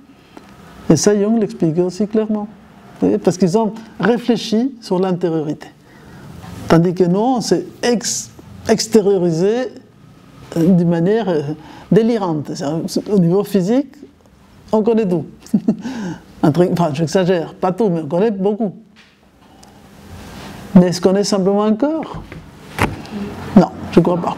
Speaker 1: Et ça, Jung l'expliquait aussi clairement. Vous voyez, parce qu'ils ont réfléchi sur l'intériorité. Tandis que nous, on s'est extériorisé d'une manière délirante. Au niveau physique, on connaît tout. Enfin, j'exagère, pas tout, mais on connaît beaucoup. Mais est-ce qu'on est simplement un corps ? Non, je ne crois pas.